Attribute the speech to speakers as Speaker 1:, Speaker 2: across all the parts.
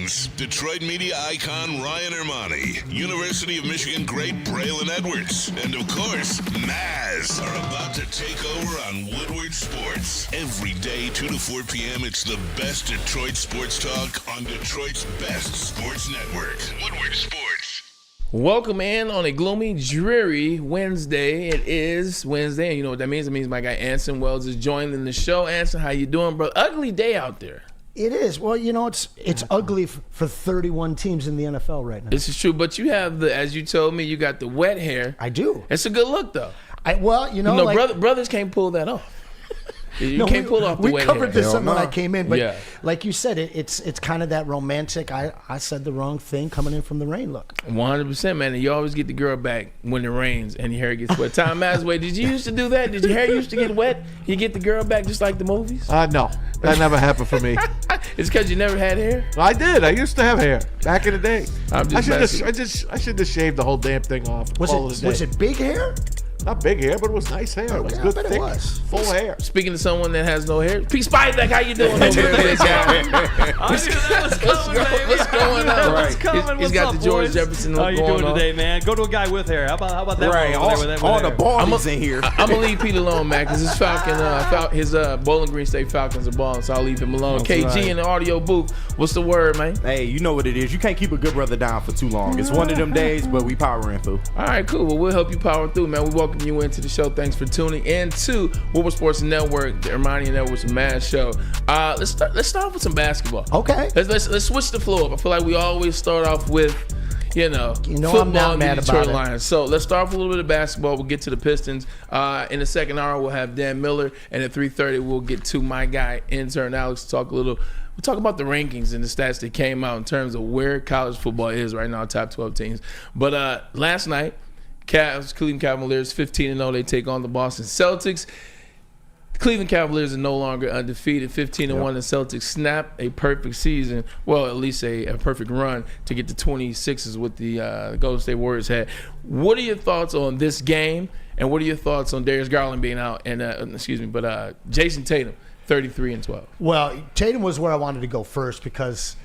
Speaker 1: names. Detroit media icon Ryan Ermanni, University of Michigan great Braylon Edwards, and of course, Maz are about to take over on Woodward Sports. Every day, 2 to 4 p.m., it's the best Detroit sports talk on Detroit's best sports network, Woodward Sports.
Speaker 2: Welcome in on a gloomy, dreary Wednesday. It is Wednesday, and you know what that means? It means my guy Anson Wells is joining the show. Anson, how you doing, bro? Ugly day out there.
Speaker 3: It is. Well, you know, it's ugly for 31 teams in the NFL right now.
Speaker 2: This is true, but you have as you told me, you got the wet hair.
Speaker 3: I do.
Speaker 2: It's a good look, though.
Speaker 3: Brothers
Speaker 2: can't pull that off. You
Speaker 3: no,
Speaker 2: can't pull off the wet hair.
Speaker 3: We covered this when I came in, but
Speaker 2: yeah.
Speaker 3: Like you said, it's kind of that romantic, I said the wrong thing coming in from the rain look.
Speaker 2: 100%, man. And you always get the girl back when it rains and your hair gets wet. Tom Masway, did you used to do that? Did your hair used to get wet? You get the girl back just like the movies?
Speaker 4: No, that never happened for me.
Speaker 2: It's because you never had hair?
Speaker 4: I did. I used to have hair back in the day.
Speaker 2: I
Speaker 4: should have shaved the whole damn thing off.
Speaker 3: Was it big hair?
Speaker 4: Not big hair, but it was nice hair. It was good, thick, full hair.
Speaker 2: Speaking of someone that has no hair, P. Spivak, how you doing over there, big guy?
Speaker 5: I knew that was coming, baby.
Speaker 2: What's going on?
Speaker 5: What's coming?
Speaker 2: He's got the George Jefferson
Speaker 5: How you doing
Speaker 2: on
Speaker 5: today, man? Go to a guy with hair. How about that?
Speaker 6: Right, all the balls in here.
Speaker 2: I'm gonna leave Pete alone, man, because his Bowling Green State Falcons are balling, so I'll leave him alone.
Speaker 6: That's
Speaker 2: KG
Speaker 6: right.
Speaker 2: in the audio booth. What's the word, man?
Speaker 6: Hey, you know what it is. You can't keep a good brother down for too long. It's one of them days, but we powering through.
Speaker 2: All right, cool. Well, we'll help you power through, man. We welcome you into the show. Thanks for tuning in to Woodward Sports Network, the Ermanni and Edwards Mad Show. Let's start with some basketball.
Speaker 3: Okay.
Speaker 2: Let's switch the flow up. I feel like we always start off with, football
Speaker 3: I'm not
Speaker 2: and
Speaker 3: mad
Speaker 2: the Detroit
Speaker 3: about it.
Speaker 2: Lions. So let's start with a little bit of basketball. We'll get to the Pistons. In the second hour, we'll have Dan Miller, and at 3:30, we'll get to my guy, intern Alex, to talk a little. We'll talk about the rankings and the stats that came out in terms of where college football is right now, top 12 teams. But last night, Cleveland Cavaliers 15-0. They take on the Boston Celtics. The Cleveland Cavaliers are no longer undefeated. 15-1. The Celtics snap a perfect season. Well, at least a perfect run to get to 26 with the Golden State Warriors had. What are your thoughts on this game? And what are your thoughts on Darius Garland being out? And Jason Tatum, 33-12.
Speaker 3: Well, Tatum was where I wanted to go first because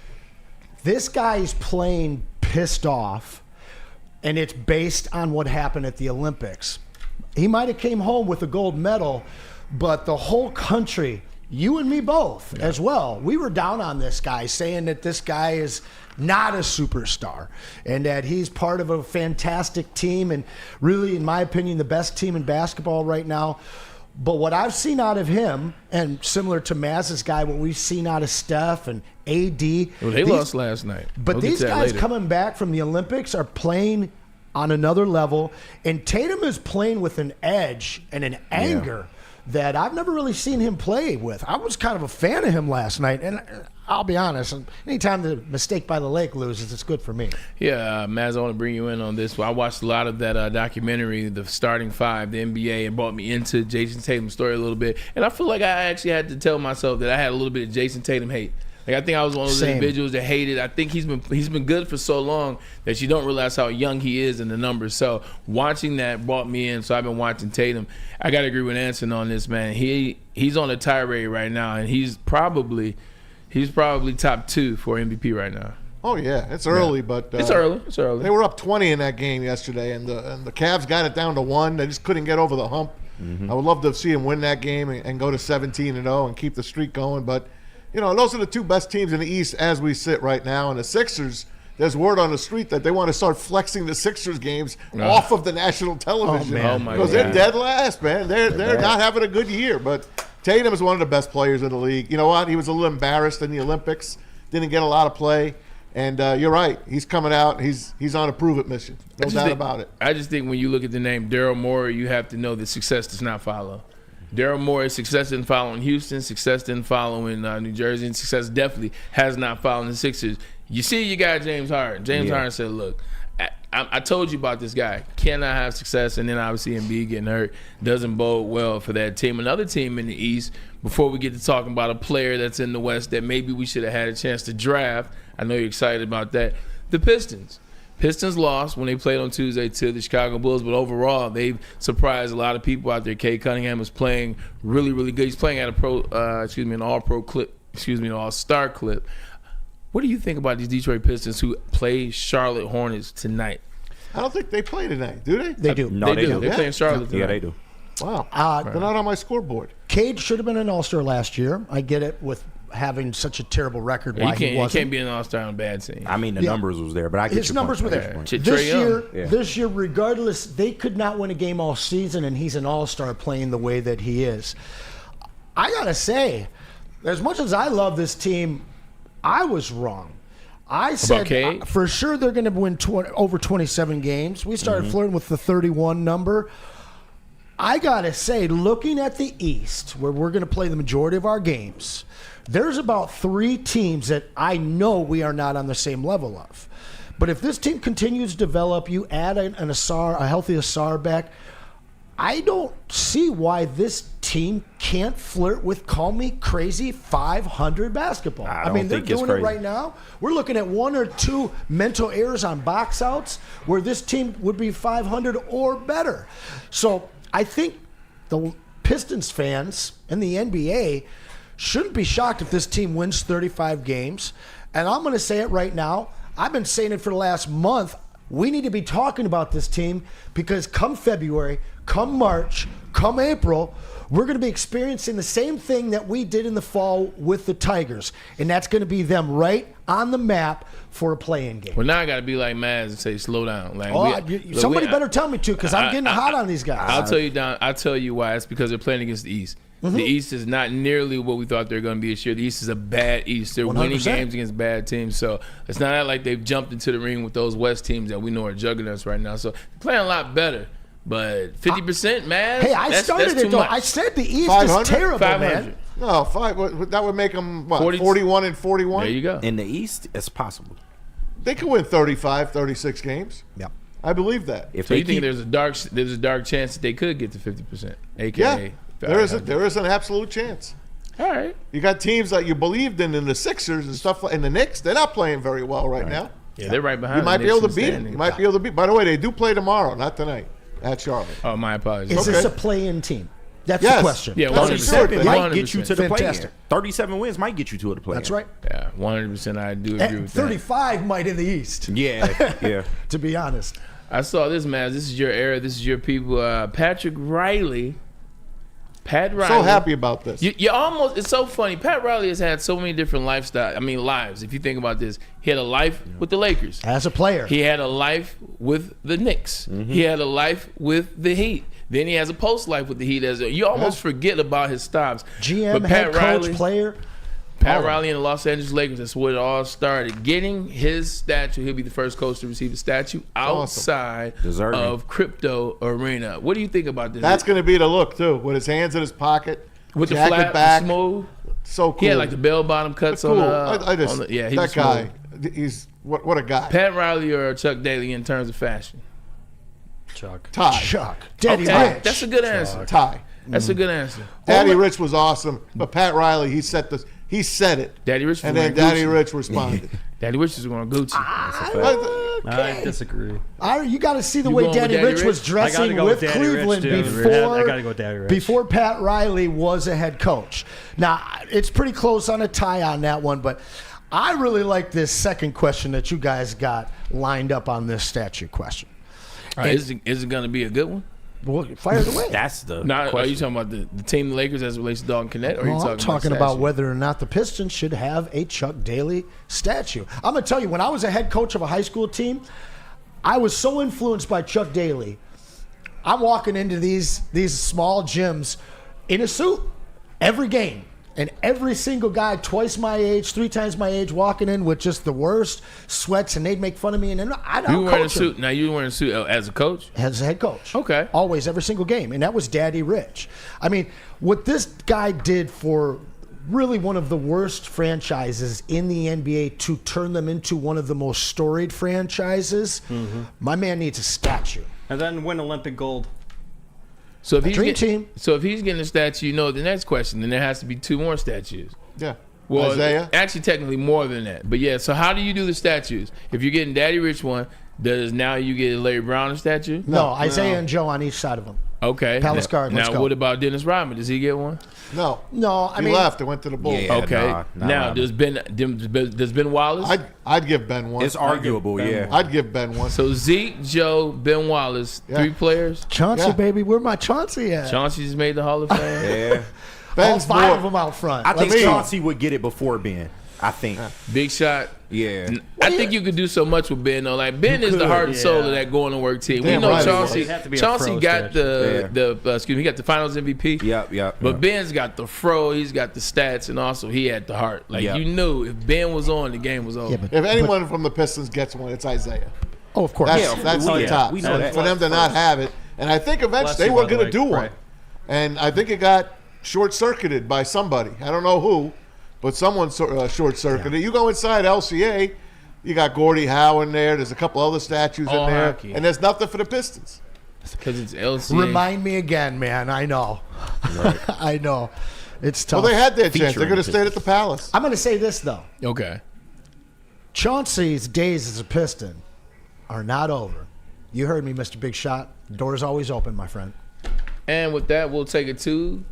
Speaker 3: this guy is playing pissed off. And it's based on what happened at the Olympics. He might have came home with a gold medal, but the whole country, you and me both as well, we were down on this guy, saying that this guy is not a superstar and that he's part of a fantastic team and really, in my opinion, the best team in basketball right now. But what I've seen out of him, and similar to Maz's guy, what we've seen out of Steph and AD.
Speaker 2: Well, they lost last night.
Speaker 3: But these guys coming back from the Olympics are playing on another level. And Tatum is playing with an edge and an anger that I've never really seen him play with. I was kind of a fan of him last night. And I'll be honest, anytime the Mistake by the Lake loses, it's good for me.
Speaker 2: Yeah, Maz, I want to bring you in on this. I watched a lot of that documentary, The Starting Five, the NBA, and brought me into Jason Tatum's story a little bit. And I feel like I actually had to tell myself that I had a little bit of Jason Tatum hate. Like, I think I was one of those individuals that hated. I think he's been good for so long that you don't realize how young he is in the numbers. So watching that brought me in. So I've been watching Tatum. I got to agree with Anson on this, man. He's on a tirade right now, and he's probably top 2 for MVP right now.
Speaker 4: Oh yeah, it's early, but
Speaker 2: it's early. It's early.
Speaker 4: They were up 20 in that game yesterday, and the Cavs got it down to 1. They just couldn't get over the hump. I would love to see him win that game and go to 17-0 and keep the streak going, but. Those are the 2 best teams in the East as we sit right now. And the Sixers, there's word on the street that they want to start flexing the Sixers games off of the national television. Because they're dead last, man. They're not having a good year. But Tatum is one of the best players in the league. You know what? He was a little embarrassed in the Olympics. Didn't get a lot of play. And you're right. He's coming out. He's on a prove-it mission. No doubt about it.
Speaker 2: I just think when you look at the name Daryl Morey, you have to know that success does not follow. Daryl Morey's success didn't follow in Houston, success didn't follow in New Jersey, and success definitely has not followed in the Sixers. You see your guy James Harden. James Harden said, look, I told you about this guy. Cannot have success, and then obviously Embiid getting hurt doesn't bode well for that team. Another team in the East, before we get to talking about a player that's in the West that maybe we should have had a chance to draft, I know you're excited about that, the Pistons. Pistons lost when they played on Tuesday to the Chicago Bulls, but overall they've surprised a lot of people out there. Cade Cunningham is playing really, really good. He's playing at an all-pro clip, an all-star clip. What do you think about these Detroit Pistons who play Charlotte Hornets tonight?
Speaker 4: I don't think they play tonight, do they?
Speaker 3: They do.
Speaker 6: No, they do.
Speaker 2: They're playing Charlotte tonight.
Speaker 6: Yeah, they do.
Speaker 4: Wow. They're not on my scoreboard.
Speaker 3: Cade should have been an All-Star last year. I get it with having such a terrible record. Why he
Speaker 2: You
Speaker 3: wasn't.
Speaker 2: can't be an All-Star on a bad team.
Speaker 6: I mean, the numbers was there, but I get
Speaker 3: His
Speaker 6: your
Speaker 3: numbers
Speaker 6: point.
Speaker 3: were
Speaker 6: I get
Speaker 3: there.
Speaker 6: your point.
Speaker 3: This year, regardless, they could not win a game all season, and he's an all-star playing the way that he is. I gotta say, as much as I love this team, I was wrong. I said
Speaker 2: Cade?
Speaker 3: for sure they're going to win over 27 games. We started flirting with the 31 number. I gotta say, looking at the East, where we're going to play the majority of our games, there's about 3 teams that I know we are not on the same level of. But if this team continues to develop, you add a healthy Asar back, I don't see why this team can't flirt with, call me crazy, 500 basketball. I mean, they're doing it right now. We're looking at 1 or 2 mental errors on box outs where this team would be 500 or better. So I think the Pistons fans and the NBA shouldn't be shocked if this team wins 35 games. And I'm going to say it right now. I've been saying it for the last month. We need to be talking about this team because come February, come March, come April, we're going to be experiencing the same thing that we did in the fall with the Tigers. And that's going to be them right on the map for a play-in game.
Speaker 2: Well, now I got to be like Maz and say, slow down. Like,
Speaker 3: somebody better tell me to because I'm getting hot on these guys.
Speaker 2: I'll tell you why. It's because they're playing against the East. The East is not nearly what we thought they were going to be this year. The East is a bad East. They're
Speaker 3: 100%.
Speaker 2: winning games against bad teams. So it's not like they've jumped into the ring with those West teams that we know are juggernauts right now. So they're playing a lot better. But 50%, man.
Speaker 3: Hey, I started it, though. I said the East
Speaker 4: 500?
Speaker 3: is terrible,
Speaker 2: 500.
Speaker 3: man.
Speaker 4: No, that would make them,
Speaker 2: 40?
Speaker 4: 41 and 41?
Speaker 2: There you go.
Speaker 6: In the East, it's possible.
Speaker 4: They could win 35, 36 games.
Speaker 3: Yep.
Speaker 4: I believe that.
Speaker 6: If
Speaker 2: So
Speaker 6: they
Speaker 2: you think
Speaker 6: keep,
Speaker 2: there's a dark chance that they could get to 50%, a.k.a.
Speaker 4: Yeah, there is an absolute chance.
Speaker 2: All right.
Speaker 4: You got teams that you believed in the Sixers and stuff, and the Knicks, they're not playing very well right now.
Speaker 2: Yeah, they're right behind.
Speaker 4: You might
Speaker 2: the
Speaker 4: be able to
Speaker 2: Knicks
Speaker 4: beat
Speaker 2: in the
Speaker 4: them.
Speaker 2: standings.
Speaker 4: You might be able to beat. By the way, they do play tomorrow, not tonight, at Charlotte.
Speaker 2: Oh, my apologies.
Speaker 3: Is this
Speaker 4: Okay.
Speaker 3: a play-in team? That's
Speaker 4: Yes.
Speaker 3: the question.
Speaker 2: Yeah,
Speaker 6: 37
Speaker 4: 100%.
Speaker 6: might get you to the play-in.
Speaker 3: Fantastic.
Speaker 6: 37 wins might get you to the play-in.
Speaker 3: That's right.
Speaker 2: Yeah, 100%. I do agree
Speaker 3: And
Speaker 2: with that.
Speaker 3: 35 might in the East,
Speaker 6: Yeah.
Speaker 3: to be honest.
Speaker 2: I saw this, man. This is your era. This is your people. Patrick Riley. Pat Riley.
Speaker 4: So happy about this.
Speaker 2: You almost. It's so funny. Pat Riley has had so many different lives. If you think about this, he had a life with the Lakers.
Speaker 3: As a player.
Speaker 2: He had a life with the Knicks. He had a life with the Heat. Then he has a post life with the Heat. You almost forget about his stops.
Speaker 3: GM,
Speaker 2: But
Speaker 3: head coach, player.
Speaker 2: Pat Riley and the Los Angeles Lakers, that's where it all started. Getting his statue, he'll be the first coach to receive a statue outside
Speaker 6: Deserving.
Speaker 2: of Crypto Arena. What do you think about this?
Speaker 4: That's going to be the look, too, with his hands in his pocket,
Speaker 2: with the
Speaker 4: jacket
Speaker 2: flat,
Speaker 4: back.
Speaker 2: smooth.
Speaker 4: So cool.
Speaker 2: He had like the bell-bottom cuts
Speaker 4: cool.
Speaker 2: on
Speaker 4: I just,
Speaker 2: on the, yeah, he
Speaker 4: that
Speaker 2: was
Speaker 4: guy,
Speaker 2: smooth.
Speaker 4: he's what a guy.
Speaker 2: Pat Riley or Chuck Daly in terms of fashion?
Speaker 5: Chuck.
Speaker 4: Ty.
Speaker 3: Chuck. Daddy
Speaker 2: Okay,
Speaker 3: Rich.
Speaker 2: that's a good answer.
Speaker 4: Ty.
Speaker 2: That's a good answer.
Speaker 4: Daddy Rich was awesome, but Pat Riley, he said it.
Speaker 2: Daddy Rich was
Speaker 4: And then
Speaker 2: wearing
Speaker 4: Daddy
Speaker 2: Gucci.
Speaker 4: Rich responded.
Speaker 2: Daddy Rich is going Gucci.
Speaker 5: I disagree.
Speaker 3: You got to see the
Speaker 2: You
Speaker 3: way
Speaker 2: going with
Speaker 3: Daddy
Speaker 2: Daddy
Speaker 3: Rich
Speaker 2: Rich?
Speaker 3: was
Speaker 5: I
Speaker 3: dressing
Speaker 5: gotta go
Speaker 3: with
Speaker 5: with Daddy Rich,
Speaker 3: Cleveland
Speaker 5: dude.
Speaker 3: before.
Speaker 5: I gotta go Daddy Rich.
Speaker 3: Before Pat Riley was a head coach. Now it's pretty close on a tie on that one, but I really like this second question that you guys got lined up on this statue question.
Speaker 2: All right, is it going to be a good one?
Speaker 3: Well, fire it away.
Speaker 6: That's the
Speaker 2: Now, are
Speaker 6: question.
Speaker 2: you talking about the team, the Lakers, as it relates to Dalton Connect? Or are you
Speaker 3: Well, I'm talking
Speaker 2: the
Speaker 3: about
Speaker 2: statue?
Speaker 3: whether or not the Pistons should have a Chuck Daly statue. I'm going to tell you, when I was a head coach of a high school team, I was so influenced by Chuck Daly. I'm walking into these small gyms in a suit every game. And every single guy, twice my age, 3 times my age, walking in with just the worst sweats, and they'd make fun of me. And then I'd
Speaker 2: You were wearing a
Speaker 3: coach them
Speaker 2: suit. Now, you were wearing a suit as a coach?
Speaker 3: as a head coach.
Speaker 2: Okay.
Speaker 3: Always, every single game. And that was Daddy Rich. I mean, what this guy did for really one of the worst franchises in the NBA to turn them into one of the most storied franchises, my man needs a statue.
Speaker 5: And then win Olympic gold.
Speaker 2: So if he's
Speaker 3: Dream
Speaker 2: getting,
Speaker 3: team.
Speaker 2: So if he's getting a statue, you know the next question, then there has to be 2 more statues.
Speaker 4: Yeah.
Speaker 2: Well,
Speaker 4: Isaiah.
Speaker 2: actually, technically more than that. But yeah, so how do you do the statues? If you're getting Daddy Rich one, Does now you get a Larry Brown statue?
Speaker 3: No, Isaiah and Joe on each side of him.
Speaker 2: Okay.
Speaker 3: Palace Guard, let's
Speaker 2: Now,
Speaker 3: go.
Speaker 2: what about Dennis Rodman? Does he get one?
Speaker 4: No.
Speaker 3: No, I
Speaker 4: He
Speaker 3: mean,
Speaker 4: left and went to the Bulls.
Speaker 6: Yeah.
Speaker 2: Okay.
Speaker 6: nah,
Speaker 2: Now, does Ben Wallace?
Speaker 4: I'd give Ben one.
Speaker 6: It's arguable, yeah.
Speaker 4: I'd give Ben one.
Speaker 2: So Zeke, Joe, Ben Wallace,
Speaker 4: Yeah.
Speaker 2: 3 players.
Speaker 3: Chauncey,
Speaker 4: Yeah.
Speaker 3: baby, where my Chauncey at?
Speaker 2: Chauncey just made the Hall of Fame.
Speaker 6: Yeah.
Speaker 3: All
Speaker 4: Ben's
Speaker 3: 5
Speaker 4: more.
Speaker 3: of them out front.
Speaker 6: I think
Speaker 4: me-
Speaker 6: Chauncey would get it before Ben. I think.
Speaker 2: Big shot.
Speaker 6: Yeah.
Speaker 2: I think you could do so much with Ben though. Like Ben is the
Speaker 5: could,
Speaker 2: heart and soul of
Speaker 5: yeah.
Speaker 2: that going to work team.
Speaker 4: Damn
Speaker 2: we know
Speaker 4: right he
Speaker 2: Chauncey.
Speaker 4: was.
Speaker 5: He'd have to be a
Speaker 2: Chauncey
Speaker 5: pro
Speaker 2: got
Speaker 5: stretch.
Speaker 2: he got the Finals MVP.
Speaker 6: Yep.
Speaker 2: But Ben's got the fro. He's got the stats, and also he had the heart. Like
Speaker 6: Yep.
Speaker 2: you knew if Ben was on, the game was over.
Speaker 3: Yeah, but-
Speaker 4: If anyone from the Pistons gets one, it's Isaiah.
Speaker 3: Oh, of course.
Speaker 4: That's the
Speaker 6: yeah,
Speaker 4: top.
Speaker 6: we know
Speaker 4: And
Speaker 6: that.
Speaker 4: for them to not have it, and I think eventually they
Speaker 5: you,
Speaker 4: were
Speaker 5: by the
Speaker 4: going to
Speaker 5: way.
Speaker 4: do one,
Speaker 5: Right.
Speaker 4: and I think it got short-circuited by somebody. I don't know who, but someone short-circuited. You go inside LCA, you got Gordie Howe in there. There's a couple other statues
Speaker 2: All
Speaker 4: in there,
Speaker 2: hockey.
Speaker 4: and there's nothing for the Pistons.
Speaker 2: Because it's LCA.
Speaker 3: Remind me again, man. I know. I know. It's tough.
Speaker 4: Well, they had their chance. They're
Speaker 6: Featuring
Speaker 4: going to stay at
Speaker 6: Pistons.
Speaker 4: the Palace.
Speaker 3: I'm going to say this, though.
Speaker 2: Okay.
Speaker 3: Chauncey's days as a Piston are not over. You heard me, Mr. Big Shot. Door's always open, my friend.
Speaker 2: And with that, we'll take it to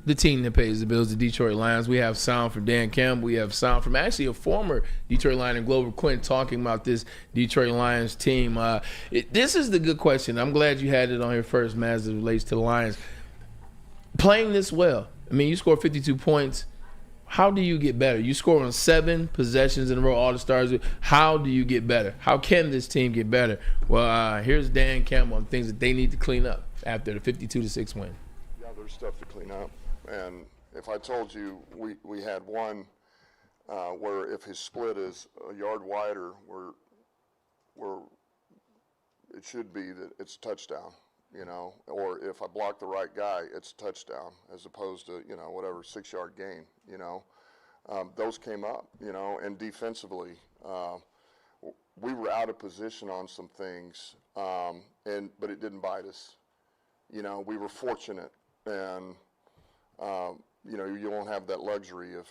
Speaker 2: the team that pays the bills, the Detroit Lions. We have sound from Dan Campbell. We have sound from actually a former Detroit Lion, Glover Quinn, talking about this Detroit Lions team. This is the good question. I'm glad you had it on here first, Matt, as it relates to the Lions. Playing this well. I mean, you scored 52 points. How do you get better? You score on 7 possessions in a row, all the stars. How do you get better? How can this team get better? Well, here's Dan Campbell on things that they need to clean up after the 52-6 win.
Speaker 7: Yeah, there's stuff to clean up. And if I told you we had one where if his split is a yard wider, where it should be that it's a touchdown, you know, or if I block the right guy, it's a touchdown as opposed to, you know, whatever, 6-yard gain, you know. Those came up, you know, and defensively, we were out of position on some things, but it didn't bite us. You know, we were fortunate, and you know, you won't have that luxury if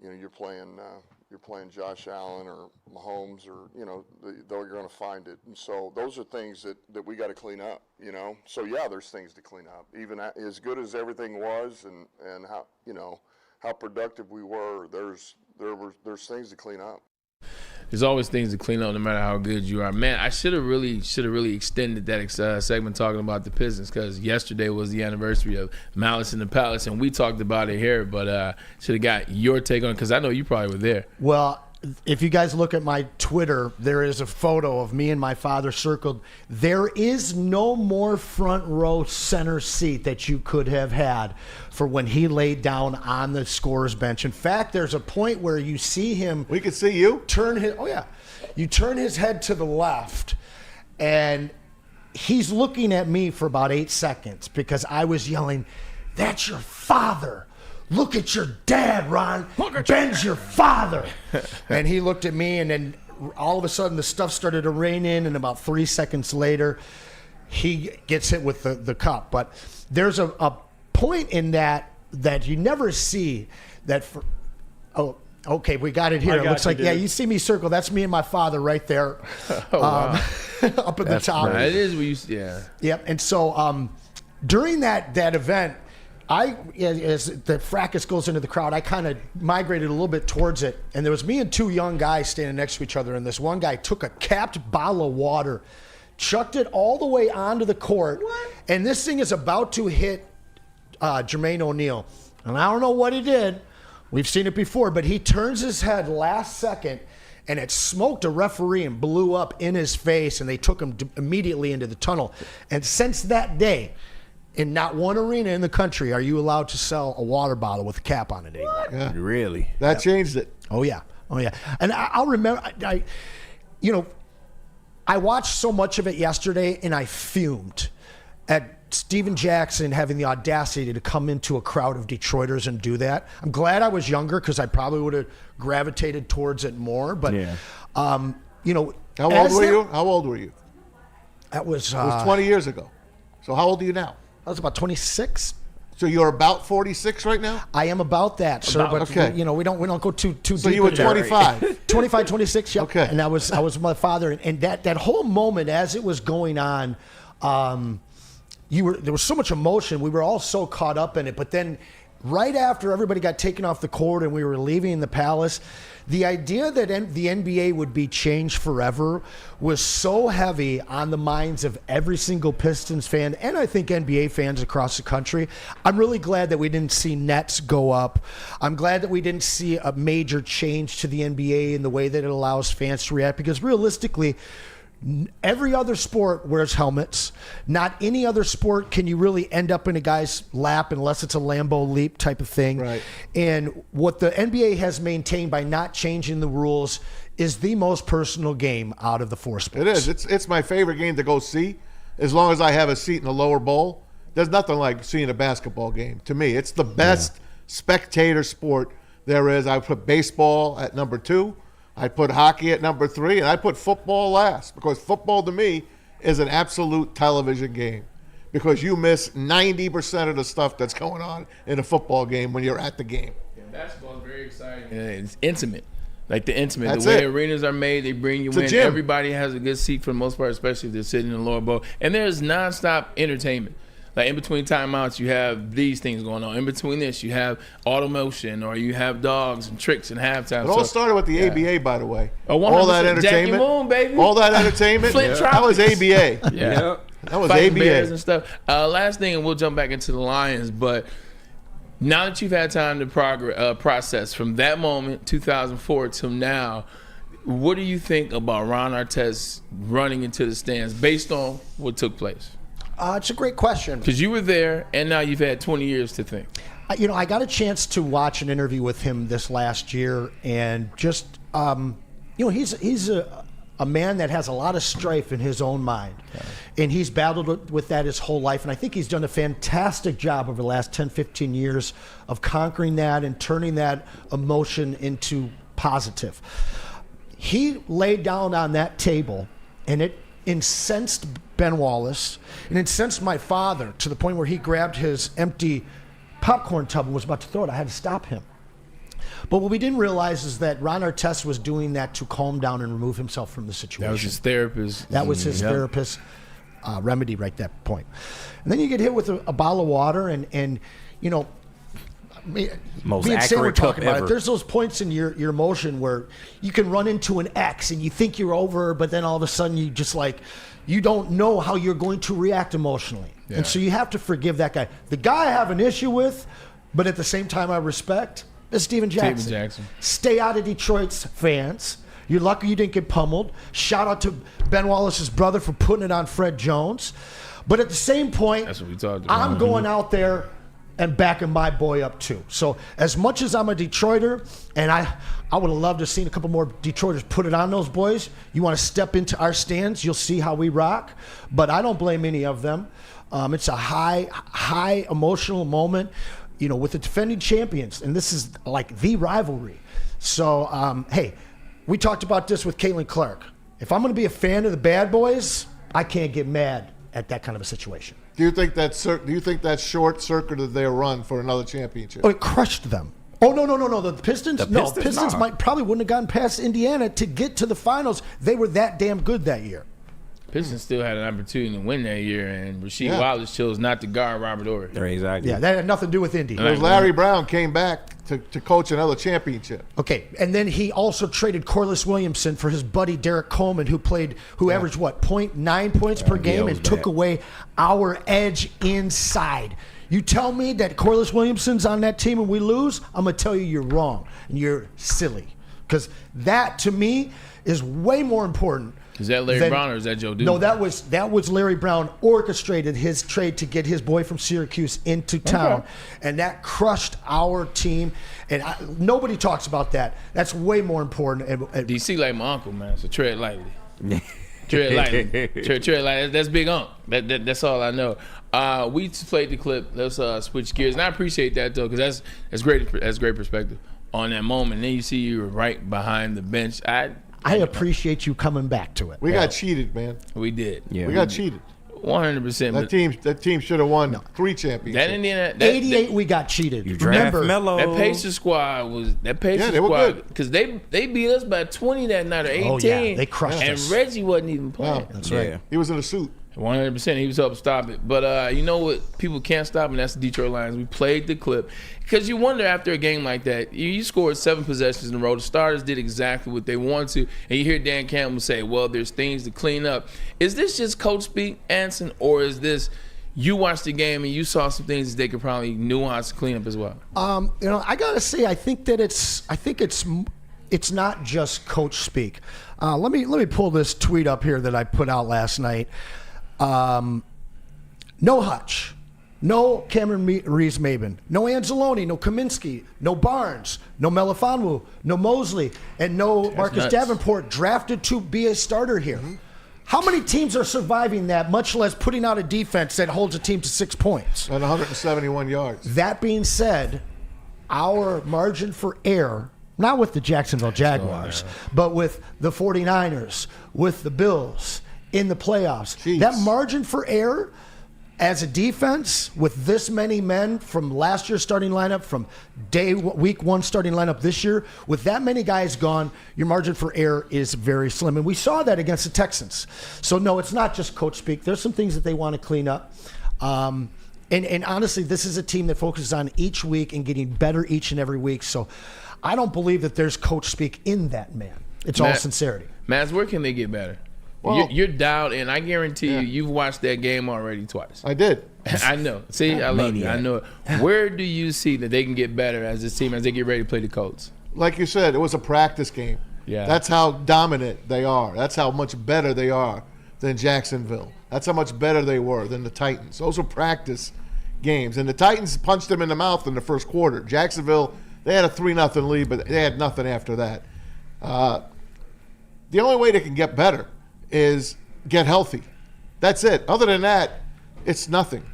Speaker 7: you know you're playing Josh Allen or Mahomes, or you know they're going to find it. And so those are things that we got to clean up. You know, so yeah, there's things to clean up. Even as good as everything was, and how, you know, how productive we were, there's things to clean up.
Speaker 2: There's always things to clean up no matter how good you are. Man, I should have really extended that segment talking about the Pistons, because yesterday was the anniversary of Malice in the Palace, and we talked about it here, but should have got your take on it, because I know you probably were there.
Speaker 3: Well, if you guys look at my Twitter, there is a photo of me and my father circled. There is no more front row center seat that you could have had for when he laid down on the scorer's bench. In fact, there's a point where you see him
Speaker 4: We could see you.
Speaker 3: you turn his head to the left, and he's looking at me for about 8 seconds because I was yelling, "That's your father. Look at your dad, Ron. Ben's your father." And he looked at me, and then all of a sudden the stuff started to rain in, and about 3 seconds later, he gets hit with the cup. But there's a point in that you never see that for – oh, okay, we got it here. It looks like, yeah, you see me circle. That's me and my father right there up at the top.
Speaker 2: It is what you – yeah.
Speaker 3: Yep. And so during that event – as the fracas goes into the crowd, I kind of migrated a little bit towards it, and there was me and 2 young guys standing next to each other, and this one guy took a capped bottle of water, chucked it all the way onto the court, and this thing is about to hit Jermaine O'Neal. And I don't know what he did. We've seen it before, but he turns his head last second, and it smoked a referee and blew up in his face, and they took him immediately into the tunnel. And since that day, in not one arena in the country are you allowed to sell a water bottle with a cap on it anymore.
Speaker 4: Yeah.
Speaker 6: Really?
Speaker 4: That changed it.
Speaker 3: Oh yeah. And I'll remember. I watched so much of it yesterday, and I fumed at Steven Jackson having the audacity to come into a crowd of Detroiters and do that. I'm glad I was younger, because I probably would have gravitated towards it more. But
Speaker 6: Yeah.
Speaker 3: you know,
Speaker 4: How old were you? How old were you?
Speaker 3: That was
Speaker 4: It was 20 years ago. So how old are you now?
Speaker 3: I was about 26.
Speaker 4: So you're about 46 right now?
Speaker 3: I am about that, sir. But
Speaker 4: okay.
Speaker 3: we don't go too deep.
Speaker 4: So you were
Speaker 3: into that.
Speaker 4: 25.
Speaker 3: 25, 26, yeah.
Speaker 4: Okay.
Speaker 3: And I was with my father, and that whole moment as it was going on, there was so much emotion. We were all so caught up in it. But then right after everybody got taken off the court and we were leaving the palace, the idea that the NBA would be changed forever was so heavy on the minds of every single Pistons fan and I think NBA fans across the country. I'm really glad that we didn't see nets go up. I'm glad that we didn't see a major change to the NBA in the way that it allows fans to react, because realistically, every other sport wears helmets. Not any other sport can you really end up in a guy's lap unless it's a Lambeau leap type of thing.
Speaker 4: Right.
Speaker 3: And what the NBA has maintained by not changing the rules is the most personal game out of the four sports.
Speaker 4: It is. It's my favorite game to go see, as long as I have a seat in the lower bowl. There's nothing like seeing a basketball game. To me, it's the best spectator sport there is. I put baseball at number 2. I put hockey at number 3, and I put football last, because football to me is an absolute television game, because you miss 90% of the stuff that's going on in a football game when you're at the game.
Speaker 2: Yeah, basketball is very exciting. And it's intimate. Like the intimate.
Speaker 4: That's
Speaker 2: the way
Speaker 4: it.
Speaker 2: arenas are made, they bring you
Speaker 4: It's a
Speaker 2: in.
Speaker 4: gym.
Speaker 2: Everybody has a good seat for the most part, especially if they're sitting in the lower bowl. And there's nonstop entertainment. Like in between timeouts, you have these things going on. In between this, you have auto motion, or you have dogs and tricks and halftime.
Speaker 4: It all started with the ABA, by the way.
Speaker 2: Oh,
Speaker 4: all that
Speaker 2: 100%.
Speaker 4: entertainment,
Speaker 2: Jackie Moon, baby.
Speaker 4: all that entertainment.
Speaker 2: Flint
Speaker 4: That was
Speaker 2: Tropics.
Speaker 4: ABA.
Speaker 2: Yeah.
Speaker 4: That was
Speaker 2: Fighting Bears
Speaker 4: ABA.
Speaker 2: and stuff. Last thing, and we'll jump back into the Lions, but now that you've had time to process from that moment, 2004, till now, what do you think about Ron Artest running into the stands based on what took place?
Speaker 3: It's a great question.
Speaker 2: Because you were there, and now you've had 20 years to think.
Speaker 3: I got a chance to watch an interview with him this last year, and just he's a man that has a lot of strife in his own mind, and he's battled with that his whole life, and I think he's done a fantastic job over the last 10, 15 years of conquering that and turning that emotion into positive. He laid down on that table, and it incensed Ben Wallace, and incensed my father to the point where he grabbed his empty popcorn tub and was about to throw it. I had to stop him. But what we didn't realize is that Ron Artest was doing that to calm down and remove himself from the situation.
Speaker 2: That was his therapist.
Speaker 3: That was his therapist remedy right at that point. And then you get hit with a bottle of water, and
Speaker 6: Most
Speaker 3: me and Sam were
Speaker 6: accurate cup
Speaker 3: talking about
Speaker 6: ever.
Speaker 3: it. There's those points in your emotion where you can run into an X and you think you're over, but then all of a sudden you just you don't know how you're going to react emotionally.
Speaker 2: Yeah.
Speaker 3: And so you have to forgive that guy. The guy I have an issue with, but at the same time I respect, is Steven Jackson.
Speaker 2: Steven Jackson.
Speaker 3: Stay out of Detroit's fans. You're lucky you didn't get pummeled. Shout out to Ben Wallace's brother for putting it on Fred Jones. But at the same point,
Speaker 2: That's what we talked about.
Speaker 3: I'm going out there and backing my boy up too. So as much as I'm a Detroiter, and I would have loved to have seen a couple more Detroiters put it on those boys. You want to step into our stands, you'll see how we rock. But I don't blame any of them. It's a high emotional moment, with the defending champions, and this is like the rivalry. So, hey, we talked about this with Caitlin Clark. If I'm going to be a fan of the bad boys, I can't get mad at that kind of a situation.
Speaker 4: Do you think that short circuited their run for another championship?
Speaker 3: Oh, it crushed them. Oh, no. The Pistons?
Speaker 6: Pistons,
Speaker 3: Pistons
Speaker 6: nah.
Speaker 3: probably wouldn't have gotten past Indiana to get to the finals. They were that damn good that year.
Speaker 2: Pistons still had an opportunity to win that year, and Rasheed
Speaker 4: Yeah.
Speaker 2: Wallace chose not to guard Robert Ory.
Speaker 6: Exactly.
Speaker 3: Yeah, that had nothing to do with Indy.
Speaker 4: Because Larry Brown came back to coach another championship.
Speaker 3: Okay, and then he also traded Corliss Williamson for his buddy Derek Coleman, who averaged 0.9 points per game
Speaker 6: was
Speaker 3: and took
Speaker 6: bad.
Speaker 3: away our edge inside. You tell me that Corliss Williamson's on that team and we lose, I'm going to tell you you're wrong and you're silly. Because that, to me, is way more important.
Speaker 2: Is that Larry Brown or is that Joe Duke?
Speaker 3: No, that was Larry Brown orchestrated his trade to get his boy from Syracuse into town, and that crushed our team. And nobody talks about that. That's way more important. And
Speaker 2: DC like my uncle, man. So tread lightly. Tread lightly. Tread lightly. That's Big Unc. That's all I know. We just played the clip. Let's switch gears, and I appreciate that though, because that's great. That's great perspective on that moment. And then you see you were right behind the bench. I
Speaker 3: I appreciate you coming back to it.
Speaker 4: We got cheated, man.
Speaker 2: We did.
Speaker 6: Yeah,
Speaker 4: We got cheated.
Speaker 2: 100%.
Speaker 4: That team should have won 3 championships.
Speaker 2: That Indiana,
Speaker 3: 88, we got cheated.
Speaker 6: You draft Melo.
Speaker 2: that Pacers squad was that Pacers
Speaker 4: Yeah, they were
Speaker 2: squad
Speaker 4: good.
Speaker 2: because they beat us by 20 that night or 18.
Speaker 3: Oh, yeah, they crushed
Speaker 2: and
Speaker 3: us.
Speaker 2: Reggie wasn't even playing.
Speaker 3: That's right.
Speaker 6: Yeah.
Speaker 4: He was in a suit.
Speaker 2: 100%. He was helping stop it. But you know what? People can't stop, and that's the Detroit Lions. We played the clip. Because you wonder after a game like that, you scored 7 possessions in a row. The starters did exactly what they wanted to. And you hear Dan Campbell say, well, there's things to clean up. Is this just coach speak, Anson, or is this you watched the game and you saw some things that they could probably nuance and clean up as well?
Speaker 3: I gotta say, I think it's not just coach speak. Let me pull this tweet up here that I put out last night. No Hutch, no Cameron Reeves-Maben, no Anzalone, no Kaminsky, no Barnes, no Melifonwu, no Mosley, and no Marcus
Speaker 2: nuts.
Speaker 3: Davenport drafted to be a starter here. How many teams are surviving that, much less putting out a defense that holds a team to 6 points?
Speaker 4: And 171 yards.
Speaker 3: That being said, our margin for error, not with the Jacksonville Jaguars, but with the 49ers, with the Bills in the playoffs,
Speaker 4: Jeez.
Speaker 3: that margin for error as a defense with this many men from last year's starting lineup, from week 1 starting lineup this year, with that many guys gone, your margin for error is very slim. And we saw that against the Texans. So, no, it's not just coach speak. There's some things that they want to clean up. And honestly, this is a team that focuses on each week and getting better each and every week. So I don't believe that there's coach speak in that man. It's all sincerity.
Speaker 2: Maz, where can they get better?
Speaker 4: Well-
Speaker 2: You're dialed in. I guarantee you've watched that game already twice.
Speaker 4: I did.
Speaker 2: I know. See, I love you. I know it. Where do you see that they can get better as this team as they get ready to play the Colts?
Speaker 4: Like you said, it was a practice game.
Speaker 2: Yeah.
Speaker 4: That's how dominant they are. That's how much better they are than Jacksonville. That's how much better they were than the Titans. Those were practice games. And the Titans punched them in the mouth in the first quarter. Jacksonville, they had a 3-0 lead, but they had nothing after that. The only way they can get better is get healthy. That's it. Other than that, it's nothing.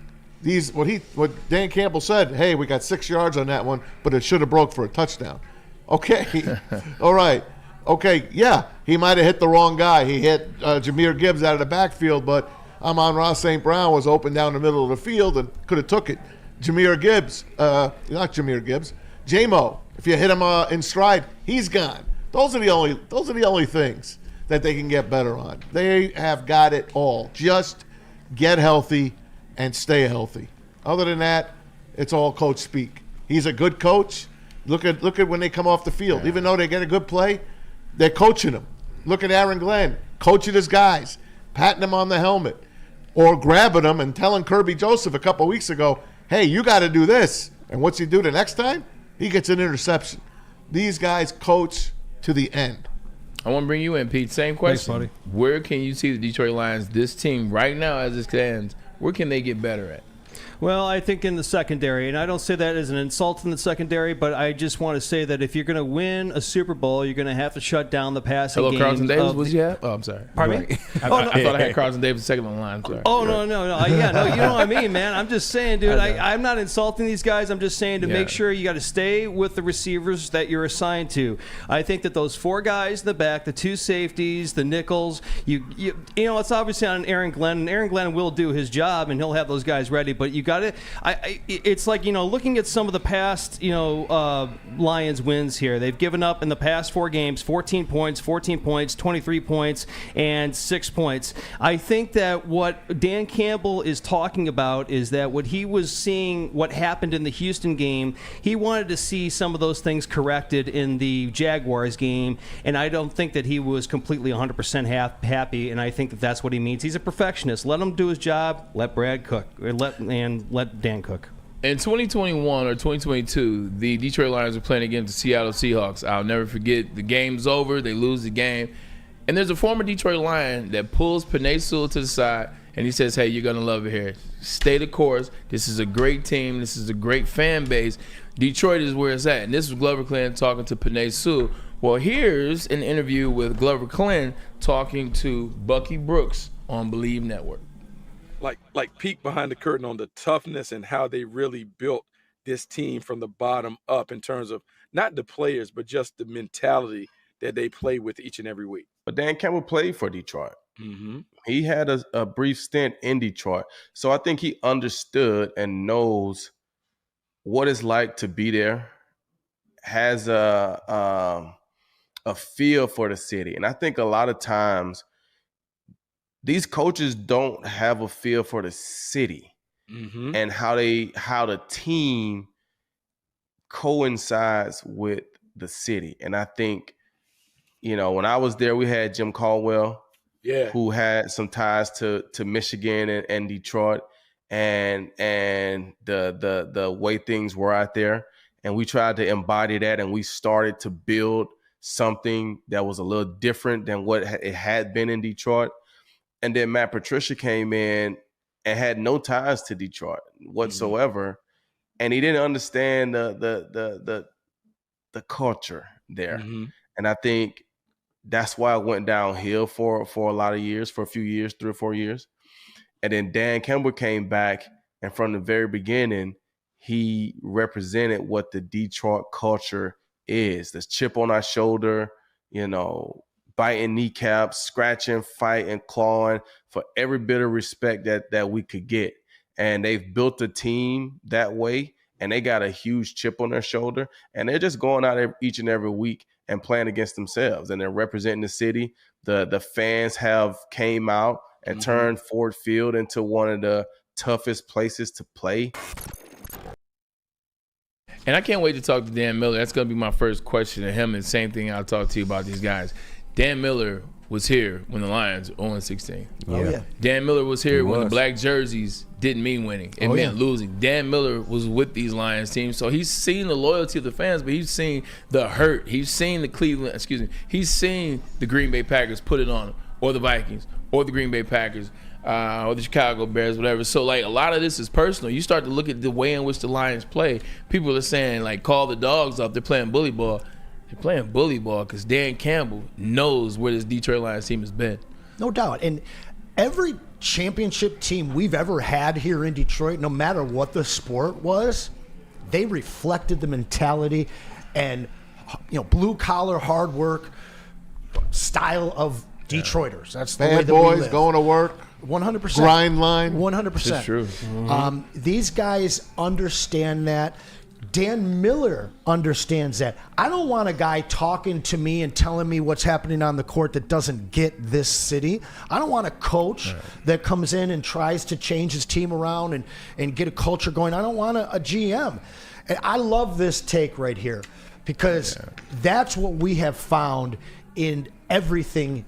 Speaker 4: What Dan Campbell said, hey, we got 6 yards on that one, but it should have broke for a touchdown. Okay. All right. Okay, yeah, he might have hit the wrong guy. He hit Jahmyr Gibbs out of the backfield, but Amon-Ra St. Brown was open down the middle of the field and could have took it. Jahmyr Gibbs, not Jahmyr Gibbs, J-Mo, if you hit him in stride, he's gone. Those are the only things that they can get better on. They have got it all. Just get healthy and stay healthy. Other than that, it's all coach speak. He's a good coach. Look at when they come off the field. Yeah. Even though they get a good play, they're coaching them. Look at Aaron Glenn, coaching his guys, patting them on the helmet, or grabbing them and telling Kirby Joseph a couple weeks ago, hey, you got to do this. And what's he do the next time? He gets an interception. These guys coach to the end.
Speaker 2: I want to bring you in, Pete. Same question.
Speaker 5: Thanks, buddy.
Speaker 2: Where can you see the Detroit Lions, this team right now as it stands, where can they get better at?
Speaker 5: Well, I think in the secondary, and I don't say that as an insult in the secondary, but I just want to say that if you're going to win a Super Bowl, you're going to have to shut down the passing game.
Speaker 2: Hello, Carlton Davis, was you at? Oh, I'm sorry.
Speaker 5: Pardon me?
Speaker 2: I thought I had Carlton Davis second on the line. Sorry.
Speaker 5: Oh, no. Yeah, no, you know what I mean, man. I'm just saying, dude, I'm not insulting these guys. I'm just saying to make sure you got to stay with the receivers that you're assigned to. I think that those 4 guys in the back, the 2 safeties, the nickels, you know, it's obviously on Aaron Glenn, and Aaron Glenn will do his job, and he'll have those guys ready, but you got to it's like, you know, looking at some of the past, you know, Lions wins here. They've given up in the past 4 games 14 points, 23 points, and 6 points. I think that what Dan Campbell is talking about is that what he was seeing, what happened in the Houston game, he wanted to see some of those things corrected in the Jaguars game, and I don't think that he was completely 100% happy, and I think that that's what he means. He's a perfectionist. Let him do his job. Let Brad cook. Let Dan cook.
Speaker 2: In 2021 or 2022, the Detroit Lions were playing against the Seattle Seahawks. I'll never forget. The game's over. They lose the game. And there's a former Detroit Lion that pulls Penei Sewell to the side, and he says, hey, you're going to love it here. Stay the course. This is a great team. This is a great fan base. Detroit is where it's at. And this was Glover Clinton talking to Penei Sewell. Well, here's an interview with Glover Clinton talking to Bucky Brooks on Believe Network.
Speaker 8: Like peek behind the curtain on the toughness and how they really built this team from the bottom up in terms of not the players, but just the mentality that they play with each and every week.
Speaker 6: But Dan Campbell played for Detroit.
Speaker 8: Mm-hmm.
Speaker 9: He had a brief stint in Detroit. So I think he understood and knows what it's like to be there, has a feel for the city. And I think a lot of times these coaches don't have a feel for the city and how the team coincides with the city. And I think, when I was there, we had Jim Caldwell, who had some ties to Michigan and Detroit and the way things were out there. And we tried to embody that, and we started to build something that was a little different than what it had been in Detroit. And then Matt Patricia came in and had no ties to Detroit whatsoever, and he didn't understand the culture there. And I think that's why it went downhill for a lot of years, for a few years, 3 or 4 years. And then Dan Campbell came back, and from the very beginning, he represented what the Detroit culture is. This chip on our shoulder, biting kneecaps, scratching, fighting, clawing for every bit of respect that we could get. And they've built a team that way, and they got a huge chip on their shoulder, and they're just going out each and every week and playing against themselves, and they're representing the city. The fans have came out and turned Ford Field into one of the toughest places to play.
Speaker 2: And I can't wait to talk to Dan Miller. That's going to be my first question to him, and same thing I'll talk to you about these guys. Dan Miller was here when the Lions were 0-16.
Speaker 3: Oh, yeah.
Speaker 2: Dan Miller was here when the black jerseys didn't mean winning. It meant losing. Dan Miller was with these Lions teams, so he's seen the loyalty of the fans, but he's seen the hurt. He's seen he's seen the Green Bay Packers put it on him, or the Vikings, or the Green Bay Packers, or the Chicago Bears, whatever. So, a lot of this is personal. You start to look at the way in which the Lions play. People are saying, call the dogs up. They're playing bully ball. They're playing bully ball because Dan Campbell knows where this Detroit Lions team has been.
Speaker 3: No doubt. And every championship team we've ever had here in Detroit, no matter what the sport was, they reflected the mentality and blue-collar, hard work style of Detroiters. That's the way
Speaker 4: Bad
Speaker 3: that we
Speaker 4: boys
Speaker 3: live.
Speaker 4: going to work.
Speaker 3: 100%.
Speaker 4: Grind line.
Speaker 3: 100%.
Speaker 2: It's true.
Speaker 3: These guys understand that. Dan Miller understands that. I don't want a guy talking to me and telling me what's happening on the court that doesn't get this city. I don't want a coach that comes in and tries to change his team around and get a culture going. I don't want a GM. And I love this take right here because that's what we have found in everything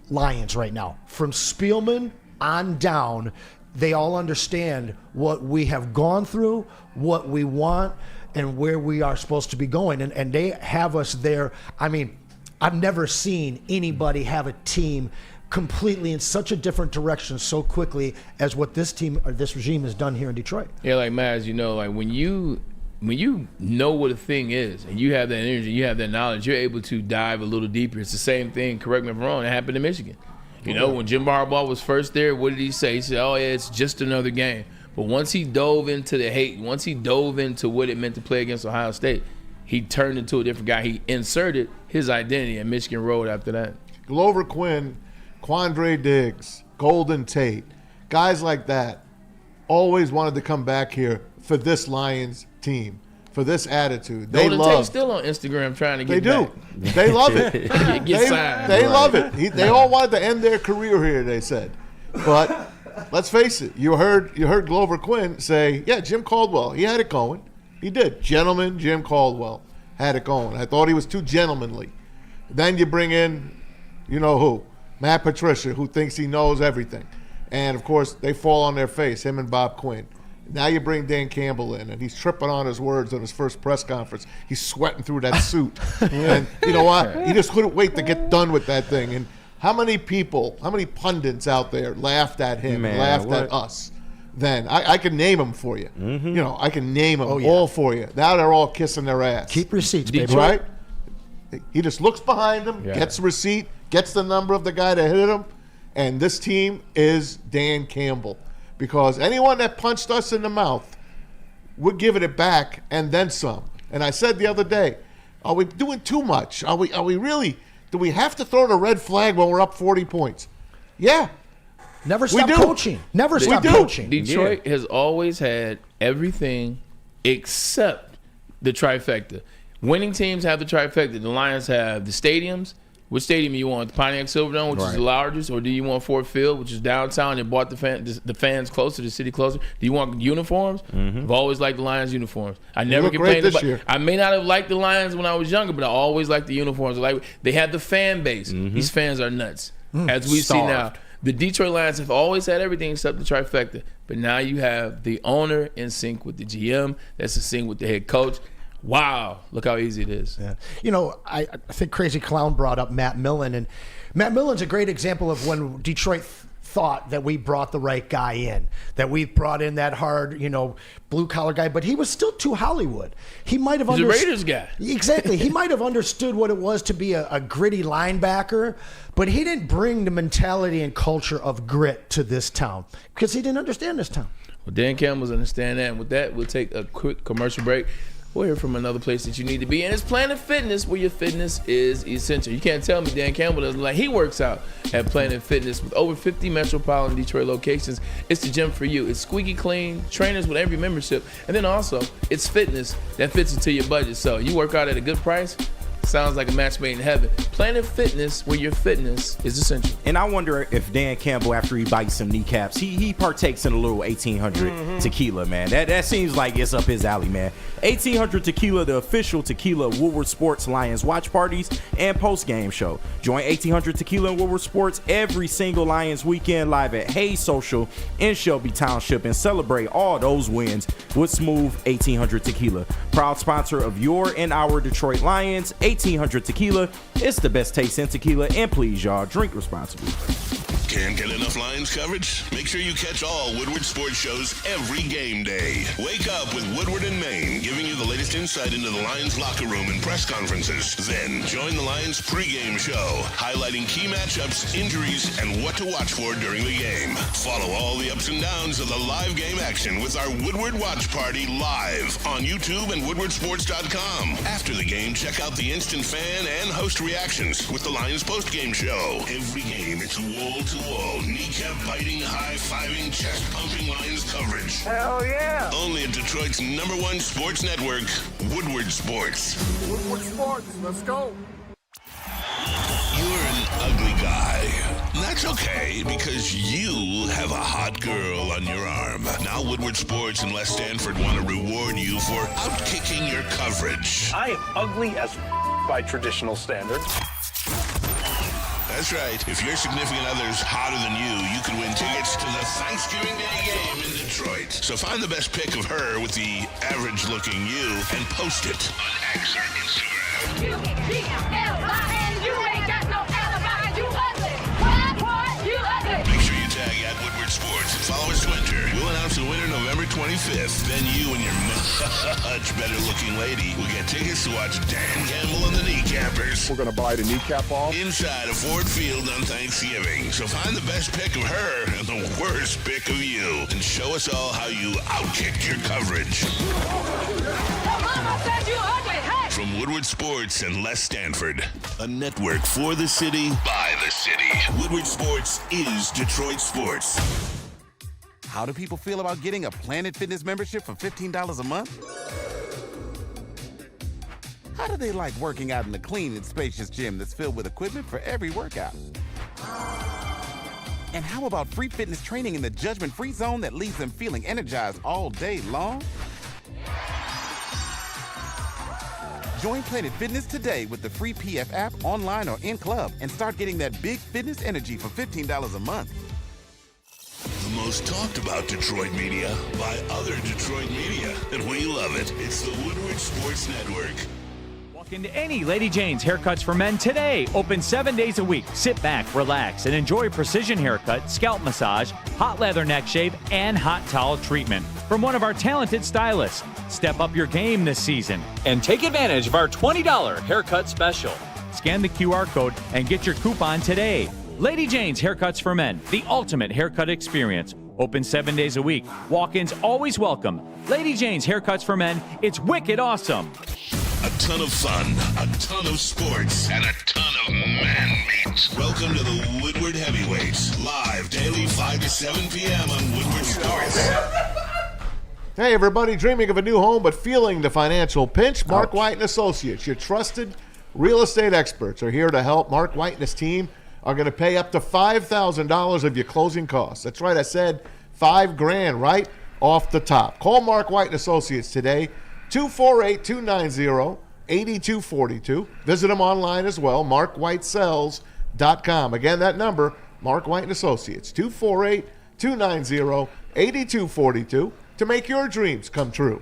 Speaker 3: Lions right now. From Spielman on down, they all understand what we have gone through, what we want, and where we are supposed to be going. And they have us there. I mean, I've never seen anybody have a team completely in such a different direction so quickly as what this team or this regime has done here in Detroit.
Speaker 2: Yeah, Maz, when you know what a thing is and you have that energy, you have that knowledge, you're able to dive a little deeper. It's the same thing, correct me if I'm wrong, that happened in Michigan. When Jim Harbaugh was first there, what did he say? He said, it's just another game. But once he dove into the hate, once he dove into what it meant to play against Ohio State, he turned into a different guy. He inserted his identity in Michigan Road after that.
Speaker 4: Glover Quinn, Quandre Diggs, Golden Tate, guys like that always wanted to come back here for this Lions team, for this attitude. They
Speaker 2: Golden
Speaker 4: love.
Speaker 2: Tate's still on Instagram trying to get
Speaker 4: They
Speaker 2: back.
Speaker 4: do. They love it.
Speaker 2: Get signed.
Speaker 4: They love it. They all wanted to end their career here, they said. But let's face it. You heard Glover Quinn say, Jim Caldwell, he had it going. He did. Gentleman Jim Caldwell had it going. I thought he was too gentlemanly. Then you bring in, who? Matt Patricia, who thinks he knows everything. And, of course, they fall on their face, him and Bob Quinn. Now you bring Dan Campbell in, and he's tripping on his words on his first press conference. He's sweating through that suit. And you know what? He just couldn't wait to get done with that thing. And how many pundits out there laughed at him, laughed at us then? I can name them for you. I can name them all for you. Now they're all kissing their ass.
Speaker 3: Keep receipts, baby.
Speaker 4: Right? He just looks behind him, gets the receipt, gets the number of the guy that hit him, and this team is Dan Campbell. Because anyone that punched us in the mouth, we're giving it back and then some. And I said the other day, are we doing too much? Are we really? Do we have to throw the red flag when we're up 40 points? Yeah.
Speaker 3: Never stop coaching. Never stop coaching.
Speaker 2: Detroit has always had everything except the trifecta. Winning teams have the trifecta. The Lions have the stadiums. Which stadium you want? The Pontiac Silverdome, which is the largest, or do you want Ford Field, which is downtown? They bought the fans closer, the city closer. Do you want uniforms? I've always liked the Lions uniforms. I never complained about it. I may not have liked the Lions when I was younger, but I always liked the uniforms. Like, they had the fan base. These fans are nuts. As we see now, the Detroit Lions have always had everything except the trifecta. But now you have the owner in sync with the GM, that's in sync with the head coach. Wow, look how easy it is.
Speaker 3: Yeah. You know, I think Crazy Clown brought up Matt Millen, and Matt Millen's a great example of when Detroit thought that we brought the right guy in, that we brought in that hard, blue-collar guy, but he was still too Hollywood. He might have understood.
Speaker 2: He's a Raiders guy.
Speaker 3: Exactly. He might have understood what it was to be a gritty linebacker, but he didn't bring the mentality and culture of grit to this town because he didn't understand this town.
Speaker 2: Well, Dan Campbell's understand that, and with that, we'll take a quick commercial break. We're here from another place that you need to be, and it's Planet Fitness, where your fitness is essential. You can't tell me Dan Campbell doesn't like. He works out at Planet Fitness with over 50 metropolitan Detroit locations. It's the gym for you. It's squeaky clean, trainers with every membership, and then also it's fitness that fits into your budget. So you work out at a good price. Sounds like a match made in heaven. Planet Fitness, where your fitness is essential.
Speaker 6: And I wonder if Dan Campbell, after he bites some kneecaps, he partakes in a little 1800 tequila, man. That seems like it's up his alley, man. 1800 Tequila, the official tequila of Woodward Sports Lions watch parties and post-game show. Join 1800 Tequila and Woodward Sports every single Lions weekend live at Hayes Social in Shelby Township and celebrate all those wins with smooth 1800 Tequila. Proud sponsor of your and our Detroit Lions. 1800 Tequila. It's the best taste in tequila, and please, y'all, drink responsibly.
Speaker 1: Can't get enough Lions coverage? Make sure you catch all Woodward sports shows every game day. Wake up with Woodward in Maine, giving you the latest insight into the Lions locker room and press conferences. Then join the Lions pregame show, highlighting key matchups, injuries, and what to watch for during the game. Follow all the ups and downs of the live game action with our Woodward Watch Party live on YouTube and WoodwardSports.com. After the game, check out the instant fan and host reactions with the Lions postgame show. Every game, it's wall-to-wall, kneecap-biting, high-fiving, chest-pumping Lions coverage.
Speaker 10: Hell yeah!
Speaker 1: Only at Detroit's #1 sports network, Woodward Sports.
Speaker 10: Woodward Sports, let's go!
Speaker 1: You're an ugly guy. That's okay, because you have a hot girl on your arm. Now Woodward Sports and Les Stanford want to reward you for outkicking your coverage.
Speaker 10: I am ugly as by traditional standards.
Speaker 1: That's right. If your significant other's hotter than you could win tickets to the Thanksgiving Day game in Detroit. So find the best pic of her with the average-looking you and post it on X or Instagram.
Speaker 11: You ain't got no alibi. You ugly. You ugly.
Speaker 1: Make sure you tag at Woodward Sports and follow us Winter. We'll announce the winner November 25th. Then you and your much better-looking lady will get tickets to watch Dan Campbell and the Kneecappers.
Speaker 10: We're going to buy the kneecap off.
Speaker 1: Inside of Ford Field on Thanksgiving. So find the best pic of her and the worst pic of you. And show us all how you outkicked your coverage.
Speaker 11: Mama said you ugly. Hey!
Speaker 1: From Woodward Sports and Les Stanford. A network for the city, by the city. Woodward Sports is Detroit Sports.
Speaker 12: How do people feel about getting a Planet Fitness membership for $15 a month? How do they like working out in a clean and spacious gym that's filled with equipment for every workout? And how about free fitness training in the judgment-free zone that leaves them feeling energized all day long? Join Planet Fitness today with the free PF app, online or in club, and start getting that big fitness energy for $15 a month.
Speaker 1: The most talked about Detroit media by other Detroit media. And we love it. It's the Woodward Sports Network.
Speaker 13: Walk into any Lady Jane's Haircuts for Men today. Open 7 days a week. Sit back, relax, and enjoy precision haircut, scalp massage, hot leather neck shave, and hot towel treatment from one of our talented stylists. Step up your game this season and take advantage of our $20 haircut special. Scan the QR code and get your coupon today. Lady Jane's Haircuts for Men, the ultimate haircut experience. Open 7 days a week. Walk-ins always welcome. Lady Jane's Haircuts for Men, it's wicked awesome.
Speaker 1: A ton of fun, a ton of sports, and a ton of man meat. Welcome to the Woodward Heavyweights, live daily 5 to 7 p.m. on Woodward Sports.
Speaker 4: Hey, everybody, dreaming of a new home but feeling the financial pinch? Mark White & Associates, your trusted real estate experts, are here to help. Mark White and his team are going to pay up to $5,000 of your closing costs. That's right, I said $5,000 right off the top. Call Mark White & Associates today, 248-290-8242. Visit them online as well, markwhitesells.com. Again, that number, Mark White & Associates, 248-290-8242, to make your dreams come true.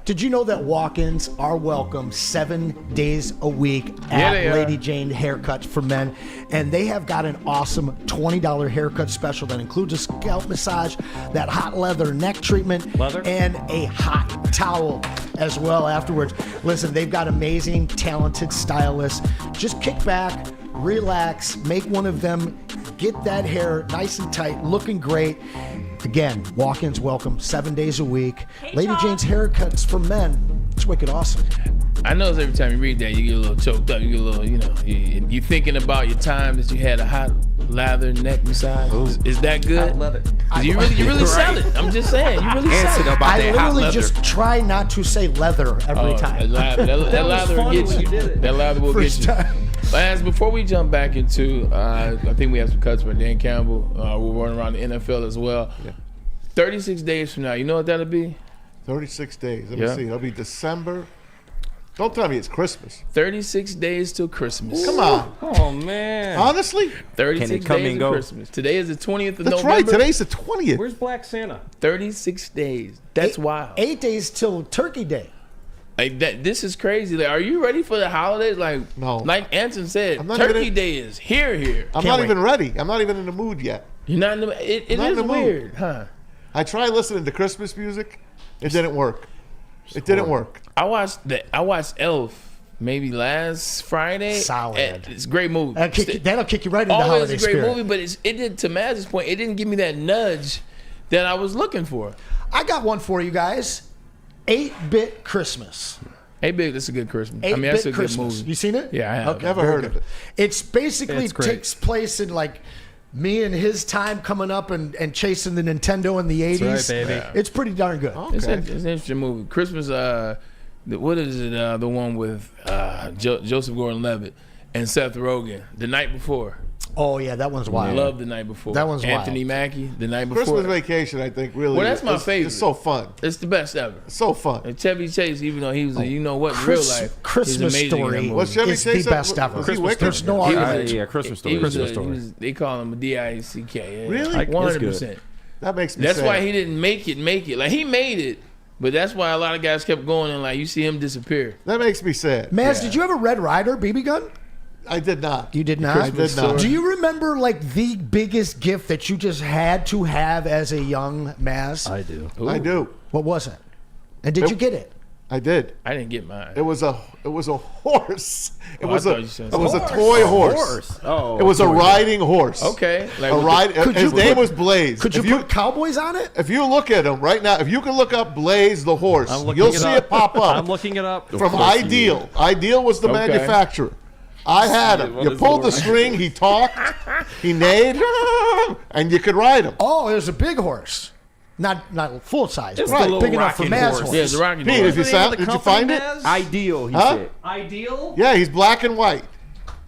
Speaker 3: Did you know that walk-ins are welcome 7 days a week at Lady Jane Haircuts for Men? And they have got an awesome $20 haircut special that includes a scalp massage, that hot leather neck treatment, and a hot towel as well afterwards. Listen, they've got amazing, talented stylists. Just kick back, relax, make one of them, get that hair nice and tight, looking great. Again, walk-ins welcome 7 days a week. Lady Jane's Haircuts for Men. It's wicked awesome.
Speaker 2: I know every time you read that, you get a little choked up. You get a little, you're thinking about your time that you had a hot leather neck massage. Is that good?
Speaker 5: Hot leather.
Speaker 2: You really sell it. I'm just saying. You really sell it.
Speaker 3: I literally just try not to say leather every time.
Speaker 2: That lather will get you. That lather will get you. Last, before we jump back into, I think we have some cuts for Dan Campbell. We're running around the NFL as well. Yeah. 36 days from now, you know what that'll be?
Speaker 4: 36 days. Let me see. It'll be December. Don't tell me it's Christmas.
Speaker 2: 36 days till Christmas.
Speaker 4: Come on.
Speaker 5: Oh, man.
Speaker 4: Honestly?
Speaker 2: 36 days till Christmas. Today is the 20th of November.
Speaker 4: That's right. Today's the 20th.
Speaker 5: Where's Black Santa?
Speaker 2: 36 days. That's wild.
Speaker 3: 8 days till Turkey Day.
Speaker 2: This is crazy. Like, are you ready for the holidays?
Speaker 4: No.
Speaker 2: Like Anson said, Turkey Day is here.
Speaker 4: I'm not even ready. I'm not even in the mood yet.
Speaker 2: You're not in the mood? It is weird, huh?
Speaker 4: I tried listening to Christmas music. It didn't work. It didn't work.
Speaker 2: I watched Elf maybe last Friday.
Speaker 3: Solid.
Speaker 2: It's a great movie.
Speaker 3: That'll kick you right into holiday
Speaker 2: Always a great
Speaker 3: spirit.
Speaker 2: movie, but it did, to Maz's point, it didn't give me that nudge that I was looking for.
Speaker 3: I got one for you guys. 8-Bit Christmas.
Speaker 2: 8-Bit, that's a good Christmas. I mean, that's a good movie.
Speaker 3: You seen it?
Speaker 2: Yeah, I have.
Speaker 3: Okay,
Speaker 4: Never heard of it.
Speaker 3: It's basically takes place in me and his time coming up and chasing the Nintendo in the 80s.
Speaker 5: That's right, baby.
Speaker 3: Yeah. It's pretty darn good.
Speaker 4: Okay.
Speaker 2: It's an interesting movie. Christmas, what is it? The one with Joseph Gordon-Levitt and Seth Rogen, The Night Before.
Speaker 3: Oh, yeah, that one's wild.
Speaker 2: I love The Night Before.
Speaker 3: That one's
Speaker 2: Anthony
Speaker 3: wild.
Speaker 2: Mackie, The Night Before.
Speaker 4: Christmas Vacation, I think, really
Speaker 2: Well, that's my favorite.
Speaker 4: It's so fun.
Speaker 2: It's the best ever.
Speaker 4: It's so fun.
Speaker 2: And Chevy Chase, even though he was in real life,
Speaker 3: Christmas
Speaker 2: he's amazing in that
Speaker 3: Story
Speaker 2: movie.
Speaker 4: Was Chevy
Speaker 3: is
Speaker 4: Chase
Speaker 3: the best ever.
Speaker 4: Christmas
Speaker 3: There's no argument.
Speaker 6: Christmas
Speaker 2: He
Speaker 6: Story.
Speaker 2: was they call him a D-I-C-K.
Speaker 4: Really?
Speaker 2: 100%.
Speaker 4: That makes me
Speaker 2: That's
Speaker 4: sad.
Speaker 2: why he didn't make it. Like, he made it, but that's why a lot of guys kept going and, you see him disappear.
Speaker 4: That makes me sad.
Speaker 3: Maz, did you have a Red Ryder BB gun?
Speaker 4: I did not.
Speaker 3: You did not?
Speaker 4: I did not.
Speaker 3: Do you remember, the biggest gift that you just had to have as a young Maz?
Speaker 5: I do.
Speaker 2: Ooh.
Speaker 4: I do.
Speaker 3: What was it? And did you get it?
Speaker 4: I did.
Speaker 2: I didn't get mine.
Speaker 4: It was a horse. It
Speaker 2: Oh,
Speaker 4: was
Speaker 2: I
Speaker 4: a
Speaker 2: thought you said
Speaker 4: toy horse.
Speaker 6: Oh,
Speaker 4: It was a riding horse.
Speaker 2: Okay.
Speaker 4: His name was Blaze.
Speaker 3: Could you put cowboys on it?
Speaker 4: If you look at him right now, if you can look up Blaze the horse, you'll see it pop up.
Speaker 5: I'm looking it up.
Speaker 4: From Ideal. Ideal was the manufacturer. I had him. You pulled the string, he talked, he neighed, and you could ride him.
Speaker 3: Oh, it was a big horse. Not full size,
Speaker 6: It's
Speaker 3: but
Speaker 6: the
Speaker 3: big
Speaker 6: little
Speaker 3: enough for
Speaker 6: rocking
Speaker 3: Maz
Speaker 6: horse.
Speaker 3: horse.
Speaker 2: Yeah, it's a rocking
Speaker 4: Pete,
Speaker 2: horse.
Speaker 4: did you find it?
Speaker 6: Ideal, he
Speaker 4: Huh?
Speaker 6: said.
Speaker 5: Ideal?
Speaker 4: Yeah, he's black and white.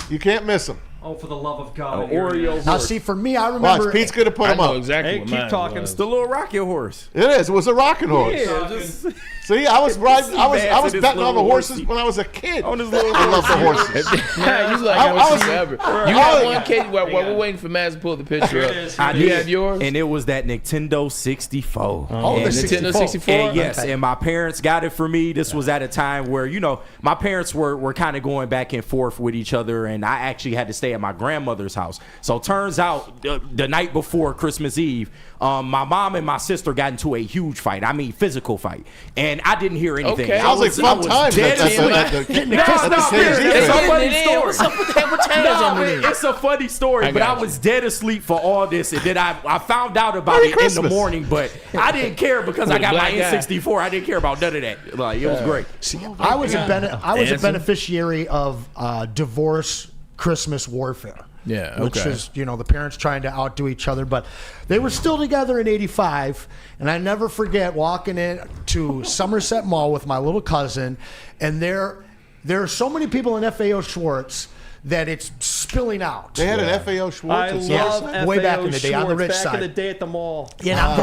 Speaker 4: You can't miss him.
Speaker 5: Oh, for the love of God.
Speaker 6: Oreo
Speaker 3: Now,
Speaker 6: horse.
Speaker 3: see, for me, I remember.
Speaker 4: Watch, Pete's going to put
Speaker 2: I
Speaker 4: him
Speaker 2: know
Speaker 4: up.
Speaker 2: exactly
Speaker 5: Hey,
Speaker 2: what
Speaker 5: keep
Speaker 2: mine
Speaker 5: talking.
Speaker 2: was.
Speaker 6: It's the little rocket horse.
Speaker 4: It is. It was a rocking horse.
Speaker 6: Yeah, just
Speaker 4: See, I was riding. I was
Speaker 6: Seabass and his
Speaker 4: betting on the
Speaker 6: little
Speaker 4: horses
Speaker 6: horsey.
Speaker 4: when I was a kid.
Speaker 6: On his little
Speaker 4: I love the horses.
Speaker 2: Yeah, you like
Speaker 4: I was-
Speaker 2: I ever. You got one case while we're waiting for Maz to pull the picture up.
Speaker 6: I
Speaker 2: You
Speaker 6: did.
Speaker 2: have yours?
Speaker 6: And it was that Nintendo 64.
Speaker 3: Oh, the
Speaker 6: And
Speaker 2: Nintendo
Speaker 3: 64.
Speaker 2: 64?
Speaker 6: And yes,
Speaker 3: Okay.
Speaker 6: and my parents got it for me. This was at a time where, my parents were kind of going back and forth with each other, and I actually had to stay at my grandmother's house. So turns out the night before Christmas Eve, my mom and my sister got into a huge fight. I mean, physical fight. And I didn't hear anything.
Speaker 2: Okay.
Speaker 4: Sounds like fun times.
Speaker 6: Dead asleep. It's a funny story. It's a funny story, but I was dead asleep for all this. And then I found out about it in the morning, but I didn't care because I got my N64. I didn't care about none of that. Like, it was great.
Speaker 3: See, I was a beneficiary of divorce Christmas warfare.
Speaker 2: Yeah, okay.
Speaker 3: Which is, the parents trying to outdo each other, but they were still together in '85, and I never forget walking in to Somerset Mall with my little cousin, and there are so many people in FAO Schwartz that it's spilling out.
Speaker 4: They had an FAO Schwartz.
Speaker 5: I love FAO
Speaker 3: way back in the day
Speaker 5: Schwartz,
Speaker 3: on the rich
Speaker 5: back
Speaker 3: side.
Speaker 5: in the day at the mall.
Speaker 2: FAO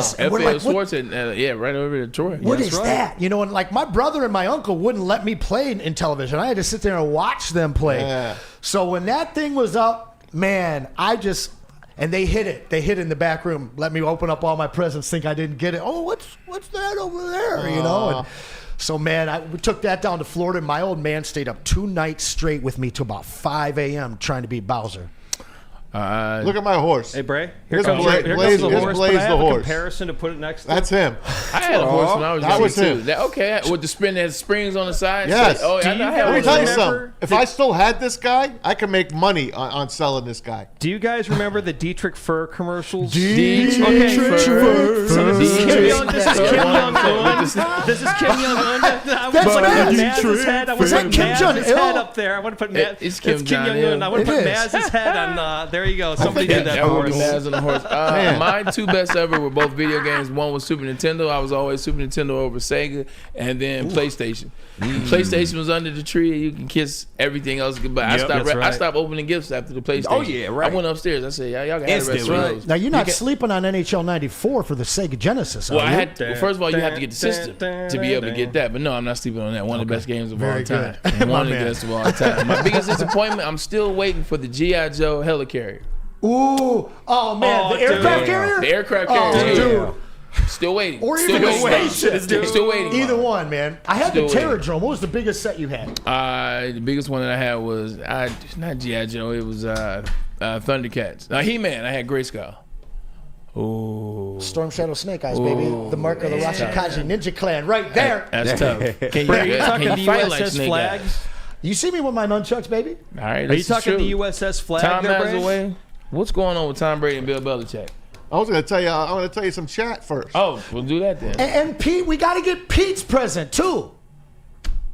Speaker 2: Schwartz, right over in Detroit.
Speaker 3: What is that? And like my brother and my uncle wouldn't let me play in television. I had to sit there and watch them play.
Speaker 4: Yeah.
Speaker 3: So when that thing was up, man, and they hid it. They hid it in the back room. Let me open up all my presents, think I didn't get it. Oh, what's that over there? And so, man, we took that down to Florida. My old man stayed up 2 nights straight with me till about 5 a.m. trying to beat Bowser.
Speaker 4: Look at my horse.
Speaker 5: Hey, Bray.
Speaker 4: Here's
Speaker 5: Here
Speaker 4: Blaze
Speaker 5: comes the horse.
Speaker 4: the
Speaker 5: But I have a
Speaker 4: horse.
Speaker 5: comparison to put it next to.
Speaker 4: That's him.
Speaker 2: I had a horse when I was
Speaker 4: That
Speaker 2: young
Speaker 4: was
Speaker 2: too.
Speaker 4: him.
Speaker 2: Okay, with the spin that springs on the side.
Speaker 4: Yes.
Speaker 2: Oh,
Speaker 5: Do
Speaker 2: I
Speaker 5: you
Speaker 2: had
Speaker 4: Let
Speaker 2: one
Speaker 4: me
Speaker 2: of
Speaker 4: tell you
Speaker 2: those.
Speaker 4: something. If I still had this guy, I could make money on selling this guy.
Speaker 5: Do you guys remember the Dietrich Fur commercials?
Speaker 2: Dietrich
Speaker 5: Fur. So this is Kim
Speaker 2: Fur.
Speaker 5: Jong-un. This is Kim Jong-un. I want to put Maz's head. I want to put Maz's head up there. I want to put Maz.
Speaker 2: It's Kim
Speaker 5: Jong-un. I want to put
Speaker 3: It is.
Speaker 5: Maz's head on. There you go. Somebody did that
Speaker 2: That
Speaker 5: for
Speaker 2: would be
Speaker 5: us.
Speaker 2: Maz and the horse. My 2 best ever were both video games. One was Super Nintendo. I was always Super Nintendo over Sega, and then PlayStation. PlayStation was under the tree. You can kiss everything else goodbye. I stopped opening gifts after the PlayStation.
Speaker 6: Oh, yeah, right.
Speaker 2: I went upstairs. I said, y'all got the rest of
Speaker 6: Instantly.
Speaker 2: those.
Speaker 3: Now, you're not sleeping on NHL 94 for the Sega Genesis, are
Speaker 2: Well,
Speaker 3: you?
Speaker 2: first of all, you have to get the system to be able to get that. But no, I'm not sleeping on that. One of the best games of all
Speaker 3: Very
Speaker 2: time.
Speaker 3: good.
Speaker 2: One of the
Speaker 3: Man.
Speaker 2: best of all time. My biggest disappointment, I'm still waiting for the G.I. Joe helicarrier.
Speaker 3: Ooh. Oh, man. The aircraft carrier?
Speaker 2: The aircraft carrier.
Speaker 3: Dude.
Speaker 2: Still waiting.
Speaker 3: Or
Speaker 2: Still
Speaker 3: even a
Speaker 2: waiting.
Speaker 3: spaceship.
Speaker 2: Still waiting.
Speaker 3: Either one, man. I had
Speaker 2: Still
Speaker 3: the
Speaker 2: waiting.
Speaker 3: Terradrome. What was the biggest set you had?
Speaker 2: The biggest one that I had was not G.I. Joe. It was Thundercats. He-Man. I had Grayskull. Ooh.
Speaker 3: Storm Shadow Snake Eyes, baby. The mark of the Rashikaji Ninja Clan right there.
Speaker 2: That's tough. Can
Speaker 5: Are you talking
Speaker 2: can
Speaker 5: the
Speaker 2: you fight
Speaker 5: USS
Speaker 2: like Snake
Speaker 5: flags?
Speaker 2: Eyes?
Speaker 3: You see me with my nunchucks, baby?
Speaker 2: All right.
Speaker 5: Are you talking the USS flag
Speaker 2: Tom
Speaker 5: there, Bray?
Speaker 2: Hathaway? What's going on with Tom Brady and Bill Belichick?
Speaker 4: I was going to tell you. I want to tell you some chat first.
Speaker 2: Oh, we'll do that then.
Speaker 3: And Pete, we got to get Pete's present, too.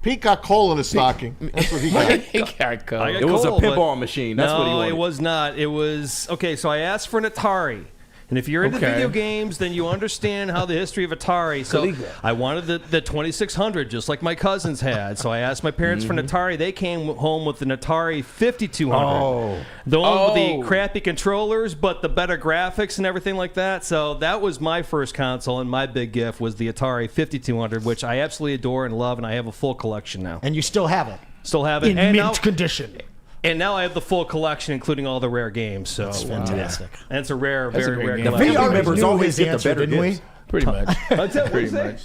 Speaker 4: Pete got coal in his stocking. That's what he got.
Speaker 2: He got cold.
Speaker 5: I got
Speaker 6: It was a
Speaker 5: cold, but-
Speaker 6: pinball machine. That's what he wanted.
Speaker 5: No, it was not. It was okay. So I asked for an Atari. And if you're into
Speaker 2: Okay.
Speaker 5: video games, then you understand how the history of Atari. So I wanted the 2600, just like my cousins had. So I asked my parents for an Atari. They came home with an Atari 5200.
Speaker 3: Oh.
Speaker 5: The one with the crappy controllers, but the better graphics and everything like that. So that was my first console, and my big gift was the Atari 5200, which I absolutely adore and love, and I have a full collection now.
Speaker 3: And you still have it.
Speaker 5: Still have it.
Speaker 3: In
Speaker 5: And
Speaker 3: mint
Speaker 5: now-
Speaker 3: condition.
Speaker 5: And now I have the full collection, including all the rare games. So
Speaker 3: That's fantastic.
Speaker 5: and it's a rare,
Speaker 2: That's a
Speaker 5: very
Speaker 2: great
Speaker 5: rare
Speaker 2: game.
Speaker 5: collection.
Speaker 3: We already
Speaker 6: members
Speaker 3: knew
Speaker 6: always
Speaker 3: his
Speaker 6: get the
Speaker 3: answer,
Speaker 6: better
Speaker 3: didn't we?
Speaker 6: gifts.
Speaker 2: Pretty much.
Speaker 5: What's that?
Speaker 2: Pretty much.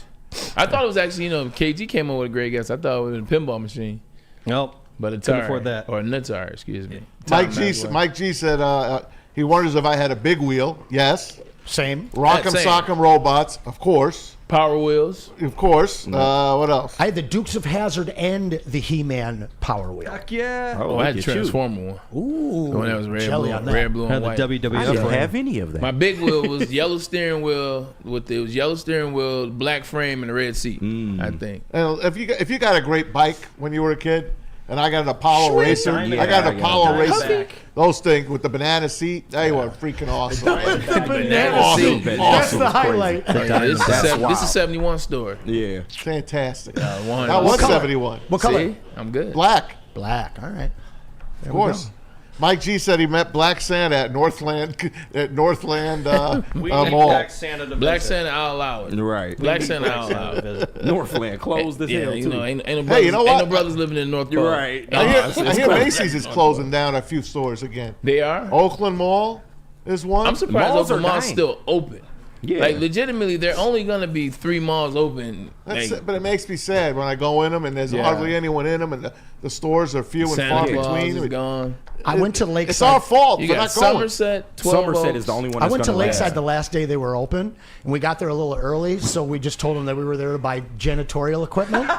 Speaker 2: I thought it was actually, KG came up with a great guess. I thought it was a pinball machine.
Speaker 5: Nope.
Speaker 2: But a
Speaker 5: Couldn't
Speaker 2: Atari.
Speaker 5: afford that.
Speaker 2: Or an Atari, excuse me. Tom Hathaway.
Speaker 4: Mike G said he wonders if I had a big wheel. Yes.
Speaker 3: Same.
Speaker 4: Rock'em
Speaker 2: Same.
Speaker 4: Sock'em Robots, of course.
Speaker 2: Power Wheels.
Speaker 4: Of course. What else?
Speaker 3: I had the Dukes of Hazzard and the He-Man Power Wheel.
Speaker 5: Heck yeah.
Speaker 2: Oh, I had the Transformer one.
Speaker 3: Ooh.
Speaker 2: The one that was red,
Speaker 3: jelly
Speaker 2: blue,
Speaker 3: on that.
Speaker 2: red, blue,
Speaker 5: Had
Speaker 2: and
Speaker 5: the
Speaker 2: white.
Speaker 5: WWF.
Speaker 6: I didn't
Speaker 5: one.
Speaker 6: have any of that.
Speaker 2: My big wheel was yellow steering wheel yellow steering wheel, black frame, and a red seat. I think.
Speaker 4: And if you got a great bike when you were a kid, and I got an Apollo Racer,
Speaker 5: Diamond.
Speaker 4: I got an
Speaker 6: Yeah,
Speaker 4: Apollo
Speaker 5: I got
Speaker 4: Racer.
Speaker 5: that.
Speaker 4: Those things with the banana seat, they were freaking awesome.
Speaker 2: Banana
Speaker 4: Awesome.
Speaker 2: seat.
Speaker 3: That's
Speaker 4: Awesome.
Speaker 3: the highlight.
Speaker 2: Oh, yeah, this is
Speaker 6: wild.
Speaker 2: a 71 store.
Speaker 6: Yeah.
Speaker 4: Fantastic.
Speaker 2: One.
Speaker 4: That was
Speaker 3: What color?
Speaker 4: 71.
Speaker 3: What color?
Speaker 2: See? I'm good.
Speaker 4: Black,
Speaker 3: Black. All right.
Speaker 4: of course. Mike G said he met Black Santa at Northland
Speaker 5: We
Speaker 4: Mall.
Speaker 5: need Black Santa to
Speaker 2: Black
Speaker 5: visit.
Speaker 2: Santa, I'll allow it.
Speaker 6: Right.
Speaker 2: Black Santa, I'll allow it.
Speaker 6: Northland closed as hell,
Speaker 2: you
Speaker 6: too.
Speaker 2: know, ain't no brothers,
Speaker 4: Hey, you know
Speaker 2: ain't
Speaker 4: what?
Speaker 2: no brothers living in North Pole.
Speaker 6: You're right.
Speaker 2: No,
Speaker 4: I
Speaker 2: it's
Speaker 4: hear
Speaker 2: close.
Speaker 4: Macy's is closing down a few stores again.
Speaker 2: They are?
Speaker 4: Oakland Mall is one.
Speaker 2: I'm surprised
Speaker 6: Malls
Speaker 2: Oakland
Speaker 6: are
Speaker 2: Mall's
Speaker 6: dying.
Speaker 2: still open.
Speaker 6: Yeah.
Speaker 2: Like, legitimately, there are only going to be 3 malls open.
Speaker 4: But
Speaker 2: Like,
Speaker 4: it makes me sad when I go in them and there's hardly anyone in them, and the stores are few and
Speaker 2: Santa
Speaker 4: far
Speaker 2: Claus
Speaker 4: between.
Speaker 2: is gone.
Speaker 3: I went to Lakeside.
Speaker 4: It's our fault
Speaker 2: You
Speaker 4: for
Speaker 2: got
Speaker 4: not going.
Speaker 2: Somerset, 12
Speaker 6: Somerset
Speaker 2: Oaks.
Speaker 6: is the only one
Speaker 3: I
Speaker 6: that's
Speaker 3: went to
Speaker 6: gonna
Speaker 3: Lakeside
Speaker 6: last.
Speaker 3: the last day they were open, and we got there a little early, so we just told them that we were there to buy janitorial equipment.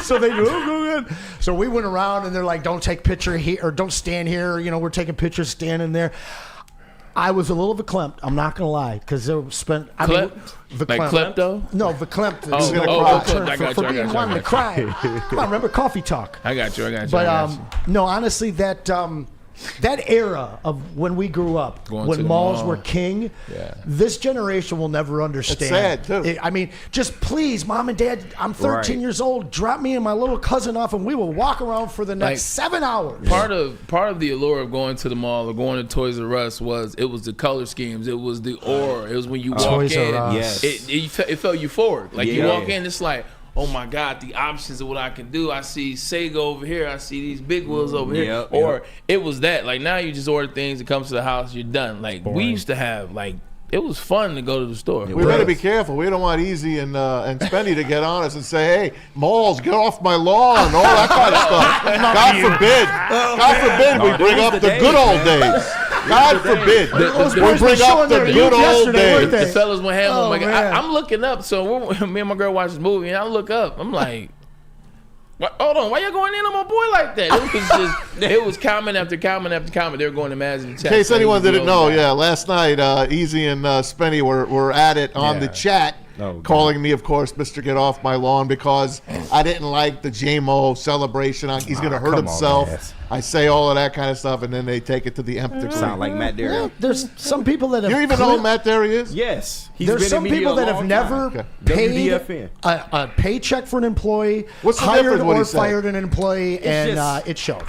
Speaker 3: So they go in. So we went around, and they're like, "Don't take picture here, or don't stand here." You know, we're taking pictures standing there. I was a little verklempt. I'm not gonna lie, because they spent. I mean,
Speaker 2: Like klepto?
Speaker 3: No, verklempt.
Speaker 2: I got
Speaker 3: For
Speaker 2: you.
Speaker 3: being wanting to cry. Come on, remember Coffee Talk.
Speaker 2: I got you.
Speaker 3: But no, honestly, that era of when we grew up,
Speaker 2: Going to
Speaker 3: when
Speaker 2: the
Speaker 3: malls
Speaker 2: mall.
Speaker 3: were king,
Speaker 2: Yeah.
Speaker 3: this generation will never understand.
Speaker 4: sad, too.
Speaker 3: I mean, just please, Mom and Dad, I'm 13
Speaker 6: Right.
Speaker 3: years old. Drop me and my little cousin off, and we will walk around for the next
Speaker 2: Like,
Speaker 3: 7 hours.
Speaker 2: Part of the allure of going to the mall or going to Toys R Us was the color schemes. It was the aura. It was when you walk
Speaker 3: Toys R
Speaker 2: in.
Speaker 3: Us.
Speaker 6: Yes.
Speaker 2: It felt euphoric. Like you
Speaker 6: Yeah.
Speaker 2: walk in, it's like, oh my God, the options of what I can do. I see Sega over here. I see these big wheels over here.
Speaker 6: Yep,
Speaker 2: Or
Speaker 6: yep.
Speaker 2: it was that. Like now you just order things. It comes to the house. You're done. Like we used to have like. It was fun to go to the store.
Speaker 4: We better be careful. We don't want Easy and Spenny to get on us and say, "Hey, malls, get off my lawn," all that kind of stuff. God forbid we bring up the good old days. God forbid we bring up the good old days.
Speaker 2: The fellas went ham on my God.
Speaker 3: man.
Speaker 2: I'm looking up. So me and my girl watch this movie, and I look up. I'm like, hold on, why y'all going in on my boy like that? It was just, it was comment after comment after comment. They were going to Maz in the chat.
Speaker 4: In case anyone didn't know,
Speaker 2: yeah.
Speaker 4: last night Easy and Spenny were at it on the chat, calling me, of course, Mr. Get Off My Lawn, because I didn't like the J-Mo celebration. He's going to hurt himself.
Speaker 6: man.
Speaker 4: I say all of that kind of stuff, and then they take it to the nth degree.
Speaker 6: Sound like Matt Derry.
Speaker 3: Well, there's some people that have.
Speaker 4: You even know who Matt Derry is?
Speaker 6: Yes. He's
Speaker 3: There's
Speaker 6: been
Speaker 3: some
Speaker 6: in media
Speaker 3: people
Speaker 6: a
Speaker 3: that have
Speaker 6: long
Speaker 3: never
Speaker 6: time.
Speaker 3: paid
Speaker 6: WDFN.
Speaker 3: a paycheck for an employee,
Speaker 4: What's the
Speaker 3: hired
Speaker 4: difference what he
Speaker 3: or
Speaker 4: said?
Speaker 3: fired an employee, and
Speaker 6: just-
Speaker 3: it showed.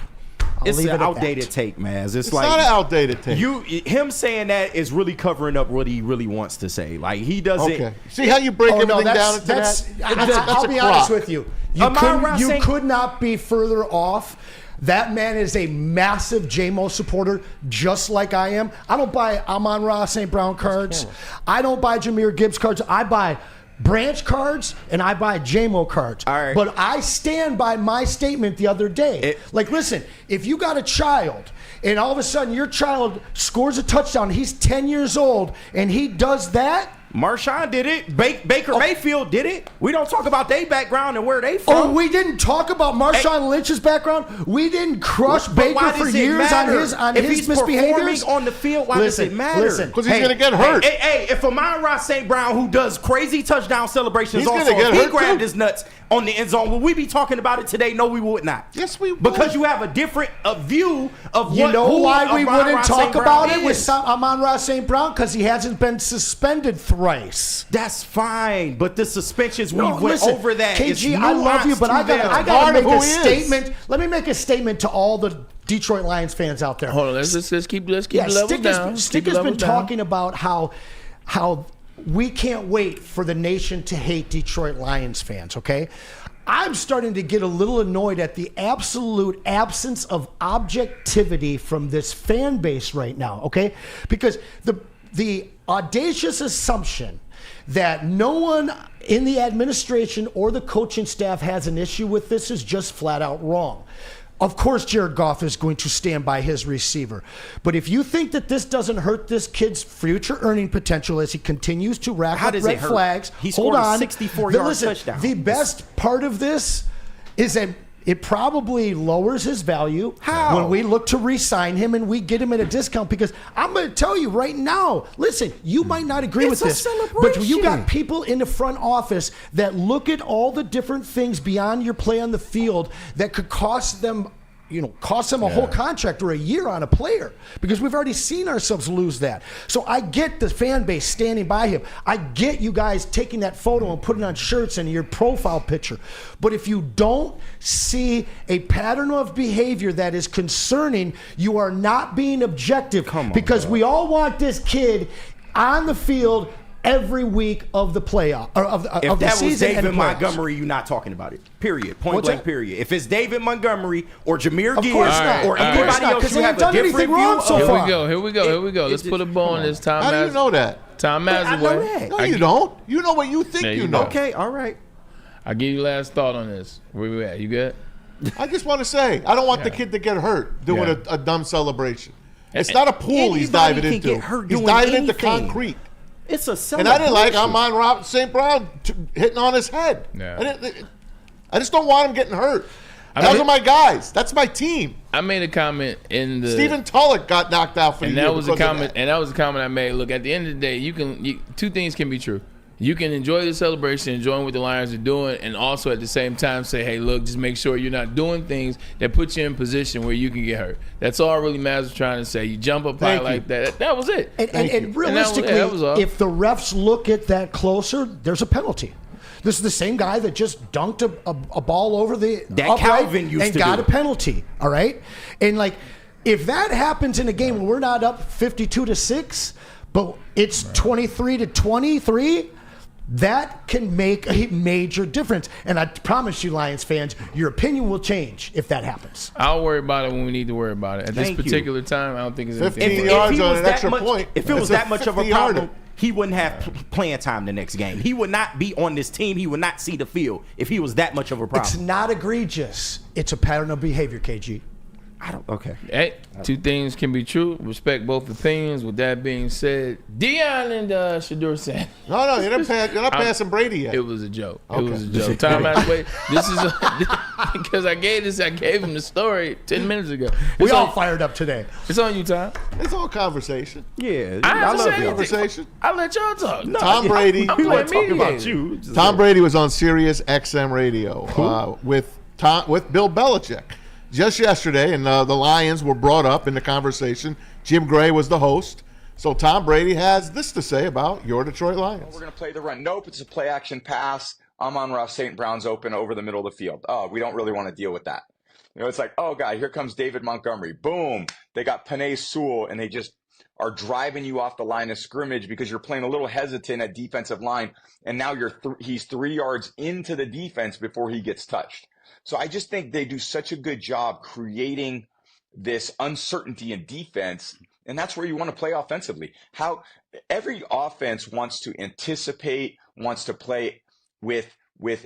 Speaker 6: It's
Speaker 3: leave
Speaker 6: an
Speaker 3: it at
Speaker 6: outdated
Speaker 3: that.
Speaker 6: take, man.
Speaker 4: It's not an outdated take.
Speaker 6: Him saying that is really covering up what he really wants to say. Like he doesn't.
Speaker 4: Okay. See how you break
Speaker 3: Oh,
Speaker 4: everything
Speaker 3: no,
Speaker 4: down into
Speaker 3: that's,
Speaker 4: that?
Speaker 3: I'll
Speaker 4: a
Speaker 3: be
Speaker 4: crock.
Speaker 3: honest with you. You
Speaker 6: Amon-Ra saying-
Speaker 3: could not be further off. That man is a massive J-Mo supporter, just like I am. I don't buy Amon-Ra St. Brown cards. I don't buy Jahmyr Gibbs cards. I buy Branch cards and I buy J-Mo cards.
Speaker 6: All right.
Speaker 3: But I stand by my statement the other day. Listen, if you got a child and all of a sudden your child scores a touchdown, he's 10 years old, and he does that,
Speaker 6: Marshawn did it. Baker Mayfield did it. We don't talk about their background and where they from.
Speaker 3: Oh, we didn't talk about Marshawn Lynch's background. We didn't crush
Speaker 6: But
Speaker 3: Baker
Speaker 6: why
Speaker 3: for
Speaker 6: does it
Speaker 3: years
Speaker 6: matter?
Speaker 3: on
Speaker 6: If
Speaker 3: his
Speaker 6: he's
Speaker 3: misbehaviors.
Speaker 6: performing on the field, why does it matter?
Speaker 3: Listen,
Speaker 4: Because he's going to get hurt.
Speaker 6: Hey, if Amon-Ra St. Brown, who does crazy touchdown celebrations,
Speaker 4: He's
Speaker 6: also
Speaker 4: gonna get
Speaker 6: if he
Speaker 4: hurt,
Speaker 6: grabbed
Speaker 4: too.
Speaker 6: his nuts on the end zone, would we be talking about it today? No, we would not.
Speaker 4: Yes, we would.
Speaker 6: Because you have a different view of
Speaker 3: you
Speaker 6: what.
Speaker 3: know
Speaker 6: who
Speaker 3: why we
Speaker 6: Amon-Ra
Speaker 3: wouldn't
Speaker 6: St.
Speaker 3: talk
Speaker 6: Brown
Speaker 3: about it
Speaker 6: is.
Speaker 3: with Amon-Ra St. Brown? Because he hasn't been suspended thrice.
Speaker 6: That's fine, but the suspensions we
Speaker 3: No,
Speaker 6: went
Speaker 3: listen,
Speaker 6: over that. is
Speaker 3: KG, I love you, but
Speaker 6: nuanced
Speaker 3: I
Speaker 6: to them.
Speaker 3: got to
Speaker 4: Part of
Speaker 3: make a
Speaker 4: who he is.
Speaker 3: statement. Let me make a statement to all the Detroit Lions fans out there.
Speaker 2: Hold on, let's keep the level down.
Speaker 3: Stick
Speaker 2: Keep the
Speaker 3: has been
Speaker 2: level down.
Speaker 3: talking about how we can't wait for the nation to hate Detroit Lions fans, okay? I'm starting to get a little annoyed at the absolute absence of objectivity from this fan base right now, okay? Because the audacious assumption that no one in the administration or the coaching staff has an issue with this is just flat out wrong. Of course, Jared Goff is going to stand by his receiver. But if you think that this doesn't hurt this kid's future earning potential as he continues to rack
Speaker 6: How
Speaker 3: up
Speaker 6: does
Speaker 3: red
Speaker 6: it hurt?
Speaker 3: flags,
Speaker 6: He
Speaker 3: hold
Speaker 6: scored a
Speaker 3: on.
Speaker 6: 64-yard
Speaker 3: Listen,
Speaker 6: touchdown.
Speaker 3: The best part of this is that it probably lowers his value when we look to re-sign him and we get him at a discount, because I'm going to tell you right now, listen, you might not agree with
Speaker 6: It's a
Speaker 3: this, but you got
Speaker 6: celebration.
Speaker 3: people in the front office that look at all the different things beyond your play on the field that could cost them a whole contract or a year on a player, because we've already seen ourselves lose that. So I get the fan base standing by him. I get you guys taking that photo and putting it on shirts and your profile picture. But if you don't see a pattern of behavior that is concerning, you are not being objective. Because we all want this kid on the field every week of the playoff or of the
Speaker 6: If that
Speaker 3: season.
Speaker 6: was David
Speaker 3: and playoffs.
Speaker 6: Montgomery, you're not talking about it. Period. Point
Speaker 3: What's
Speaker 6: blank.
Speaker 3: that?
Speaker 6: Period. If it's David Montgomery or Jameer
Speaker 3: Of
Speaker 6: Gibbs
Speaker 3: course not.
Speaker 6: or
Speaker 3: Of course
Speaker 6: anybody
Speaker 3: not,
Speaker 6: else,
Speaker 3: 'cause
Speaker 6: you
Speaker 3: they
Speaker 6: have
Speaker 3: haven't
Speaker 6: a
Speaker 3: done
Speaker 6: different
Speaker 3: anything wrong
Speaker 6: view.
Speaker 3: so
Speaker 6: of-
Speaker 3: far.
Speaker 2: Here we go. Let's put a bow on this time.
Speaker 4: How do you know that?
Speaker 2: Time Maz
Speaker 6: I know
Speaker 2: away.
Speaker 6: that.
Speaker 4: No, you don't. You know what you think
Speaker 13: Yeah,
Speaker 4: you
Speaker 13: you
Speaker 4: know.
Speaker 6: Okay, all right.
Speaker 2: I'll give you last thought on this. Where we at? You good?
Speaker 4: I just want to say, I don't want the kid to get hurt doing a dumb celebration. It's not a pool he's diving
Speaker 6: can
Speaker 4: into.
Speaker 6: get hurt
Speaker 4: He's
Speaker 6: doing
Speaker 4: diving into
Speaker 6: anything.
Speaker 4: concrete.
Speaker 6: It's a celebration.
Speaker 4: And I didn't like Amon-Ra St. Brown hitting on his head.
Speaker 2: Yeah.
Speaker 4: I just don't want him getting hurt.
Speaker 2: I
Speaker 4: Those
Speaker 2: mean-
Speaker 4: are my guys. That's my team.
Speaker 2: I made a comment in the
Speaker 4: Stephen Tulloch got knocked out for the
Speaker 2: and
Speaker 4: year.
Speaker 2: that was a
Speaker 4: because of
Speaker 2: comment.
Speaker 4: that.
Speaker 2: And that was a comment I made. Look, at the end of the day, two things can be true. You can enjoy the celebration, enjoying what the Lions are doing, and also at the same time say, hey, look, just make sure you're not doing things that put you in position where you can get hurt. That's all really Maz was trying to say. You jump up high like that. That was it.
Speaker 3: And realistically,
Speaker 2: that was all.
Speaker 3: if the refs look at that closer, there's a penalty. This is the same guy that just dunked a ball over the
Speaker 6: That
Speaker 3: upright
Speaker 6: Calvin used
Speaker 3: and
Speaker 6: to
Speaker 3: got
Speaker 6: do.
Speaker 3: a penalty. All right, and like if that happens in a game where we're not up 52-6, but it's 23-23. That can make a major difference. And I promise you, Lions fans, your opinion will change if that happens.
Speaker 2: I'll worry about it when we need to worry about it. At this
Speaker 6: Thank you.
Speaker 2: particular time, I don't think it's
Speaker 4: 15
Speaker 2: anything.
Speaker 4: yards
Speaker 6: he
Speaker 4: on
Speaker 6: was
Speaker 4: an
Speaker 6: that
Speaker 4: extra
Speaker 6: much-
Speaker 4: point.
Speaker 6: If it was
Speaker 4: That's
Speaker 6: that much of a
Speaker 4: 50-yarder.
Speaker 6: problem, he wouldn't have playing time the next game. He would not be on this team. He would not see the field if he was that much of a problem.
Speaker 3: It's not egregious. It's a pattern of behavior, KG.
Speaker 6: I don't. Okay.
Speaker 2: Hey, two things can be true. Respect both opinions. With that being said, Dion and Shador said.
Speaker 4: No, you're not passing Brady yet.
Speaker 2: It was a joke.
Speaker 4: Okay.
Speaker 2: It was a joke. Time out. Wait, this is because I gave him the story 10 minutes ago.
Speaker 3: We all fired up today.
Speaker 2: It's on you, Tom.
Speaker 4: It's all conversation.
Speaker 6: Yeah.
Speaker 2: I
Speaker 6: love
Speaker 2: say
Speaker 6: y'all.
Speaker 4: Conversation.
Speaker 2: I let y'all talk.
Speaker 6: No,
Speaker 4: Tom Brady.
Speaker 2: I'm
Speaker 6: We
Speaker 2: playing
Speaker 6: weren't talking about
Speaker 2: mediator.
Speaker 6: you.
Speaker 4: Tom Brady was on Sirius XM radio with Bill Belichick just yesterday, and the Lions were brought up in the conversation. Jim Gray was the host. So Tom Brady has this to say about your Detroit Lions.
Speaker 14: We're going to play the run. Nope, it's a play action pass. Amon-Ra St. Brown's open over the middle of the field. Oh, we don't really want to deal with that. You know, it's like, oh, God, here comes David Montgomery. Boom. They got Penei Sewell, and they just are driving you off the line of scrimmage because you're playing a little hesitant at defensive line, and now he's 3 yards into the defense before he gets touched. So I just think they do such a good job creating this uncertainty in defense, and that's where you want to play offensively. How every offense wants to anticipate, wants to play with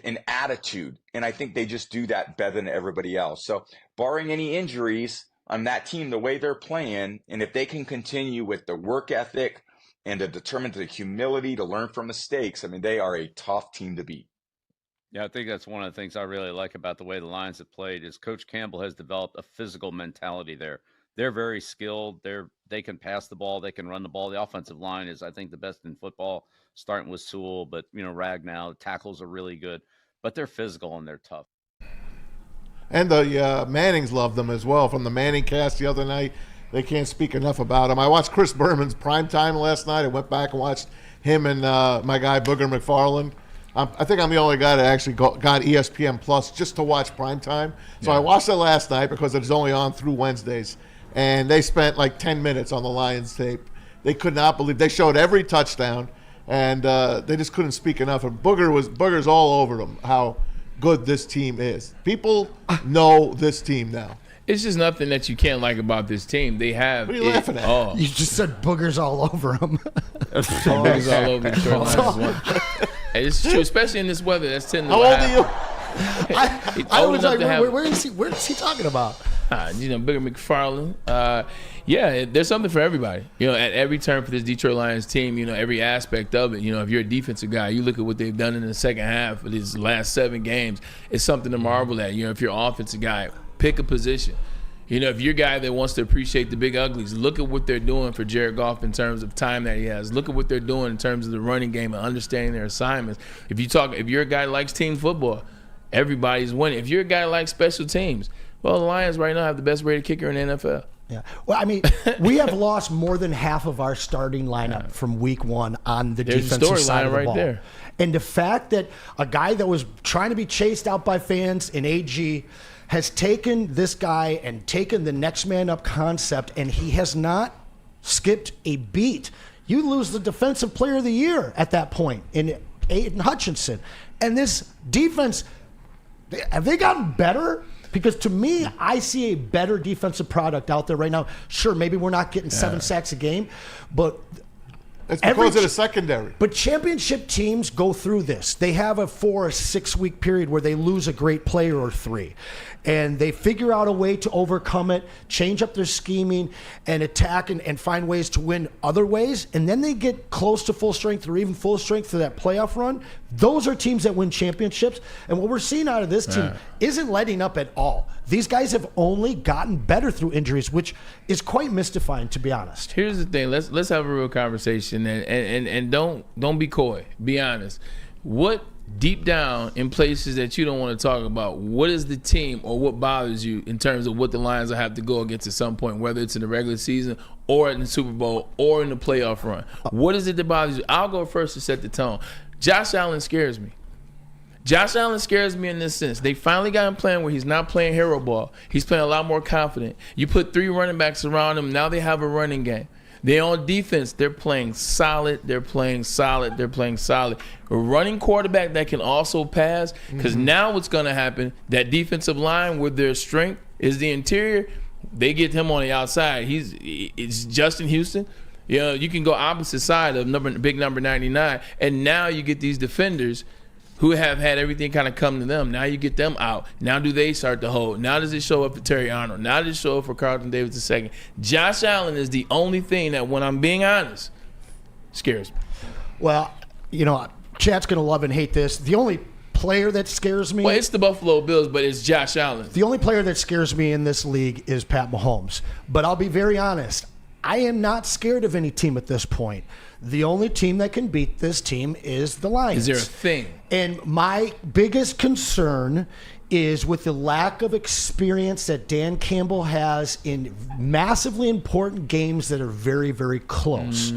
Speaker 14: an attitude, and I think they just do that better than everybody else. So barring any injuries on that team, the way they're playing, and if they can continue with the work ethic and the humility to learn from mistakes, I mean, they are a tough team to beat.
Speaker 13: Yeah, I think that's one of the things I really like about the way the Lions have played is Coach Campbell has developed a physical mentality there. They're very skilled. They can pass the ball. They can run the ball. The offensive line is, I think, the best in football, starting with Sewell. But, Ragnow, tackles are really good. But they're physical and they're tough.
Speaker 4: And the Mannings love them as well. From the Manning cast the other night, they can't speak enough about them. I watched Chris Berman's primetime last night. I went back and watched him and my guy Booger McFarland. I think I'm the only guy that actually got ESPN Plus just to watch primetime. So I watched it last night because it's only on through Wednesdays. And they spent like 10 minutes on the Lions tape. They could not believe. They showed every touchdown, and they just couldn't speak enough. And Booger's all over them, how good this team is. People know this team now.
Speaker 2: It's just nothing that you can't like about this team. They have.
Speaker 4: What are you laughing at?
Speaker 2: Oh.
Speaker 3: You just said boogers all over them.
Speaker 2: Boogers all over the Detroit Lions. Hey, it's true, especially in this weather. That's 10 to
Speaker 4: How old are you?
Speaker 3: I was like, where is he talking about?
Speaker 2: Booger McFarland. There's something for everybody. At every turn for this Detroit Lions team, every aspect of it. If you're a defensive guy, you look at what they've done in the second half of these last 7 games. It's something to marvel at. If you're an offensive guy, pick a position. If you're a guy that wants to appreciate the big uglies, look at what they're doing for Jared Goff in terms of time that he has. Look at what they're doing in terms of the running game and understanding their assignments. If you're a guy that likes team football, everybody's winning. If you're a guy that likes special teams, well, the Lions right now have the best rated kicker in the NFL.
Speaker 3: Yeah. Well, I mean, we have lost more than half of our starting lineup from week 1 on the defensive side of the ball.
Speaker 2: There.
Speaker 3: And the fact that a guy that was trying to be chased out by fans in AG has taken this guy and taken the next man up concept, and he has not skipped a beat. You lose the defensive player of the year at that point in Aiden Hutchinson. And this defense, have they gotten better? Because to me, I see a better defensive product out there right now. Sure, maybe we're not getting 7 sacks a game, but
Speaker 4: It's because of the secondary.
Speaker 3: But championship teams go through this. They have a 4 or 6 week period where they lose a great player or 3. And they figure out a way to overcome it, change up their scheming, and attack and find ways to win other ways. And then they get close to full strength or even full strength to that playoff run. Those are teams that win championships. And what we're seeing out of this team isn't letting up at all. These guys have only gotten better through injuries, which is quite mystifying, to be honest.
Speaker 2: Here's the thing. Let's have a real conversation and don't be coy. Be honest. What deep down in places that you don't want to talk about, what is the team or what bothers you in terms of what the Lions will have to go against at some point, whether it's in the regular season or in the Super Bowl or in the playoff run? What is it that bothers you? I'll go first to set the tone. Josh Allen scares me. Josh Allen scares me in this sense. They finally got him playing where he's not playing hero ball. He's playing a lot more confident. You put 3 running backs around him. Now they have a running game. They're on defense. They're playing solid. They're playing solid. They're playing solid. A running quarterback that can also pass, because now what's going to happen, that defensive line where their strength is the interior, they get him on the outside. It's Justin Houston. You know, you can go opposite side of big number 99, and now you get these defenders who have had everything kind of come to them. Now you get them out. Now do they start to hold? Now does it show up for Terry Arnold? Now does it show up for Carlton Davis II? Josh Allen is the only thing that, when I'm being honest, scares me.
Speaker 3: Well, you know, Chad's going to love and hate this. The only player that scares me...
Speaker 2: Well, it's the Buffalo Bills, but it's Josh Allen.
Speaker 3: The only player that scares me in this league is Pat Mahomes. But I'll be very honest. I am not scared of any team at this point. The only team that can beat this team is the Lions.
Speaker 2: Is there a thing?
Speaker 3: And my biggest concern is with the lack of experience that Dan Campbell has in massively important games that are very, very close.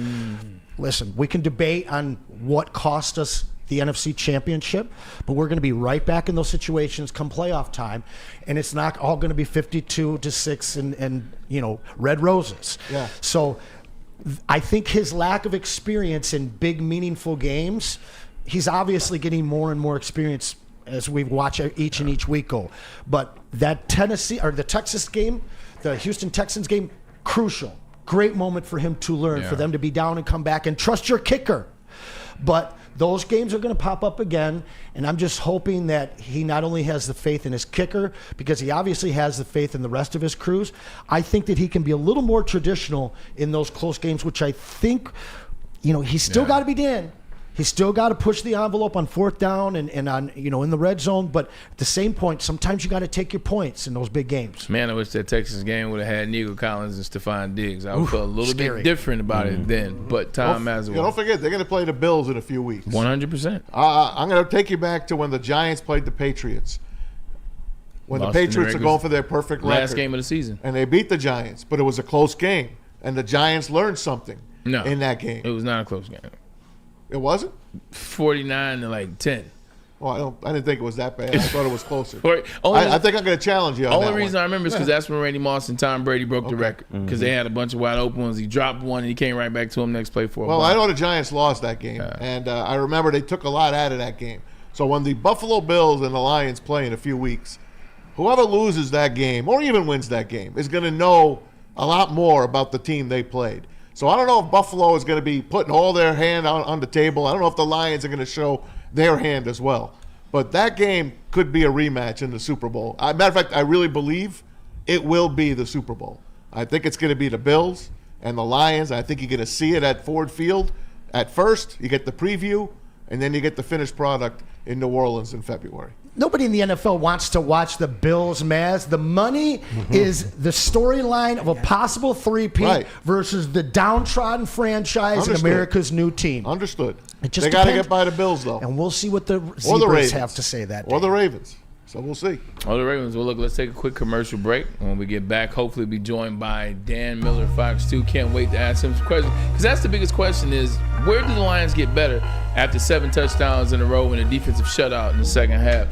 Speaker 3: Listen, we can debate on what cost us the NFC Championship, but we're going to be right back in those situations come playoff time, and it's not all going to be 52-6 and you know, red roses.
Speaker 4: Yeah.
Speaker 3: So I think his lack of experience in big, meaningful games, he's obviously getting more and more experience as we watch each and each week go. But that the Texas game, the Houston Texans game, crucial. Great moment for him to learn, for them to be down and come back and trust your kicker. But those games are going to pop up again, and I'm just hoping that he not only has the faith in his kicker, because he obviously has the faith in the rest of his crews. I think that he can be a little more traditional in those close games, which I think, you know, he's still got to be Dan. He's still got to push the envelope on 4th down and on, you know, in the red zone. But at the same point, sometimes you got to take your points in those big games.
Speaker 2: Man, I wish that Texas game would have had Nico Collins and Stephon Diggs. I would feel a little bit different about it then. But time as well.
Speaker 4: Don't forget, they're going to play the Bills in a few weeks.
Speaker 2: 100%.
Speaker 4: I'm going to take you back to when the Giants played the Patriots. When
Speaker 2: Lost
Speaker 4: the Patriots are going for their perfect record.
Speaker 2: Last game of the season.
Speaker 4: And they beat the Giants, but it was a close game. And the Giants learned something in that game.
Speaker 2: It was not a close game.
Speaker 4: It wasn't?
Speaker 2: 49-10.
Speaker 4: Well, I didn't think it was that bad. I thought it was closer.
Speaker 2: I
Speaker 4: think I'm going to challenge you on
Speaker 2: Only
Speaker 4: that
Speaker 2: reason
Speaker 4: one.
Speaker 2: I remember is because that's when Randy Moss and Tom Brady broke the record. Because they had a bunch of wide open ones. He dropped one, and he came right back to him next play for a
Speaker 4: Well,
Speaker 2: ball.
Speaker 4: I know the Giants lost that game, and I remember they took a lot out of that game. So when the Buffalo Bills and the Lions play in a few weeks, whoever loses that game or even wins that game is going to know a lot more about the team they played. So I don't know if Buffalo is going to be putting all their hand on the table. I don't know if the Lions are going to show their hand as well. But that game could be a rematch in the Super Bowl. Matter of fact, I really believe it will be the Super Bowl. I think it's going to be the Bills and the Lions. I think you're going to see it at Ford Field. At first, you get the preview, and then you get the finished product in New Orleans in February.
Speaker 3: Nobody in the NFL wants to watch the Bills, Maz. The money is the storyline of a possible three-peat versus the downtrodden franchise and America's new team.
Speaker 4: Understood.
Speaker 3: It just
Speaker 4: they got to
Speaker 3: depends.
Speaker 4: get by the Bills, though.
Speaker 3: And we'll see what the
Speaker 4: Or the
Speaker 3: Zebras
Speaker 4: Ravens.
Speaker 3: have to say that day.
Speaker 4: Or the Ravens. So we'll see.
Speaker 2: Oh, the Ravens. Well, look, let's take a quick commercial break. When we get back, hopefully be joined by Dan Miller, Fox 2. Can't wait to ask him some questions. Because that's the biggest question is, where do the Lions get better after 7 touchdowns in a row and a defensive shutout in the second half?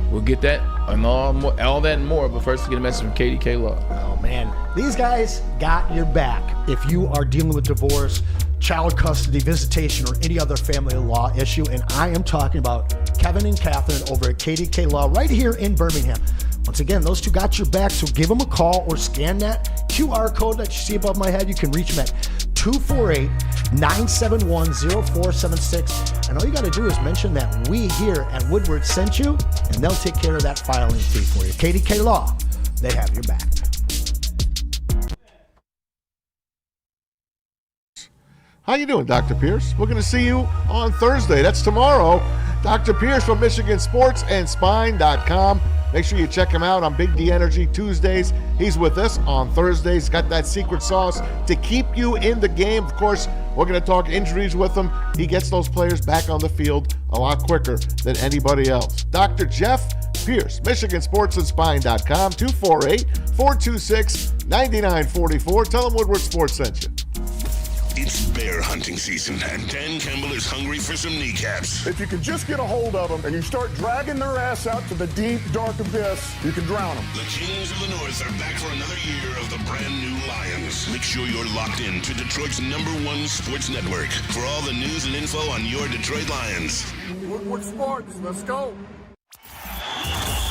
Speaker 2: We'll get that and all that and more. But first, we get a message from KDK Law.
Speaker 3: Oh, man. These guys got your back. If you are dealing with divorce, child custody, visitation, or any other family law issue, and I am talking about Kevin and Catherine over at KDK Law right here in Birmingham. Once again, those two got your back, so give them a call or scan that QR code that you see above my head. You can reach them at 971-0476. And all you got to do is mention that we here at Woodward sent you, and they'll take care of that filing fee for you. KDK Law, they have your back.
Speaker 4: How you doing, Dr. Pierce? We're going to see you on Thursday. That's tomorrow. Dr. Pierce from Michigan Sports and Spine.com. Make sure you check him out on Big D Energy Tuesdays. He's with us on Thursdays. Got that secret sauce to keep you in the game. Of course, we're going to talk injuries with him. He gets those players back on the field a lot quicker than anybody else. Dr. Jeff Pierce, Michigan Sports and Spine.com, 248-426-9944. Tell him Woodward Sports sent you.
Speaker 1: It's bear hunting season, and Dan Campbell is hungry for some kneecaps.
Speaker 10: If you can just get a hold of them and you start dragging their ass out to the deep, dark abyss, you can drown them.
Speaker 1: The Kings of the North are back for another year of the brand new Lions. Make sure you're locked in to Detroit's #1 sports network for all the news and info on your Detroit Lions.
Speaker 10: Woodward Sports, let's go.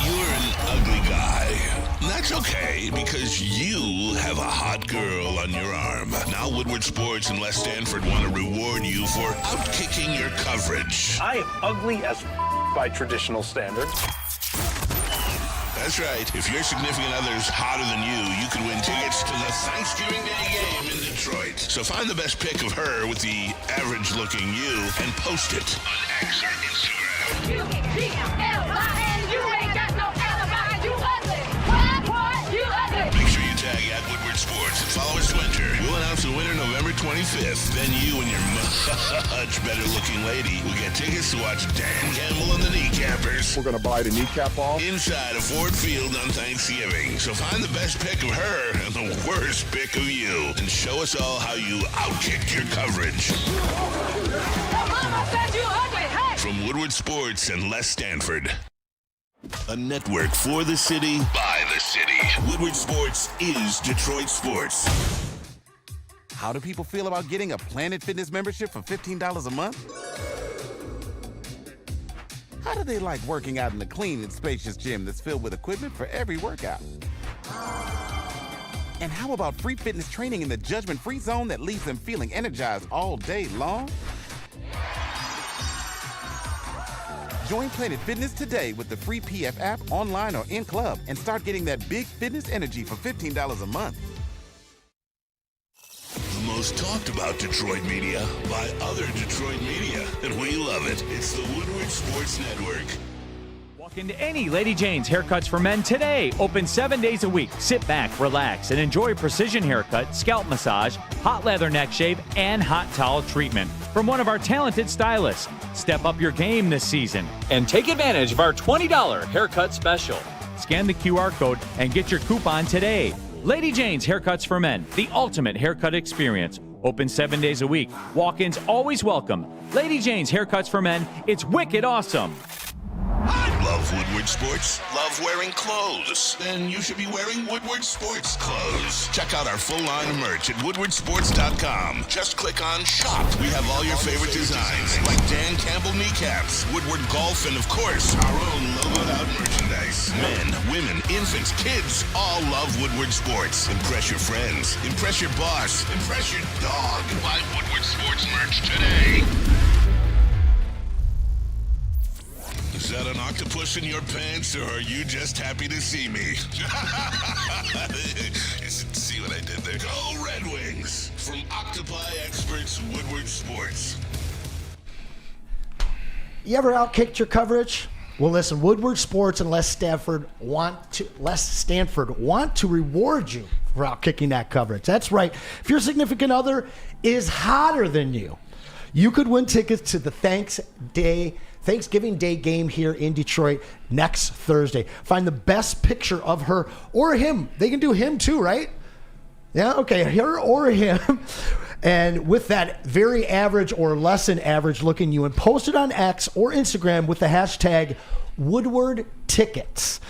Speaker 1: You're an ugly guy. That's okay, because you have a hot girl on your arm. Now Woodward Sports and Les Stanford want to reward you for outkicking your coverage.
Speaker 10: I am ugly as by traditional standards.
Speaker 1: That's right. If your significant other's hotter than you could win tickets to the Thanksgiving Day game in Detroit. So find the best pic of her with the average-looking you and post it on X or Instagram.
Speaker 11: UDLIN, you ain't got no alibi, you ugly. What? You ugly.
Speaker 1: Make sure you tag at Woodward Sports and follow us to enter. We'll announce the winner November 25th. Then you and your much better-looking lady will get tickets to watch Dan Campbell and the Kneecappers.
Speaker 10: We're going to bite a kneecap off.
Speaker 1: Inside of Ford Field on Thanksgiving. So find the best pic of her and the worst pic of you. And show us all how you outkicked your coverage.
Speaker 11: Your mama said you ugly, hey!
Speaker 1: From Woodward Sports and Les Stanford. A network for the city, by the city. Woodward Sports is Detroit Sports.
Speaker 12: How do people feel about getting a Planet Fitness membership for $15 a month? How do they like working out in a clean and spacious gym that's filled with equipment for every workout? And how about free fitness training in the judgment-free zone that leaves them feeling energized all day long? Join Planet Fitness today with the free PF app, online or in club, and start getting that big fitness energy for $15 a month.
Speaker 1: The most talked about Detroit media by other Detroit media, and we love it. It's the Woodward Sports Network.
Speaker 13: Walk into any Lady Jane's Haircuts for Men today. Open 7 days a week. Sit back, relax, and enjoy precision haircut, scalp massage, hot leather neck shave, and hot towel treatment from one of our talented stylists. Step up your game this season and take advantage of our $20 haircut special. Scan the QR code and get your coupon today. Lady Jane's Haircuts for Men, the ultimate haircut experience. Open 7 days a week. Walk-ins always welcome. Lady Jane's Haircuts for Men, it's wicked awesome.
Speaker 1: Love Woodward Sports? Love wearing clothes? Then you should be wearing Woodward Sports clothes. Check out our full line of merch at woodwardsports.com. Just click on Shop. We have all your favorite designs, like Dan Campbell kneecaps, Woodward Golf, and of course, our own logoed out merchandise. Men, women, infants, kids, all love Woodward Sports. Impress your friends. Impress your boss. Impress your dog. Buy Woodward Sports merch today. Is that an octopus in your pants, or are you just happy to see me? See what I did there? Go Red Wings! From Octopi Experts, Woodward Sports.
Speaker 3: You ever outkicked your coverage? Well, listen, Woodward Sports and Les Stanford want to reward you for outkicking that coverage. That's right. If your significant other is hotter than you, you could win tickets to the Thanksgiving Day game here in Detroit next Thursday. Find the best picture of her or him. They can do him too, right? Yeah, okay, her or him. And with that very average or less than average looking you, and post it on X or Instagram with the hashtag Woodward Tickets.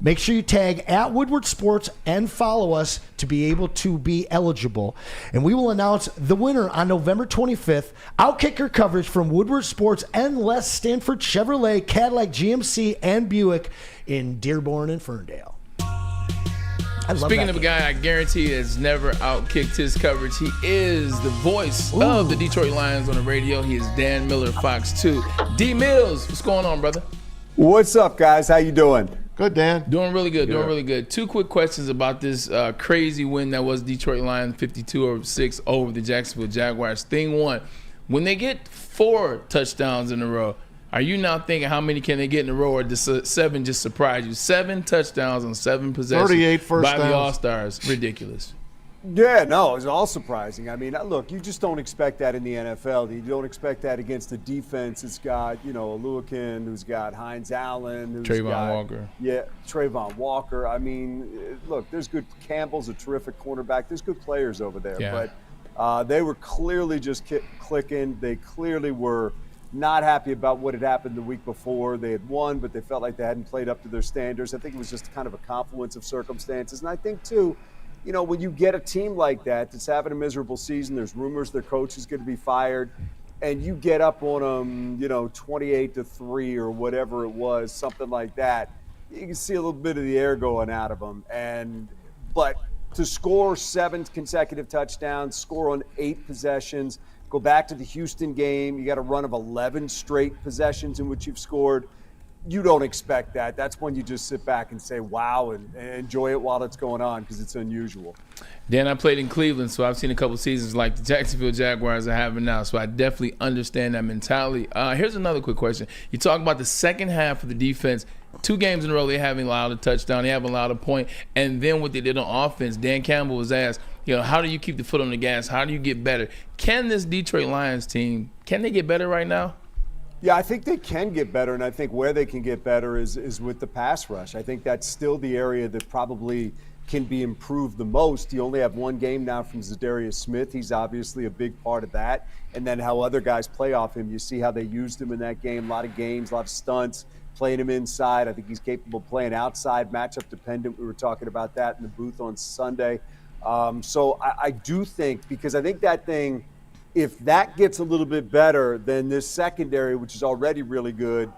Speaker 3: Make sure you tag at Woodward Sports and follow us to be able to be eligible. And we will announce the winner on November 25th. Outkicker coverage from Woodward Sports and Les Stanford Chevrolet, Cadillac, GMC, and Buick in Dearborn and Ferndale.
Speaker 2: Speaking of a guy I guarantee has never outkicked his coverage, he is the voice of the Detroit Lions on the radio. He is Dan Miller, Fox 2. D Mills, what's going on, brother?
Speaker 15: What's up, guys? How you doing?
Speaker 4: Good, Dan.
Speaker 2: Doing really good. Doing really good. Two quick questions about this crazy win that was Detroit Lions 52-6 over the Jacksonville Jaguars. Thing one, when they get 4 touchdowns in a row, are you now thinking how many can they get in a row, or does 7 just surprise you? 7 touchdowns on 7 possessions
Speaker 4: 38 first
Speaker 2: by
Speaker 4: downs.
Speaker 2: the All-Stars. Ridiculous.
Speaker 15: Yeah, no, it's all surprising. I mean, look, you just don't expect that in the NFL. You don't expect that against a defense that's got, you know, Aluakin, who's got Hines Allen, who's
Speaker 2: Trayvon Walker.
Speaker 15: Yeah, Trayvon Walker. I mean, look, there's good. Campbell's a terrific cornerback. There's good players over there.
Speaker 2: Yeah.
Speaker 15: But they were clearly just clicking. They clearly were not happy about what had happened the week before. They had won, but they felt like they hadn't played up to their standards. I think it was just kind of a confluence of circumstances. And I think, too, you know, when you get a team like that that's having a miserable season, there's rumors their coach is going to be fired, and you get up on them, you know, 28-3 or whatever it was, something like that, you can see a little bit of the air going out of them. But to score 7 consecutive touchdowns, score on 8 possessions, go back to the Houston game, you got a run of 11 straight possessions in which you've scored. You don't expect that. That's when you just sit back and say, wow, and enjoy it while it's going on, because it's unusual.
Speaker 2: Dan, I played in Cleveland, so I've seen a couple seasons like the Jacksonville Jaguars are having now, so I definitely understand that mentality. Here's another quick question. You talk about the second half of the defense. 2 games in a row, they haven't allowed a touchdown. They haven't allowed a point. And then what they did on offense, Dan Campbell was asked, you know, how do you keep the foot on the gas? How do you get better? Can this Detroit Lions team, can they get better right now?
Speaker 15: Yeah, I think they can get better, and I think where they can get better is with the pass rush. I think that's still the area that probably can be improved the most. You only have 1 game now from Zadarius Smith. He's obviously a big part of that. And then how other guys play off him. You see how they used him in that game. A lot of games, a lot of stunts, playing him inside. I think he's capable of playing outside, matchup dependent. We were talking about that in the booth on Sunday. So I do think, because I think that thing, if that gets a little bit better, then this secondary, which is already really good,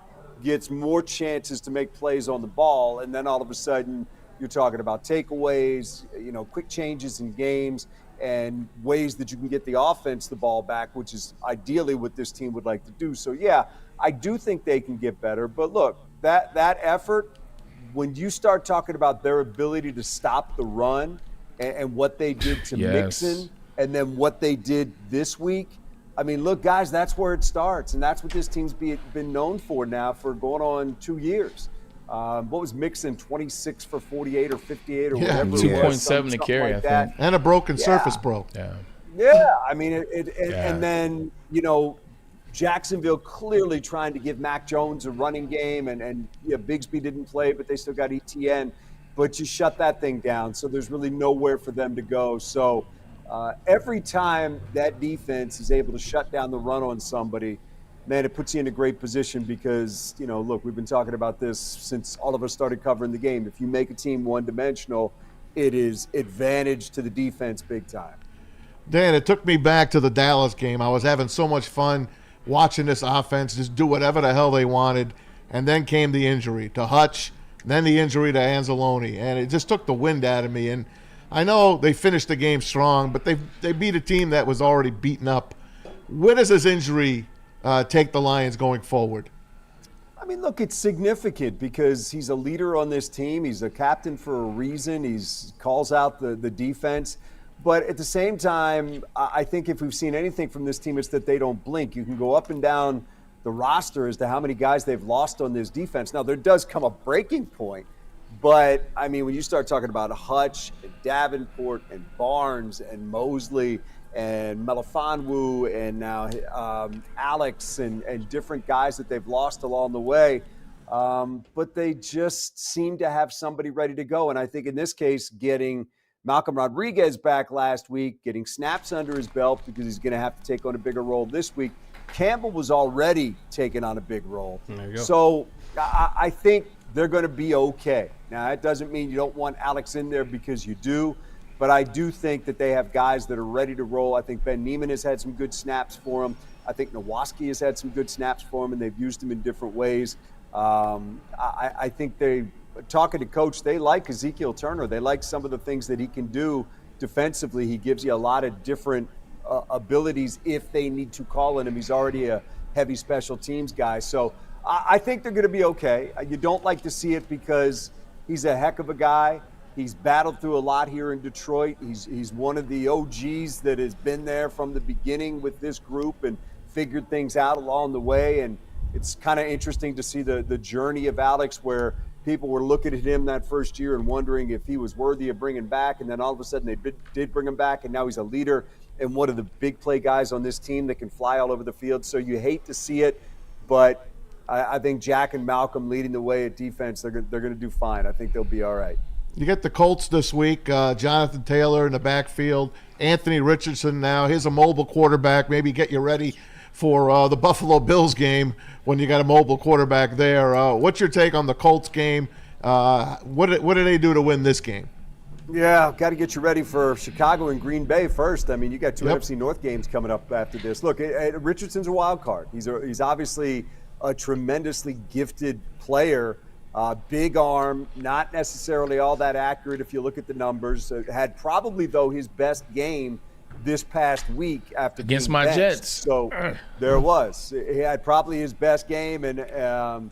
Speaker 15: gets more chances to make plays on the ball. And then all of a sudden, you're talking about takeaways, you know, quick changes in games, and ways that you can get the offense the ball back, which is ideally what this team would like to do. So, yeah, I do think they can get better. But look, that effort, when you start talking about their ability to stop the run and what they did to Mixon, and then what they did this week, I mean, look, guys, that's where it starts. And that's what this team's been known for now for going on 2 years. What was Mixon, 26 for 48 or 58 or whatever it was?
Speaker 2: 2.7 to carry,
Speaker 15: like
Speaker 2: I think.
Speaker 4: And a broken surface broke.
Speaker 15: Yeah, I mean, and then, you know, Jacksonville clearly trying to give Mac Jones a running game, and yeah, Bigsby didn't play, but they still got ETN. But you shut that thing down, so there's really nowhere for them to go. So every time that defense is able to shut down the run on somebody, man, it puts you in a great position because, you know, look, we've been talking about this since all of us started covering the game. If you make a team one-dimensional, it is advantage to the defense big time.
Speaker 4: Dan, it took me back to the Dallas game. I was having so much fun watching this offense just do whatever the hell they wanted, and then came the injury to Hutch, then the injury to Anzalone, and it just took the wind out of me. And I know they finished the game strong, but they beat a team that was already beaten up. Where does this injury take the Lions going forward?
Speaker 15: I mean, look, it's significant because he's a leader on this team. He's a captain for a reason. He calls out the defense. But at the same time, I think if we've seen anything from this team, it's that they don't blink. You can go up and down the roster as to how many guys they've lost on this defense. Now, there does come a breaking point. But, I mean, when you start talking about Hutch and Davenport and Barnes and Mosley and Melifonwu and now Alex and different guys that they've lost along the way, but they just seem to have somebody ready to go. And I think in this case, getting Malcolm Rodriguez back last week, getting snaps under his belt because he's going to have to take on a bigger role this week. Campbell was already taking on a big role.
Speaker 2: There you go.
Speaker 15: So I think they're going to be okay. Now, that doesn't mean you don't want Alex in there because you do, but I do think that they have guys that are ready to roll. I think Ben Neiman has had some good snaps for him. I think Nowoski has had some good snaps for him, and they've used him in different ways. I think they talking to Coach, they like Ezekiel Turner. They like some of the things that he can do defensively. He gives you a lot of different abilities if they need to call on him. He's already a heavy special teams guy. So I think they're going to be okay. You don't like to see it because he's a heck of a guy. He's battled through a lot here in Detroit. He's one of the OGs that has been there from the beginning with this group and figured things out along the way. And it's kind of interesting to see the journey of Alex, where people were looking at him that first year and wondering if he was worthy of bringing back. And then all of a sudden they did bring him back, and now he's a leader and one of the big play guys on this team that can fly all over the field. So you hate to see it, but I think Jack and Malcolm leading the way at defense, they're going to do fine. I think they'll be all right.
Speaker 4: You get the Colts this week, Jonathan Taylor in the backfield, Anthony Richardson now. Here's a mobile quarterback. Maybe get you ready for the Buffalo Bills game when you got a mobile quarterback there. What's your take on the Colts game? What do they do to win this game?
Speaker 15: Yeah, got to get you ready for Chicago and Green Bay first. I mean, you got two NFC North games coming up after this. Look, Richardson's a wild card. He's obviously a tremendously gifted player. Big arm, not necessarily all that accurate if you look at the numbers. Had probably, though, his best game this past week after
Speaker 2: against
Speaker 15: being
Speaker 2: my
Speaker 15: benched.
Speaker 2: Jets.
Speaker 15: So there was. He had probably his best game. And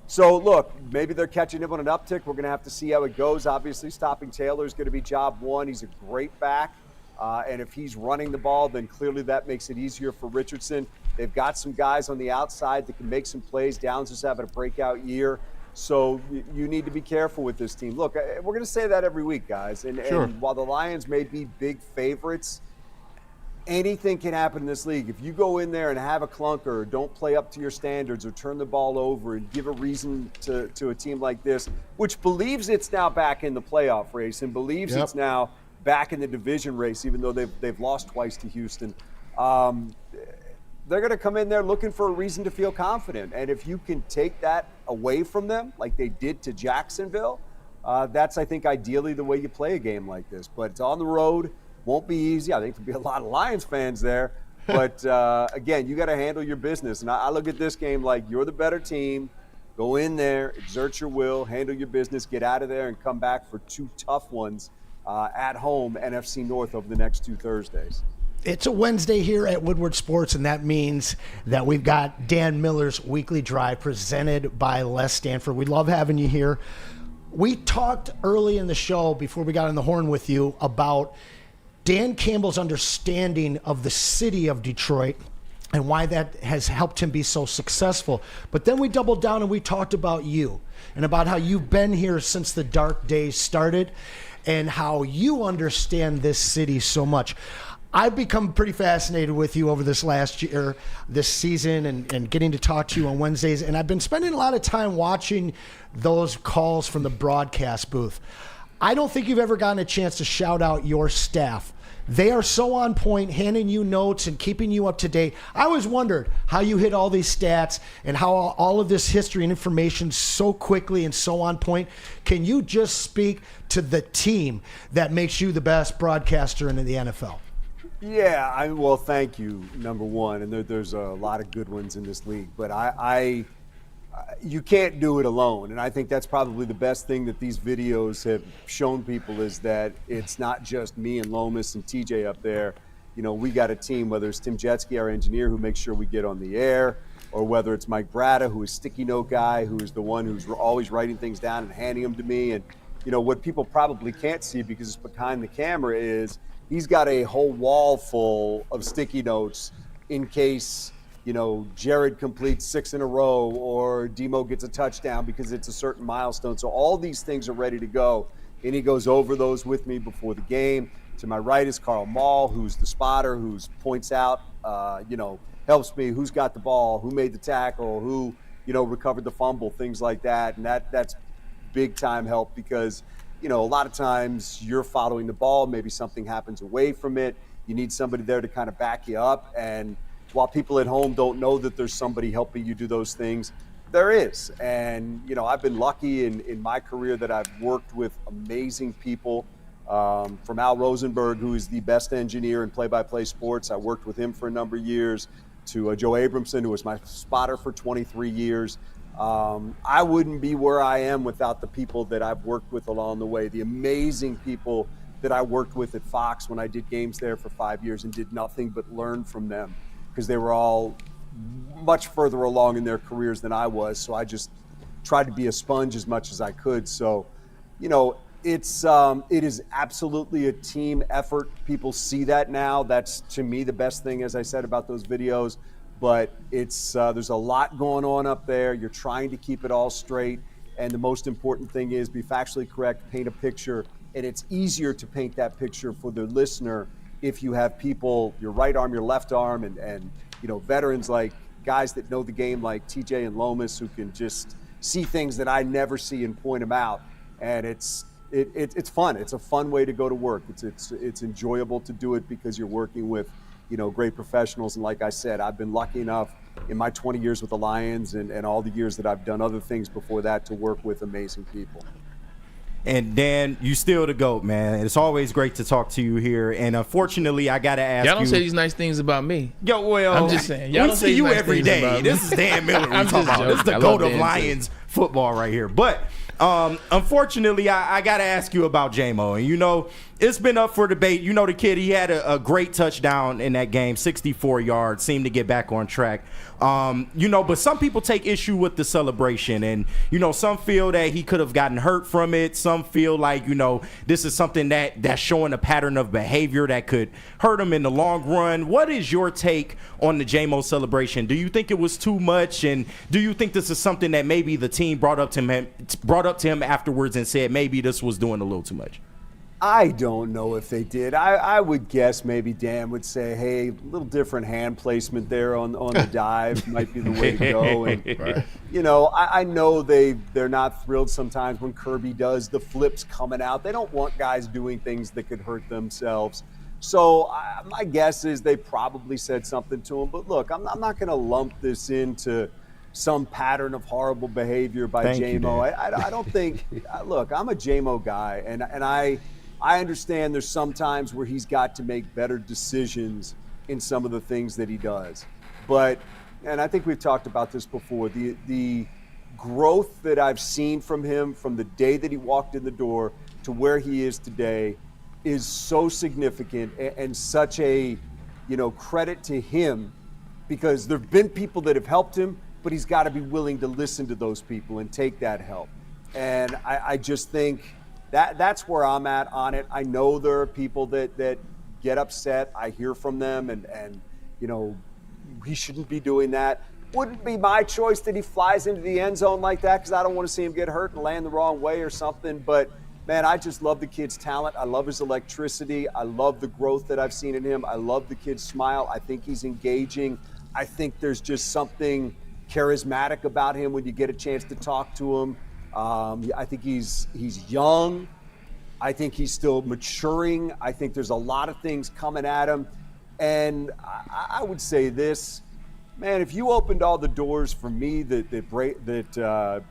Speaker 15: so, look, maybe they're catching him on an uptick. We're going to have to see how it goes. Obviously, stopping Taylor is going to be job one. He's a great back. And if he's running the ball, then clearly that makes it easier for Richardson. They've got some guys on the outside that can make some plays. Downs is having a breakout year. So you need to be careful with this team. Look, we're going to say that every week, guys. And while the Lions may be big favorites, anything can happen in this league. If you go in there and have a clunker, or don't play up to your standards, or turn the ball over and give a reason to a team like this, which believes it's now back in the playoff race and believes it's now back in the division race, even though they've lost twice to Houston, they're going to come in there looking for a reason to feel confident. And if you can take that away from them, like they did to Jacksonville, that's, I think, ideally the way you play a game like this. But it's on the road. Won't be easy. I think there'll be a lot of Lions fans there. But, again, you got to handle your business. And I look at this game like you're the better team. Go in there, exert your will, handle your business, get out of there, and come back for two tough ones at home, NFC North, over the next 2 Thursdays.
Speaker 3: It's a Wednesday here at Woodward Sports, and that means that we've got Dan Miller's Weekly Drive presented by Les Stanford. We love having you here. We talked early in the show, before we got on the horn with you, about Dan Campbell's understanding of the city of Detroit and why that has helped him be so successful. But then we doubled down and we talked about you and about how you've been here since the dark days started and how you understand this city so much. I've become pretty fascinated with you over this last year, this season, and getting to talk to you on Wednesdays. And I've been spending a lot of time watching those calls from the broadcast booth. I don't think you've ever gotten a chance to shout out your staff. They are so on point, handing you notes and keeping you up to date. I always wondered how you hit all these stats and how all of this history and information so quickly and so on point. Can you just speak to the team that makes you the best broadcaster in the NFL?
Speaker 15: Yeah, well, thank you, number one. And there's a lot of good ones in this league. But you can't do it alone. And I think that's probably the best thing that these videos have shown people, is that it's not just me and Lomas and TJ up there. You know, we got a team, whether it's Tim Jetsky, our engineer, who makes sure we get on the air, or whether it's Mike Bratta, who is sticky note guy, who is the one who's always writing things down and handing them to me. And, you know, what people probably can't see because it's behind the camera is he's got a whole wall full of sticky notes in case, you know, Jared completes 6 in a row or Demo gets a touchdown because it's a certain milestone. So all these things are ready to go. And he goes over those with me before the game. To my right is Carl Maul, who's the spotter, who points out, helps me, who's got the ball, who made the tackle, who, recovered the fumble, things like that. And that's big time help because, a lot of times you're following the ball, maybe something happens away from it. You need somebody there to kind of back you up. And while people at home don't know that there's somebody helping you do those things, there is. And, I've been lucky in my career that I've worked with amazing people. From Al Rosenberg, who is the best engineer in play-by-play sports. I worked with him for a number of years. To Joe Abramson, who was my spotter for 23 years. I wouldn't be where I am without the people that I've worked with along the way, the amazing people that I worked with at Fox when I did games there for 5 years and did nothing but learn from them because they were all much further along in their careers than I was. So I just tried to be a sponge as much as I could. So, it is absolutely a team effort. People see that now. That's, to me, the best thing, as I said, about those videos. But it's there's a lot going on up there. You're trying to keep it all straight. And the most important thing is be factually correct, paint a picture. And it's easier to paint that picture for the listener if you have people, your right arm, your left arm, and veterans like guys that know the game like TJ and Lomas who can just see things that I never see and point them out. And it's fun. It's a fun way to go to work. It's enjoyable to do it because you're working with great professionals. And like I said, I've been lucky enough in my 20 years with the Lions and all the years that I've done other things before that to work with amazing people.
Speaker 6: And Dan, you still the GOAT, man. It's always great to talk to you here. And unfortunately, I got to ask you.
Speaker 2: Y'all don't say these nice things about me.
Speaker 6: Yo, well,
Speaker 2: I'm just saying. Y'all
Speaker 6: we
Speaker 2: don't
Speaker 6: see
Speaker 2: say
Speaker 6: you
Speaker 2: nice
Speaker 6: every
Speaker 2: things about
Speaker 6: day.
Speaker 2: me.
Speaker 6: This is Dan Miller we're talking about. This is the
Speaker 2: I
Speaker 6: GOAT
Speaker 2: love
Speaker 6: of
Speaker 2: Dan,
Speaker 6: Lions
Speaker 2: too.
Speaker 6: football right here. But unfortunately, I got to ask you about J-Mo. And, it's been up for debate. The kid, he had a great touchdown in that game, 64 yards, seemed to get back on track. But some people take issue with the celebration. And, some feel that he could have gotten hurt from it. Some feel like, this is something that's showing a pattern of behavior that could hurt him in the long run. What is your take on the J-Mo celebration? Do you think it was too much? And do you think this is something that maybe the team brought up to him afterwards and said maybe this was doing a little too much?
Speaker 15: I don't know if they did. I would guess maybe Dan would say, hey, a little different hand placement there on the dive might be the way to go. And,
Speaker 9: Right.
Speaker 15: I know they're not thrilled sometimes when Kirby does the flips coming out. They don't want guys doing things that could hurt themselves. So my guess is they probably said something to him. But look, I'm not going to lump this into some pattern of horrible behavior by J-Mo. I don't think – look, I'm a J-Mo guy, and I understand there's some times where he's got to make better decisions in some of the things that he does. But, and I think we've talked about this before, the growth that I've seen from him from the day that he walked in the door to where he is today is so significant and such a, credit to him because there have been people that have helped him, but he's got to be willing to listen to those people and take that help. And I just think that's where I'm at on it. I know there are people that get upset. I hear from them and he shouldn't be doing that. Wouldn't be my choice that he flies into the end zone like that because I don't want to see him get hurt and land the wrong way or something. But, man, I just love the kid's talent. I love his electricity. I love the growth that I've seen in him. I love the kid's smile. I think he's engaging. I think there's just something charismatic about him when you get a chance to talk to him. I think he's young. I think he's still maturing. I think there's a lot of things coming at him. And I would say this, man, if you opened all the doors for me that Braylon,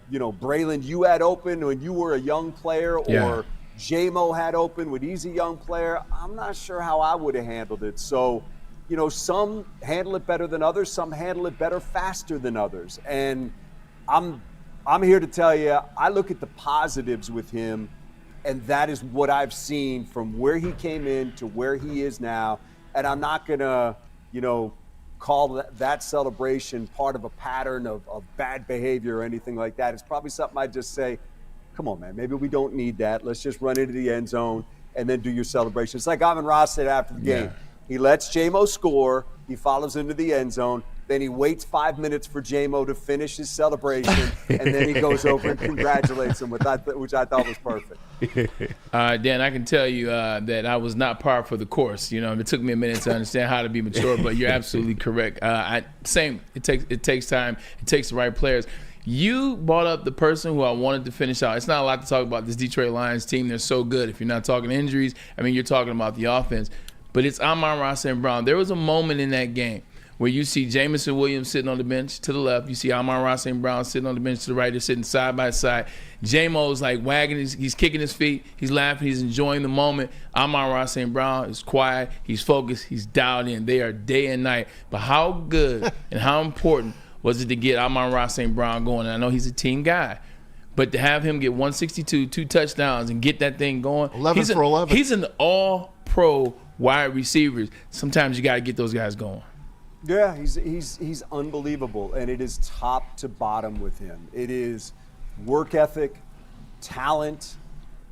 Speaker 15: you had open when you were a young player or J-Mo had open when he's a young player, I'm not sure how I would have handled it. So, some handle it better than others. Some handle it better faster than others. And I'm here to tell you, I look at the positives with him, and that is what I've seen from where he came in to where he is now. And I'm not going to, call that celebration part of a pattern of bad behavior or anything like that. It's probably something I'd just say, come on, man, maybe we don't need that. Let's just run into the end zone and then do your celebration. It's like Amon-Ra said after the game. He lets J-Mo score. He follows into the end zone. Then he waits 5 minutes for J-Mo to finish his celebration, and then he goes over and congratulates him, which I thought was perfect.
Speaker 2: Dan, I can tell you that I was not par for the course. It took me a minute to understand how to be mature, but you're absolutely correct. Same. It takes time. It takes the right players. You brought up the person who I wanted to finish out. It's not a lot to talk about this Detroit Lions team. They're so good. If you're not talking injuries, you're talking about the offense. But it's Amon-Ra St. Brown. There was a moment in that game where you see Jamison Williams sitting on the bench to the left. You see Amon-Ra St. Brown sitting on the bench to the right. They're sitting side by side. J-Mo's like wagging he's kicking his feet. He's laughing. He's enjoying the moment. Amon-Ra St. Brown is quiet. He's focused. He's dialed in. They are day and night. But how good and how important Was it to get Amon-Ra St. Brown going? And I know he's a team guy. But to have him get 162, 2 touchdowns, and get that thing going.
Speaker 4: 11 for 11.
Speaker 2: He's an all-pro wide receiver. Sometimes you got to get those guys going.
Speaker 15: Yeah, he's unbelievable, and it is top to bottom with him. It is work ethic, talent,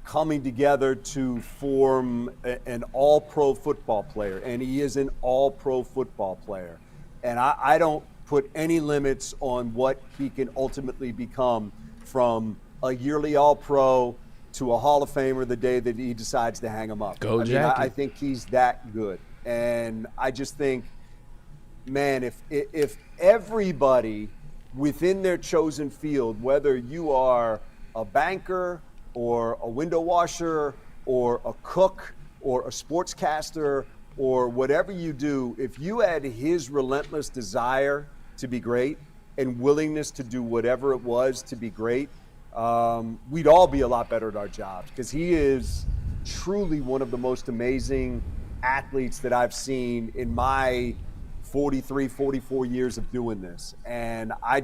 Speaker 15: coming together to form an all-pro football player, and he is an all-pro football player. And I don't put any limits on what he can ultimately become, from a yearly all-pro to a Hall of Famer the day that he decides to hang him up. I think he's that good, and I just think, man, if everybody within their chosen field, whether you are a banker or a window washer or a cook or a sportscaster or whatever you do, if you had his relentless desire to be great and willingness to do whatever it was to be great, we'd all be a lot better at our jobs, because he is truly one of the most amazing athletes that I've seen in my 43, 44 years of doing this. And I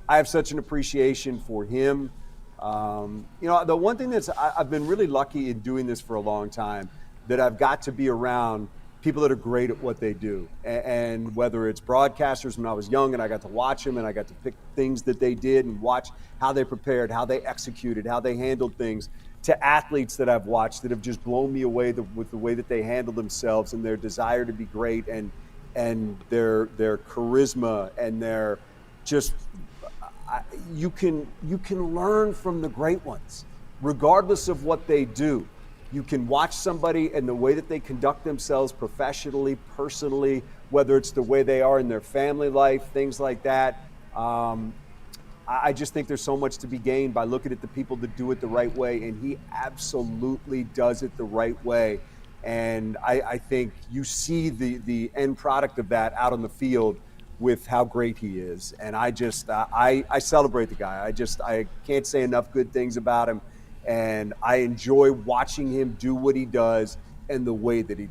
Speaker 15: have such an appreciation for him. The one thing I've been really lucky in doing this for a long time, that I've got to be around people that are great at what they do. And whether it's broadcasters when I was young and I got to watch them and I got to pick things that they did and watch how they prepared, how they executed, how they handled things, to athletes that I've watched that have just blown me away with the way that they handle themselves and their desire to be great, and their charisma and their just you can learn from the great ones regardless of what they do. You can watch somebody and the way that they conduct themselves professionally, personally, whether it's the way they are in their family life, things like that. I just think there's so much to be gained by looking at the people that do it the right way, and he absolutely does it the right way. And I think you see the end product of that out on the field with how great he is. And I celebrate the guy. I can't say enough good things about him. And I enjoy watching him do what he does and the way that he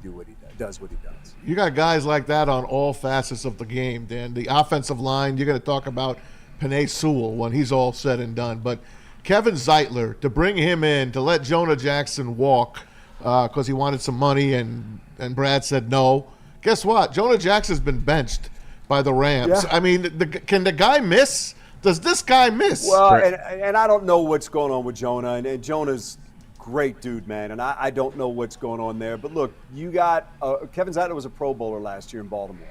Speaker 15: does what he does.
Speaker 4: You got guys like that on all facets of the game, Dan. The offensive line, you're going to talk about Penei Sewell when he's all said and done. But Kevin Zeitler, to bring him in, to let Jonah Jackson walk because he wanted some money and Brad said no. Guess what? Jonah Jackson's been benched by the Rams.
Speaker 15: Yeah.
Speaker 4: I mean, can the guy miss? Does this guy miss?
Speaker 15: Well, and I don't know what's going on with Jonah. And Jonah's great dude, man. And I don't know what's going on there. But look, you got Kevin Zeitler was a Pro Bowler last year in Baltimore.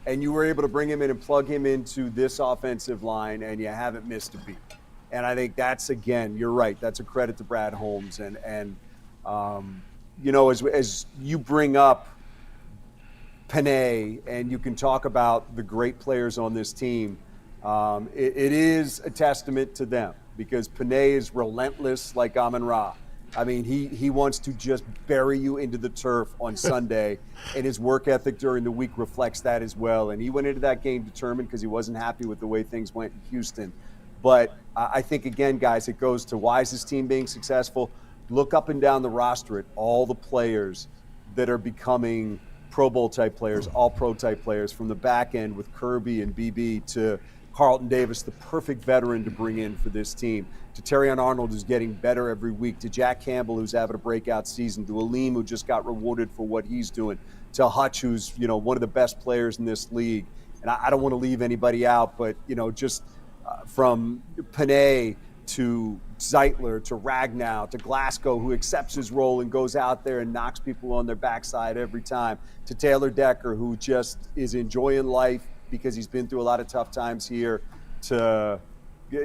Speaker 15: And you were able to bring him in and plug him into this offensive line, and you haven't missed a beat. And I think that's, again, you're right. That's a credit to Brad Holmes. And as you bring up Penei and you can talk about the great players on this team, it is a testament to them, because Penei is relentless like Amon-Ra. I mean, he wants to just bury you into the turf on Sunday, and his work ethic during the week reflects that as well. And he went into that game determined because he wasn't happy with the way things went in Houston. But I think, again, guys, it goes to why is this team being successful? Look up and down the roster at all the players that are becoming Pro Bowl type players, all pro type players, from the back end with Kirby and BB to Carlton Davis, the perfect veteran to bring in for this team, to Terrion Arnold, who's getting better every week, to Jack Campbell, who's having a breakout season, to Aleem, who just got rewarded for what he's doing, to Hutch, who's one of the best players in this league. And I don't want to leave anybody out, but from Penei to Zeitler to Ragnow to Glasgow, who accepts his role and goes out there and knocks people on their backside every time, to Taylor Decker, who just is enjoying life because he's been through a lot of tough times here, to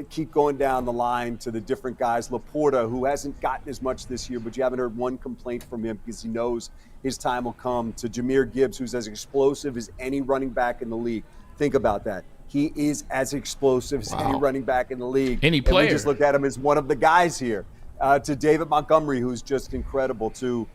Speaker 15: keep going down the line to the different guys. Laporta, who hasn't gotten as much this year, but you haven't heard one complaint from him because he knows his time will come. To Jahmyr Gibbs, who's as explosive as any running back in the league. Think about that. He is as explosive as any running back in the league.
Speaker 2: Any player.
Speaker 15: And we just look at him as one of the guys here. To David Montgomery, who's just incredible. To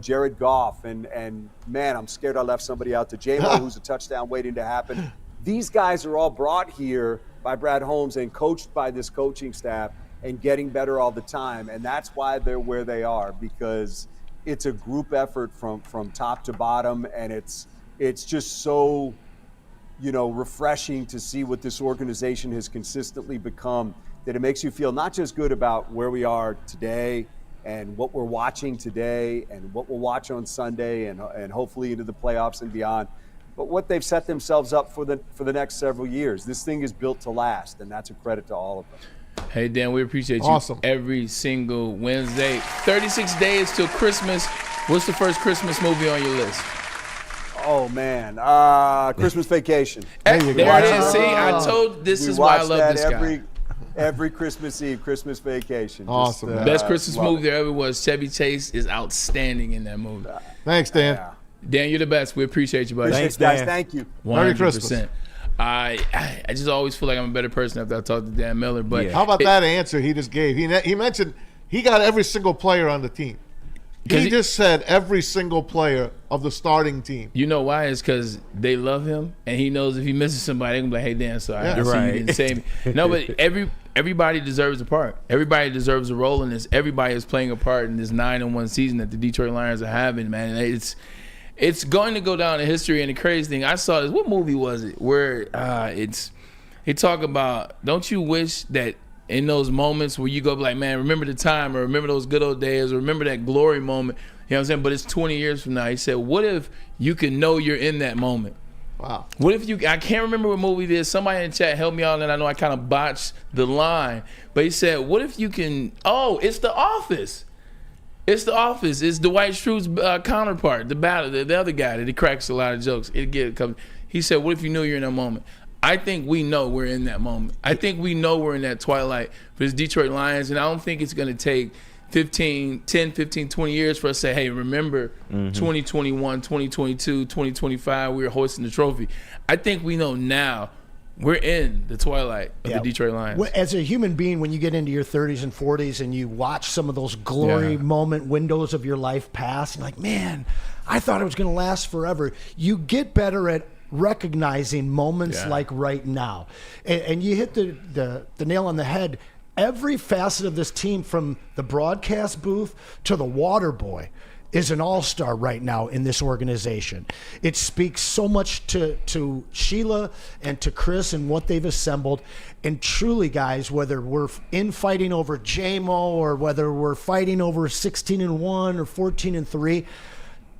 Speaker 15: Jared Goff, and man, I'm scared I left somebody out. To J-Mo, who's a touchdown waiting to happen. These guys are all brought here by Brad Holmes and coached by this coaching staff and getting better all the time. And that's why they're where they are, because it's a group effort from top to bottom, and it's just so refreshing to see what this organization has consistently become, that it makes you feel not just good about where we are today and what we're watching today and what we'll watch on Sunday and hopefully into the playoffs and beyond, but what they've set themselves up for the next several years. This thing is built to last, and that's a credit to all of them.
Speaker 2: Hey, Dan, we appreciate you every single Wednesday. 36 days till Christmas. What's the first Christmas movie on your list?
Speaker 15: Oh, man. Christmas Vacation.
Speaker 2: There it is. See, I told this is why I love this guy.
Speaker 15: Every Christmas Eve, Christmas Vacation.
Speaker 4: Awesome.
Speaker 15: Just,
Speaker 2: Best Christmas movie there ever was. Chevy Chase is outstanding in that movie.
Speaker 4: Thanks, Dan.
Speaker 15: Yeah.
Speaker 2: Dan, you're the best. We appreciate you, buddy.
Speaker 15: Thanks, guys. Thank you.
Speaker 2: 100%.
Speaker 4: Merry Christmas.
Speaker 2: I just always feel like I'm a better person after I talk to Dan Miller. But
Speaker 4: how about that answer he just gave? He mentioned he got every single player on the team. He just said every single player of the starting team.
Speaker 2: You know why? It's because they love him, and he knows if he misses somebody, they're going to be like, hey, Dan, sorry. I see you didn't say me. No, but everybody deserves a part. Everybody deserves a role in this. Everybody is playing a part in this 9-1 season that the Detroit Lions are having, man. It's going to go down in history. And the crazy thing, I saw this. What movie was it? Where they talk about, don't you wish that in those moments where you go like, man, remember the time, or remember those good old days, or remember that glory moment, you know what I'm saying? But it's 20 years from now. He said, what if you can know you're in that moment?
Speaker 4: Wow.
Speaker 2: What if I can't remember what movie it is. Somebody in the chat help me out, and I know I kind of botched the line. But he said, what if you can, it's The Office. It's The Office. It's Dwight Schrute's counterpart, the other guy that he cracks a lot of jokes. He said, what if you knew you're in that moment? I think we know we're in that moment. I think we know we're in that twilight for this Detroit Lions, and I don't think it's going to take 10, 15, 20 years for us to say, hey, remember 2021, 2022, 2025, we were hoisting the trophy. I think we know now we're in the twilight of the Detroit Lions.
Speaker 3: As a human being, when you get into your 30s and 40s and you watch some of those glory moment windows of your life pass, you're like, man, I thought it was going to last forever. You get better at recognizing moments like right now. And you hit the nail on the head. Every facet of this team, from the broadcast booth to the water boy, is an all-star right now in this organization. It speaks so much to Sheila and to Chris and what they've assembled. And truly, guys, whether we're infighting over JMO or whether we're fighting over 16-1 or 14-3,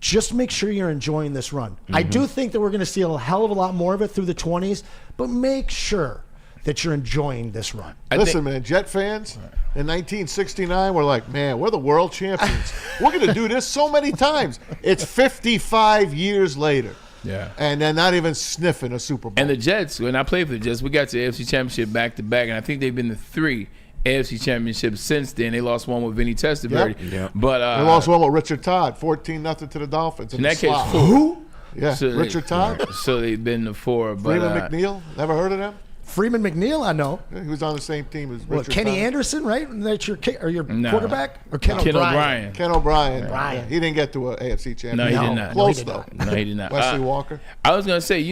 Speaker 3: just make sure you're enjoying this run. I do think that we're going to see a hell of a lot more of it through the 20s, but make sure that you're enjoying this run.
Speaker 4: Listen, man, Jet fans in 1969 were like, man, we're the world champions. We're going to do this so many times. It's 55 years later.
Speaker 2: Yeah.
Speaker 4: And they're not even sniffing a Super Bowl.
Speaker 2: And the Jets, when I played for the Jets, we got to the AFC Championship back-to-back, and I think they've been to 3 AFC championships since then. They lost one with Vinny Testaverde. But
Speaker 4: they lost one with Richard Todd, 14-0 to the Dolphins.
Speaker 2: In that case, 4.
Speaker 4: Who? Yeah,
Speaker 2: so
Speaker 4: Richard Todd.
Speaker 2: So they've been to 4. But,
Speaker 4: Freeman McNeil, never heard of them?
Speaker 3: Freeman McNeil, I know.
Speaker 4: Yeah, he was on the same team as Richard
Speaker 3: Kenny
Speaker 4: Todd.
Speaker 3: Anderson, right? That's your quarterback? Or Ken
Speaker 2: O'Brien?
Speaker 4: Ken O'Brien. He didn't get to an AFC championship.
Speaker 2: No, he did not.
Speaker 4: Close, though.
Speaker 2: No, he did not.
Speaker 4: Wesley Walker.
Speaker 2: I was going to say,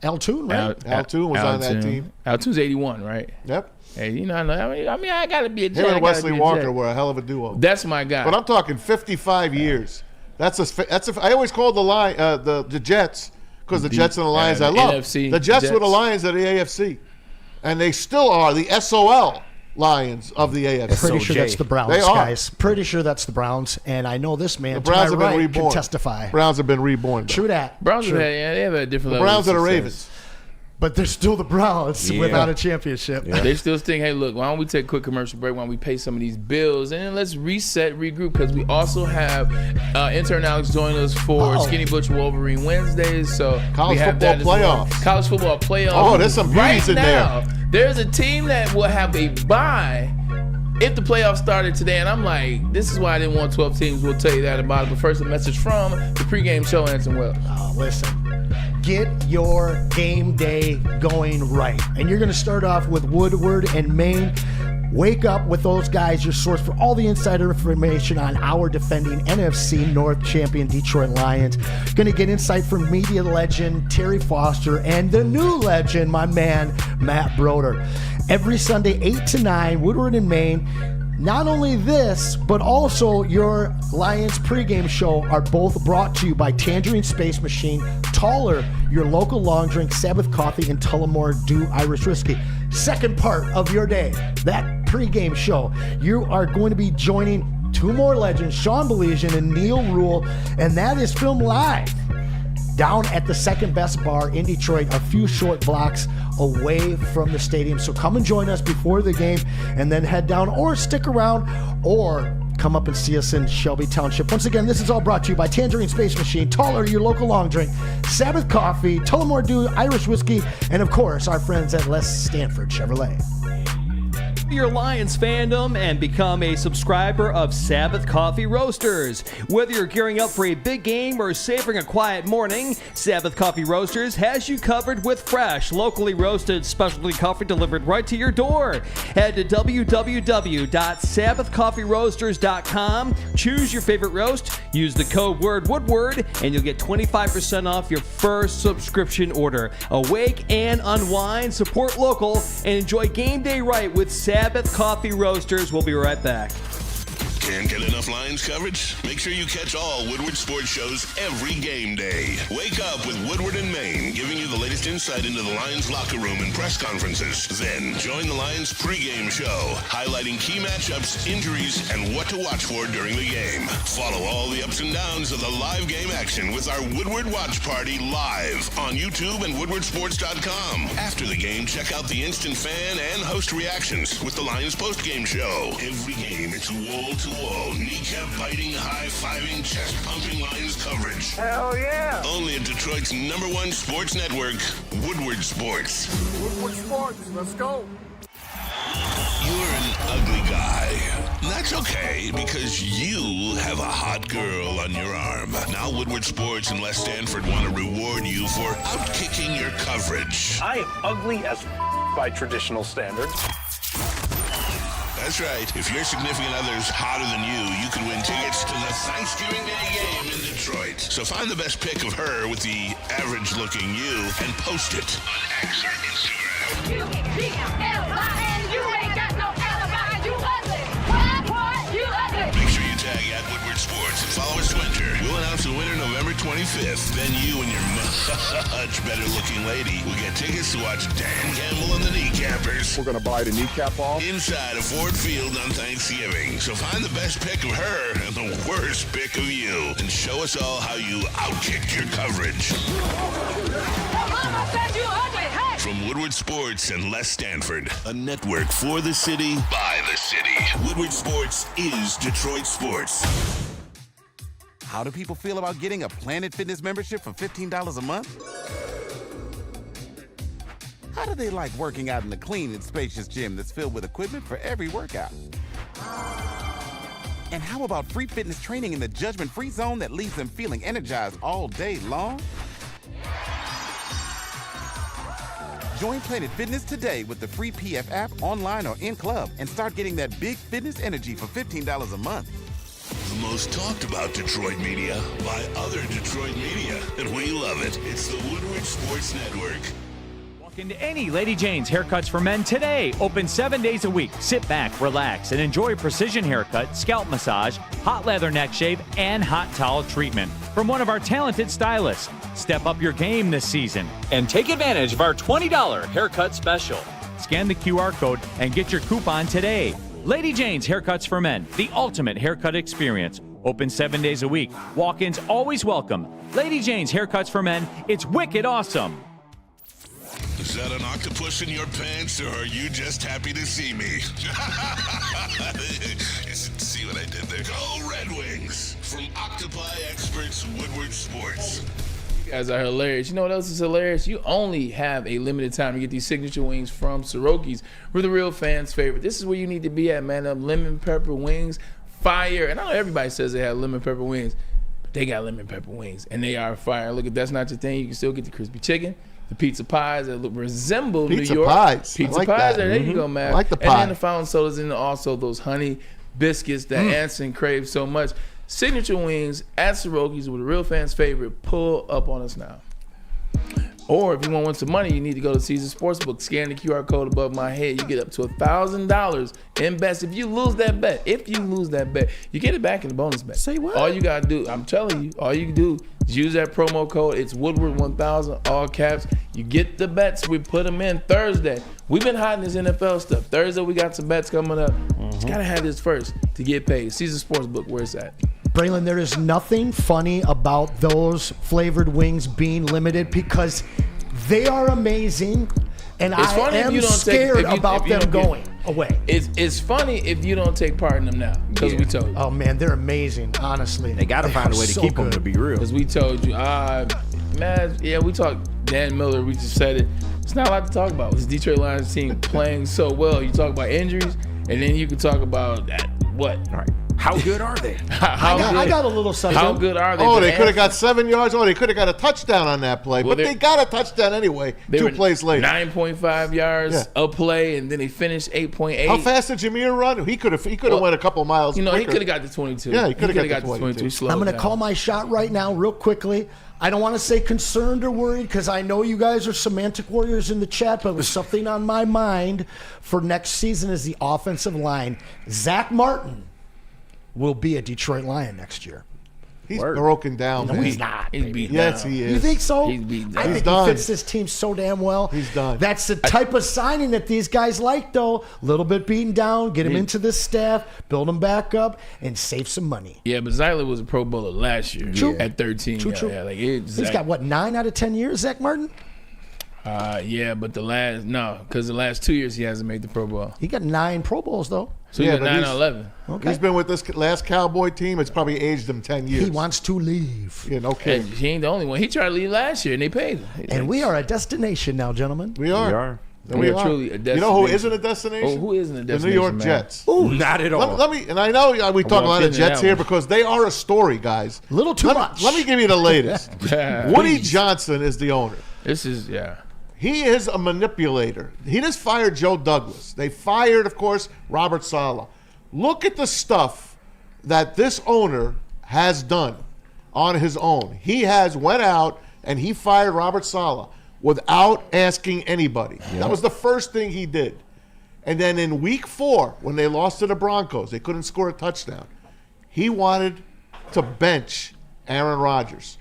Speaker 3: Al Toon, right?
Speaker 4: Al Toon was on that team.
Speaker 2: Al Toon's 81, right?
Speaker 4: Yep.
Speaker 2: Hey, I got to be a Jet.
Speaker 4: Him and Wesley Walker were a hell of a duo.
Speaker 2: That's my guy.
Speaker 4: But I'm talking 55 years. I always call the Jets, because the Jets and the Lions I love.
Speaker 2: NFC,
Speaker 4: the Jets were the Lions of the AFC. And they still are the SOL Lions of the AFC.
Speaker 3: Pretty sure that's the Browns, guys. Pretty sure that's the Browns. And I know this man,
Speaker 4: the Browns have been reborn.
Speaker 3: Can testify.
Speaker 4: Browns have been reborn.
Speaker 3: True that.
Speaker 2: Browns they have a different
Speaker 4: the
Speaker 2: level
Speaker 4: Browns
Speaker 2: of
Speaker 4: are the
Speaker 2: success.
Speaker 4: Ravens.
Speaker 3: But they're still the Browns without a championship.
Speaker 2: Yeah. They still think, hey, look, why don't we take a quick commercial break while we pay some of these bills, and then let's reset, regroup, because we also have intern Alex joining us for Skinny Butch Wolverine Wednesdays. So
Speaker 4: College football playoffs.
Speaker 2: College football playoffs.
Speaker 4: Oh, there's some beauties in there.
Speaker 2: There's a team that will have a bye if the playoffs started today, and I'm like, this is why I didn't want 12 teams. We'll tell you that about it. But first, a message from the pregame show, Anson Wells.
Speaker 3: Oh, listen. Get your game day going right. And you're going to start off with Woodward and Maine. Wake up with those guys, your source for all the insider information on our defending NFC North champion Detroit Lions. Going to get insight from media legend Terry Foster and the new legend, my man, Matt Broder. Every Sunday, 8 to 9, Woodward and Maine. Not only this, but also your Lions pregame show are both brought to you by Tangerine Space Machine, Taller, your local long drink, Sabbath Coffee, and Tullamore Dew Irish Whiskey. Second part of your day, that pregame show, you are going to be joining two more legends, Sean Belizean and Neil Rule, and that is filmed live down at the second best bar in Detroit, a few short blocks away from the stadium. So come and join us before the game and then head down, or stick around, or come up and see us in Shelby Township. Once again, this is all brought to you by Tangerine Space Machine, Taller, your local long drink, Sabbath Coffee, Tullamore Dew Irish Whiskey, and of course, our friends at Les Stanford Chevrolet.
Speaker 5: Your Lions fandom and become a subscriber of Sabbath Coffee Roasters. Whether you're gearing up for a big game or savoring a quiet morning, Sabbath Coffee Roasters has you covered with fresh, locally roasted specialty coffee delivered right to your door. Head to www.sabbathcoffeeroasters.com, choose your favorite roast, use the code word Woodward, and you'll get 25% off your first subscription order. Awake and unwind, support local, and enjoy game day right with Sabbath Coffee Roasters. We'll be right back.
Speaker 1: Can't get enough Lions coverage? Make sure you catch all Woodward sports shows every game day. Wake up with Woodward and Maine, giving you the latest insight into the Lions locker room and press conferences. Then join the Lions pregame show, highlighting key matchups, injuries, and what to watch for during the game. Follow all the ups and downs of the live game action with our Woodward Watch Party live on YouTube and woodwardsports.com. After the game, check out the instant fan and host reactions with the Lions postgame show. Every game, it's wall-to-wall, kneecap-biting, high-fiving, chest-pumping Lions coverage.
Speaker 10: Hell yeah!
Speaker 1: Only at Detroit's #1 sports network, Woodward Sports.
Speaker 10: Woodward Sports, let's go.
Speaker 1: You're an ugly guy. That's okay, because you have a hot girl on your arm. Now Woodward Sports and Les Stanford want to reward you for outkicking your coverage.
Speaker 16: I am ugly as by traditional standards.
Speaker 1: That's right. If your significant other's hotter than you can win tickets to the Thanksgiving Day game in Detroit. So find the best pic of her with the average-looking you and post it on X or Instagram.
Speaker 11: U-E-L-I-N, you ain't got no alibi, you ugly. What? You ugly.
Speaker 1: Make sure you tag at Woodward Sports and follow us Twitter. We'll announce the winner November 25th. Then you and your much better-looking lady will get tickets to watch Dan Campbell and the Kneecappers.
Speaker 10: We're going to buy the kneecap off.
Speaker 1: Inside a Ford Field on Thanksgiving. So find the best pic of her and the worst pic of you. And show us all how you outkicked your coverage.
Speaker 11: Mama said you ugly, hey!
Speaker 1: From Woodward Sports and Les Stanford, a network for the city, by the city. Woodward Sports is Detroit sports.
Speaker 12: How do people feel about getting a Planet Fitness membership for $15 a month? How do they like working out in a clean and spacious gym that's filled with equipment for every workout? And how about free fitness training in the judgment-free zone that leaves them feeling energized all day long? Join Planet Fitness today with the free PF app, online or in club, and start getting that big fitness energy for $15 a month.
Speaker 1: The most talked about Detroit media by other Detroit media, and we love it. It's the Woodward Sports Network.
Speaker 13: Walk into any Lady Jane's Haircuts for Men today. Open 7 days a week. Sit back, relax, and enjoy precision haircut, scalp massage, hot leather neck shave, and hot towel treatment from one of our talented stylists. Step up your game this season and take advantage of our $20 haircut special. Scan the QR code and get your coupon today. Lady Jane's Haircuts for Men, the ultimate haircut experience. Open 7 days a week. Walk-ins always welcome. Lady Jane's Haircuts for Men. It's wicked awesome.
Speaker 1: Is that an octopus in your pants, or are you just happy to see me? See what I did there? Go Red Wings! From Octopi Experts, Woodward Sports.
Speaker 2: You guys are hilarious. You know what else is hilarious? You only have a limited time to get these signature wings from Soroki's. We're the real fans' favorite. This is where you need to be at, man. Them lemon pepper wings, fire. And I know everybody says they have lemon pepper wings, but they got lemon pepper wings, and they are fire. Look, if that's not your thing, you can still get the crispy chicken, the pizza pies that resemble
Speaker 4: Pizza
Speaker 2: New York.
Speaker 4: pies.
Speaker 2: Pizza
Speaker 4: I like
Speaker 2: pies.
Speaker 4: that.
Speaker 2: There you go, man.
Speaker 4: I like the
Speaker 2: And
Speaker 4: pie.
Speaker 2: then the fountain sodas, and also those honey biscuits that Anson craves so much. Signature wings at Soroki's with a real fan's favorite. Pull up on us now. Or if you want to win some money, you need to go to Caesar Sportsbook. Scan the QR code above my head. You get up to $1,000 in bets. If you lose that bet, you get it back in the bonus bet.
Speaker 3: Say what?
Speaker 2: All you got to do, I'm telling you, all you can do is use that promo code. It's Woodward 1000, all caps. You get the bets. We put them in Thursday. We've been hiding this NFL stuff. Thursday, we got some bets coming up. Just got to have this first to get paid. Caesar Sportsbook, where it's at.
Speaker 3: Braylon, there is nothing funny about those flavored wings being limited because they are amazing, and
Speaker 2: It's
Speaker 3: I
Speaker 2: funny if
Speaker 3: am
Speaker 2: you don't
Speaker 3: scared
Speaker 2: if you
Speaker 3: about them
Speaker 2: don't get-
Speaker 3: going away.
Speaker 2: It's funny if you don't take part in them now, because we told you.
Speaker 3: Oh man, they're amazing. Honestly,
Speaker 6: They got to find a way to keep them, to be real.
Speaker 2: Because we told you, man, yeah, we talked. Dan Miller, we just said it. It's not a lot to talk about. This Detroit Lions team playing so well. You talk about injuries, and then you can talk about what?
Speaker 6: All right. How good are they?
Speaker 3: I got a little something.
Speaker 2: How good are they?
Speaker 4: Oh,
Speaker 2: But
Speaker 4: they could have got 7 yards. Oh, they could have got a touchdown on that play.
Speaker 2: Well,
Speaker 4: but they got a touchdown anyway,
Speaker 2: they
Speaker 4: 2
Speaker 2: were
Speaker 4: plays later.
Speaker 2: 9.5 yards a play, and then they finished 8.8.
Speaker 4: How fast did Jameer run? He could have went a couple miles.
Speaker 2: He
Speaker 4: quicker.
Speaker 2: could have got to 22.
Speaker 4: Yeah, he could have got
Speaker 2: to
Speaker 4: to 22.
Speaker 2: Slow
Speaker 3: I'm going to
Speaker 2: down.
Speaker 3: call my shot right now, real quickly. I don't want to say concerned or worried because I know you guys are semantic warriors in the chat, but there's something on my mind for next season is the offensive line. Zach Martin will be a Detroit Lion next year.
Speaker 4: He's broken down.
Speaker 3: No,
Speaker 4: man.
Speaker 3: he's not.
Speaker 2: He's beat
Speaker 4: Yes,
Speaker 2: down.
Speaker 4: he is.
Speaker 3: You think so?
Speaker 2: He's beat down.
Speaker 3: I think
Speaker 4: done.
Speaker 3: he fits this team so damn well.
Speaker 4: He's done.
Speaker 3: That's the type of signing that these guys like, though. A little bit beaten down, get him into this staff, build him back up, and save some money.
Speaker 2: Yeah, but Zyler was a Pro Bowler last year at 13.
Speaker 3: True.
Speaker 2: Yeah, like
Speaker 3: He's got, what, 9 out of 10 years, Zach Martin?
Speaker 2: Yeah, but because the last 2 years he hasn't made the Pro Bowl.
Speaker 3: He got 9 Pro Bowls, though.
Speaker 2: So he got 9 or 11.
Speaker 3: Okay.
Speaker 4: He's been with this last Cowboy team. It's probably aged him 10 years.
Speaker 3: He wants to leave.
Speaker 4: Yeah, okay.
Speaker 2: And he ain't the only one. He tried to leave last year, and they paid him.
Speaker 3: And we are a destination now, gentlemen.
Speaker 4: We are.
Speaker 6: We are.
Speaker 4: And
Speaker 2: We are truly a
Speaker 4: You know who
Speaker 2: destination.
Speaker 4: isn't a destination?
Speaker 2: Oh, who isn't a
Speaker 4: The
Speaker 2: destination,
Speaker 4: New York
Speaker 2: man?
Speaker 4: Jets.
Speaker 6: Ooh, not at all.
Speaker 4: Let me, and I know we talk a lot of
Speaker 2: getting
Speaker 4: Jets
Speaker 2: that
Speaker 4: here
Speaker 2: one.
Speaker 4: because they are a story, guys.
Speaker 3: A little too much.
Speaker 4: Let me give you the latest.
Speaker 2: Yeah.
Speaker 4: Woody Johnson is the owner.
Speaker 2: This is,
Speaker 4: He is a manipulator. He just fired Joe Douglas. They fired, of course, Robert Saleh. Look at the stuff that this owner has done on his own. He has went out and he fired Robert Saleh without asking anybody. That was the first thing he did. And then in week 4, when they lost to the Broncos, they couldn't score a touchdown. He wanted to bench Aaron Rodgers.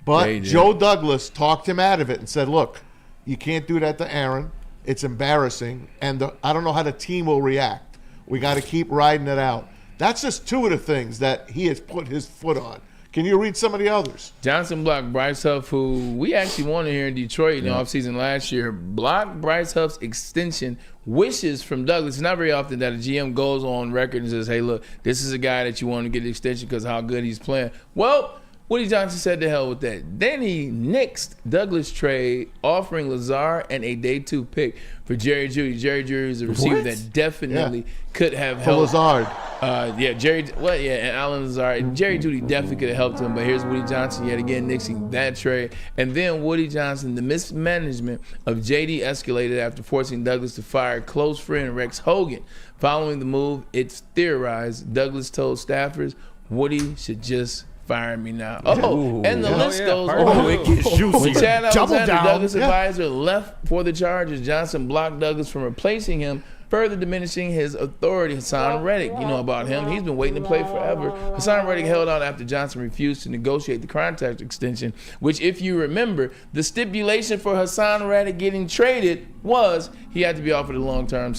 Speaker 4: But Joe Douglas talked him out of it and said, look, you can't do that to Aaron. It's embarrassing. And I don't know how the team will react. We got to keep riding it out. That's just 2 of the things that he has put his foot on. Can you read some of the others?
Speaker 2: Johnson blocked Bryce Huff, who we actually wanted here in Detroit in the offseason last year. Blocked Bryce Huff's extension wishes from Douglas. It's not very often that a GM goes on record and says, hey, look, this is a guy that you want to get an extension because of how good he's playing. Well, Woody Johnson said to hell with that. Then he nixed Douglas' trade, offering Lazard and a day 2 pick for Jerry Jeudy. Jerry Jeudy is a receiver that definitely could have helped.
Speaker 4: Lazard.
Speaker 2: And Alan Lazard. Jerry Jeudy definitely could have helped him, but here's Woody Johnson yet again nixing that trade. And then Woody Johnson, the mismanagement of JD escalated after forcing Douglas to fire close friend Rex Hogan. Following the move, it's theorized Douglas told staffers Woody should just fire me now. And the list goes on.
Speaker 6: It gets juicy.
Speaker 2: When Chad Alexander,
Speaker 3: down.
Speaker 2: Douglas' advisor, left for the Chargers, Johnson blocked Douglas from replacing him, further diminishing his authority. Hassan Reddick, you know about him. He's been waiting to play forever. Hassan Reddick held out after Johnson refused to negotiate the contract extension, which, if you remember, the stipulation for Hassan Reddick getting traded was he had to be offered a long-term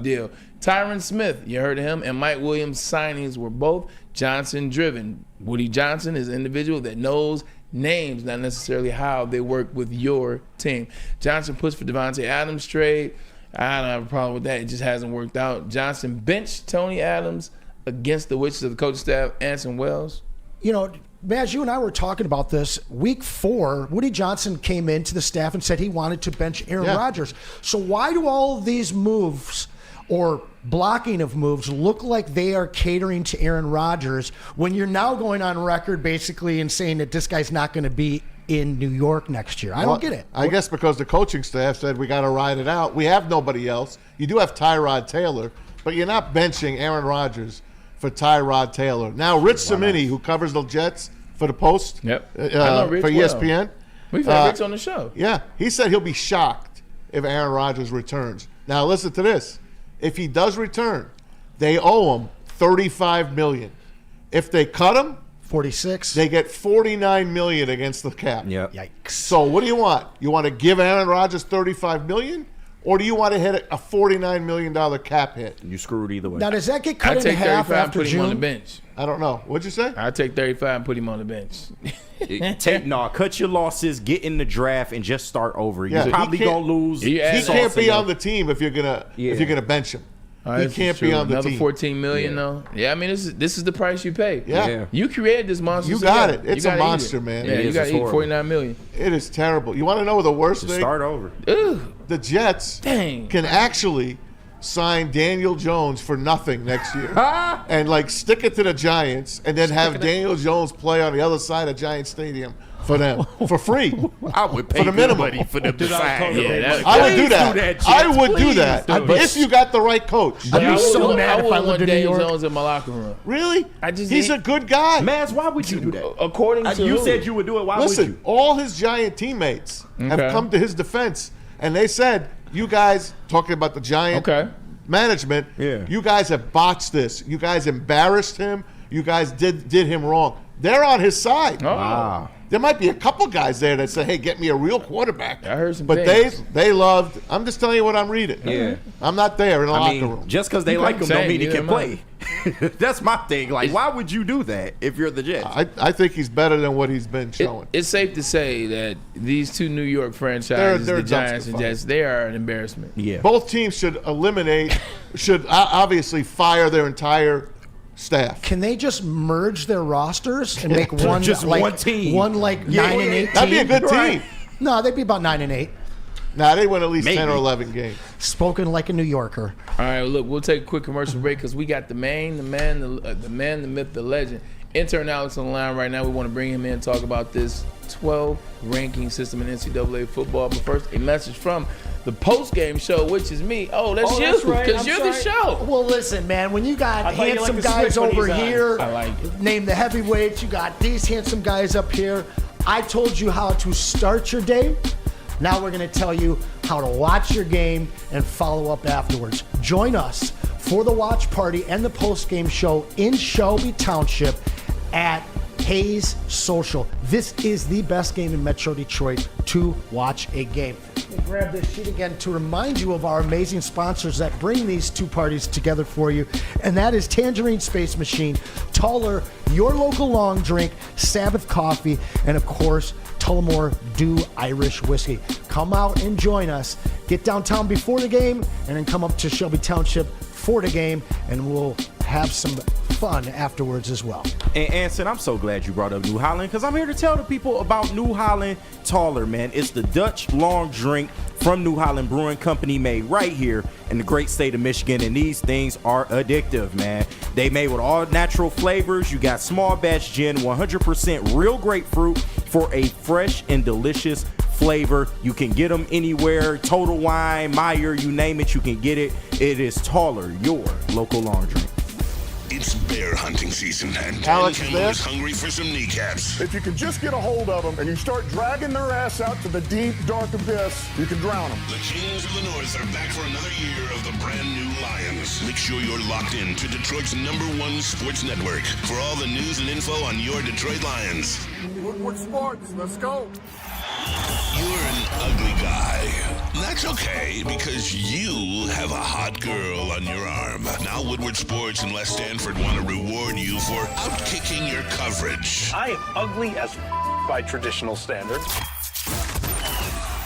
Speaker 2: deal. Tyron Smith, you heard of him, and Mike Williams' signings were both Johnson-driven. Woody Johnson is an individual that knows names, not necessarily how they work with your team. Johnson pushed for Devontae Adams' trade. I don't have a problem with that. It just hasn't worked out. Johnson benched Tony Adams against the wishes of the coaching staff, Anson Wells.
Speaker 3: You know, Maz, you and I were talking about this. Week 4, Woody Johnson came into the staff and said he wanted to bench Aaron Rodgers. So why do all of these moves or blocking of moves look like they are catering to Aaron Rodgers when you're now going on record basically and saying that this guy's not going to be in New York next year? I don't get it.
Speaker 4: I guess because the coaching staff said we got to ride it out. We have nobody else. You do have Tyrod Taylor, but you're not benching Aaron Rodgers for Tyrod Taylor. Now, Rich Cimini, who covers the Jets for the Post,
Speaker 2: I know Rich
Speaker 4: for ESPN,
Speaker 2: We've had Rich on the show.
Speaker 4: Yeah, he said he'll be shocked if Aaron Rodgers returns. Now listen to this: if he does return, they owe him $35 million. If they cut him,
Speaker 3: 46.
Speaker 4: They get $49 million against the cap.
Speaker 6: Yep.
Speaker 3: Yikes.
Speaker 4: So what do you want? You want to give Aaron Rodgers $35 million, or do you want to hit a $49 million cap hit?
Speaker 6: You screwed either way.
Speaker 3: Now, does that get cut
Speaker 2: I
Speaker 3: in
Speaker 2: take
Speaker 3: half
Speaker 2: 35 and
Speaker 3: after
Speaker 2: put him on the
Speaker 3: June?
Speaker 2: bench.
Speaker 4: I don't know. What'd you say?
Speaker 2: I take 35 and put him on the bench.
Speaker 6: Cut your losses, get in the draft, and just start over.
Speaker 4: Yeah,
Speaker 6: You're probably gonna lose.
Speaker 4: He can't be on the team if you're gonna bench him. He can't be on the
Speaker 2: Another
Speaker 4: team.
Speaker 2: $14 million though. Yeah, I mean this is the price you pay.
Speaker 4: Yeah.
Speaker 2: You created this monster.
Speaker 4: You
Speaker 2: so
Speaker 4: got
Speaker 2: yeah,
Speaker 4: it. It's
Speaker 2: you
Speaker 4: a
Speaker 2: gotta eat
Speaker 4: monster,
Speaker 2: it.
Speaker 4: man.
Speaker 2: Yeah,
Speaker 4: It
Speaker 2: you
Speaker 4: is.
Speaker 2: got
Speaker 4: It's
Speaker 2: to eat
Speaker 4: horrible.
Speaker 2: $49 million.
Speaker 4: It is terrible. You want to know the worst thing?
Speaker 6: Start over.
Speaker 4: The Jets can actually sign Daniel Jones for nothing next year and like stick it to the Giants and then have Daniel Jones play on the other side of Giant Stadium for them for free.
Speaker 6: I would pay
Speaker 4: for the minimum.
Speaker 6: money for them to sign.
Speaker 4: I would do that. I would do that if you got the right coach.
Speaker 3: I'd be so mad if I lived in New York.
Speaker 2: Jones in my locker room.
Speaker 4: Really?
Speaker 2: He's
Speaker 4: He's a good guy.
Speaker 6: Maz, why would you do that?
Speaker 2: According to
Speaker 6: You
Speaker 2: who?
Speaker 6: said you would do it. Why would
Speaker 4: Listen,
Speaker 6: you?
Speaker 4: all his Giant teammates have
Speaker 2: Okay.
Speaker 4: come to his defense, and they said, "You guys talking about the Giant management?
Speaker 6: Yeah.
Speaker 4: You guys have botched this. You guys embarrassed him. You guys did him wrong. They're on his side.
Speaker 6: Wow.
Speaker 4: There might be a couple guys there that say, "Hey, get me a real quarterback."
Speaker 2: I heard some
Speaker 4: but
Speaker 2: things.
Speaker 4: they loved. I'm just telling you what I'm reading.
Speaker 6: Yeah.
Speaker 4: I'm not there in the
Speaker 6: I
Speaker 4: locker
Speaker 6: mean,
Speaker 4: room.
Speaker 6: just because they
Speaker 2: You
Speaker 6: like
Speaker 2: can
Speaker 6: him don't
Speaker 2: say
Speaker 6: mean he
Speaker 2: neither
Speaker 6: can
Speaker 2: am I.
Speaker 6: play. That's my thing. Like, why would you do that if you're the Jets?
Speaker 4: I think he's better than what he's been showing.
Speaker 2: It's safe to say that these two New York franchises,
Speaker 4: They're
Speaker 2: the Giants
Speaker 4: dumpster
Speaker 2: and Jets, they are an embarrassment.
Speaker 6: Yeah.
Speaker 4: Both teams should obviously fire their entire staff.
Speaker 3: Can they just merge their rosters and make one
Speaker 6: Just
Speaker 3: like
Speaker 6: one team.
Speaker 3: One like 9 and 8
Speaker 4: That'd be a
Speaker 3: team?
Speaker 4: good team.
Speaker 3: No, they'd be about 9 and 8.
Speaker 4: Nah, they win at least 10
Speaker 6: Maybe.
Speaker 4: or 11 games.
Speaker 3: Spoken like a New Yorker.
Speaker 2: All right, look, we'll take a quick commercial break because we got the man, the myth, the legend. Intern Alex on the line right now. We want to bring him in and talk about this 12 ranking system in NCAA football. But first, a message from the post-game show, which is me. Oh, that's you,
Speaker 5: that's right.
Speaker 2: because
Speaker 5: I'm
Speaker 2: you're the
Speaker 5: sorry.
Speaker 2: show.
Speaker 3: Well, listen, man, when you got
Speaker 5: I thought you
Speaker 3: handsome
Speaker 5: liked the
Speaker 3: guys
Speaker 5: switch when
Speaker 3: over
Speaker 5: he's on.
Speaker 3: here,
Speaker 2: I like it.
Speaker 3: name the heavyweights, you got these handsome guys up here. I told you how to start your day. Now we're going to tell you how to watch your game and follow up afterwards. Join us for the watch party and the post-game show in Shelby Township at Hayes Social. This is the best game in Metro Detroit to watch a game. Let me grab this sheet again to remind you of our amazing sponsors that bring these two parties together for you, and that is Tangerine Space Machine, Taller, Your Local Long Drink, Sabbath Coffee, and of course, Tullamore Dew Irish Whiskey. Come out and join us. Get downtown before the game, and then come up to Shelby Township for the game, and we'll have some fun afterwards as well.
Speaker 6: And Anson, I'm so glad you brought up New Holland because I'm here to tell the people about New Holland Taller, man. It's the Dutch long drink from New Holland Brewing Company, made right here in the great state of Michigan, and these things are addictive, man. They made with all natural flavors. You got small batch gin, 100% real grapefruit for a fresh and delicious flavor. You can get them anywhere. Total Wine, Meyer, you name it, you can get it. It is Taller, your local long drink.
Speaker 1: It's bear hunting season, and Dan
Speaker 4: Alex,
Speaker 1: Campbell
Speaker 4: there?
Speaker 1: is hungry for some kneecaps.
Speaker 10: If you can just get a hold of them and you start dragging their ass out to the deep, dark abyss, you can drown them.
Speaker 1: The Kings of the North are back for another year of the brand new Lions. Make sure you're locked in to Detroit's #1 sports network for all the news and info on your Detroit Lions.
Speaker 10: Woodward Sports, let's go.
Speaker 1: You're an ugly guy. That's okay, because you have a hot girl on your arm. Now Woodward Sports and Les Stanford want to reward you for outkicking your coverage.
Speaker 16: I am ugly as by traditional standards.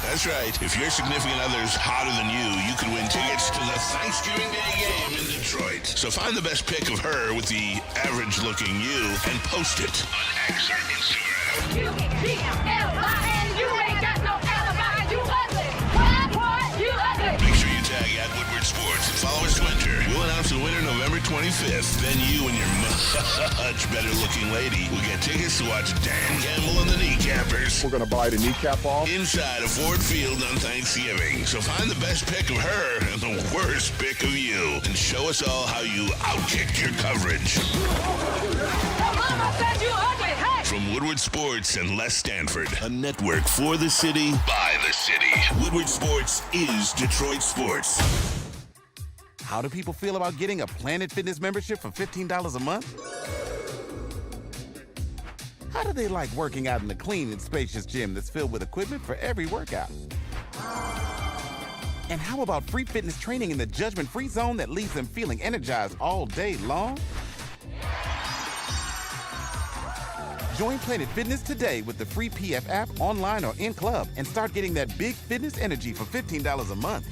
Speaker 1: That's right. If your significant other's hotter than you can win tickets to the Thanksgiving Day game in Detroit. So find the best pic of her with the average-looking you and post it on X or Instagram.
Speaker 11: You BLIN, you ain't got no alibi, you ugly. What? You ugly.
Speaker 1: Make sure you tag at Woodward Sports and follow us to enter. We'll announce the winner November 25th. Then you and your much better-looking lady will get tickets to watch Dan Campbell and the Kneecappers
Speaker 10: We're going to buy the kneecap off.
Speaker 1: inside of Ford Field on Thanksgiving. So find the best pic of her and the worst pic of you, and show us all how you outkicked your coverage.
Speaker 11: Your mama said you ugly. Hey.
Speaker 1: From Woodward Sports and Les Stanford, a network for the city, by the city. Woodward Sports is Detroit sports.
Speaker 12: How do people feel about getting a Planet Fitness membership for $15 a month? How do they like working out in a clean and spacious gym that's filled with equipment for every workout? And how about free fitness training in the judgment-free zone that leaves them feeling energized all day long? Join Planet Fitness today with the free PF app, online or in club, and start getting that big fitness energy for $15 a month.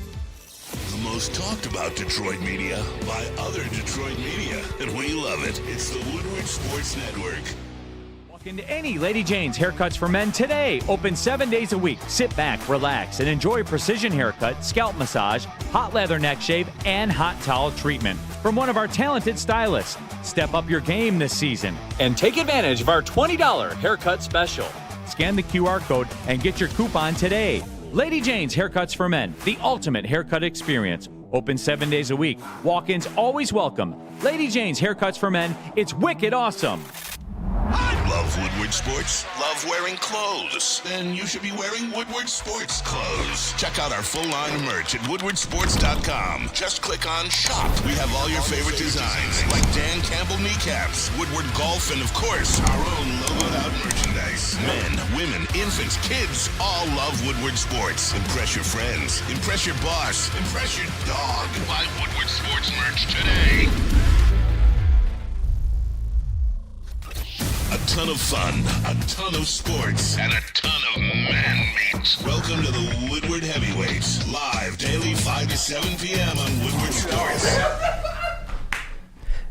Speaker 1: The most talked about Detroit media by other Detroit media, and we love it. It's the Woodward Sports Network.
Speaker 13: Walk into any Lady Jane's Haircuts for Men today. Open 7 days a week. Sit back, relax, and enjoy precision haircut, scalp massage, hot leather neck shave, and hot towel treatment from one of our talented stylists. Step up your game this season and take advantage of our $20 haircut special. Scan the QR code and get your coupon today. Lady Jane's Haircuts for Men, the ultimate haircut experience. Open 7 days a week. Walk-ins always welcome. Lady Jane's Haircuts for Men, it's wicked awesome.
Speaker 1: Love Woodward Sports? Love wearing clothes? Then you should be wearing Woodward Sports clothes. Check out our full line of merch at woodwardsports.com. Just click on shop. We have all your favorite designs, like Dan Campbell kneecaps, Woodward golf, and of course, our own logoed out merchandise. Men, women, infants, kids all love Woodward Sports. Impress your friends. Impress your boss. Impress your dog. Buy Woodward Sports merch today. A ton of fun, a ton of sports, and a ton of man meat. Welcome to the Woodward Heavyweights, live daily 5 to 7 p.m. on Woodward Sports.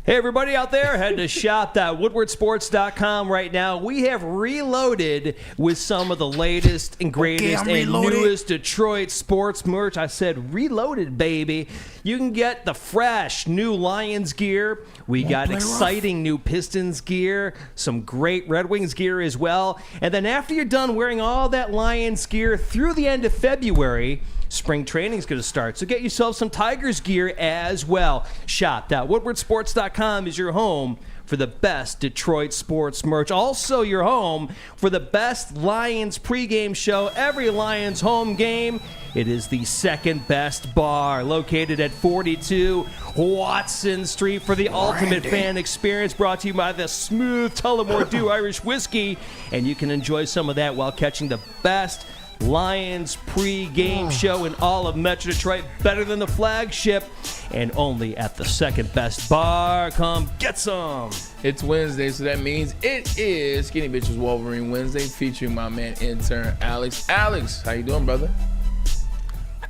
Speaker 5: Hey, everybody out there, head to shop.woodwardsports.com right now. We have reloaded with some of the latest and greatest and newest Detroit sports merch. I said reloaded, baby. You can get the fresh new Lions gear. We got exciting new Pistons gear, some great Red Wings gear as well. And then after you're done wearing all that Lions gear through the end of February, spring training is going to start, so get yourself some Tigers gear as well. Shop.woodwardsports.com is your home for the best Detroit sports merch. Also your home for the best Lions pregame show. Every Lions home game, it is the second best bar, located at 42 Watson Street for the ultimate fan experience, brought to you by the smooth Tullamore Dew Irish Whiskey. And you can enjoy some of that while catching the best Lions pre-game show in all of Metro Detroit, better than the flagship, and only at the second best bar. Come get some.
Speaker 2: It's Wednesday, so that means it is Skinny Bitches Wolverine Wednesday, featuring my man intern Alex. Alex, how you doing, brother?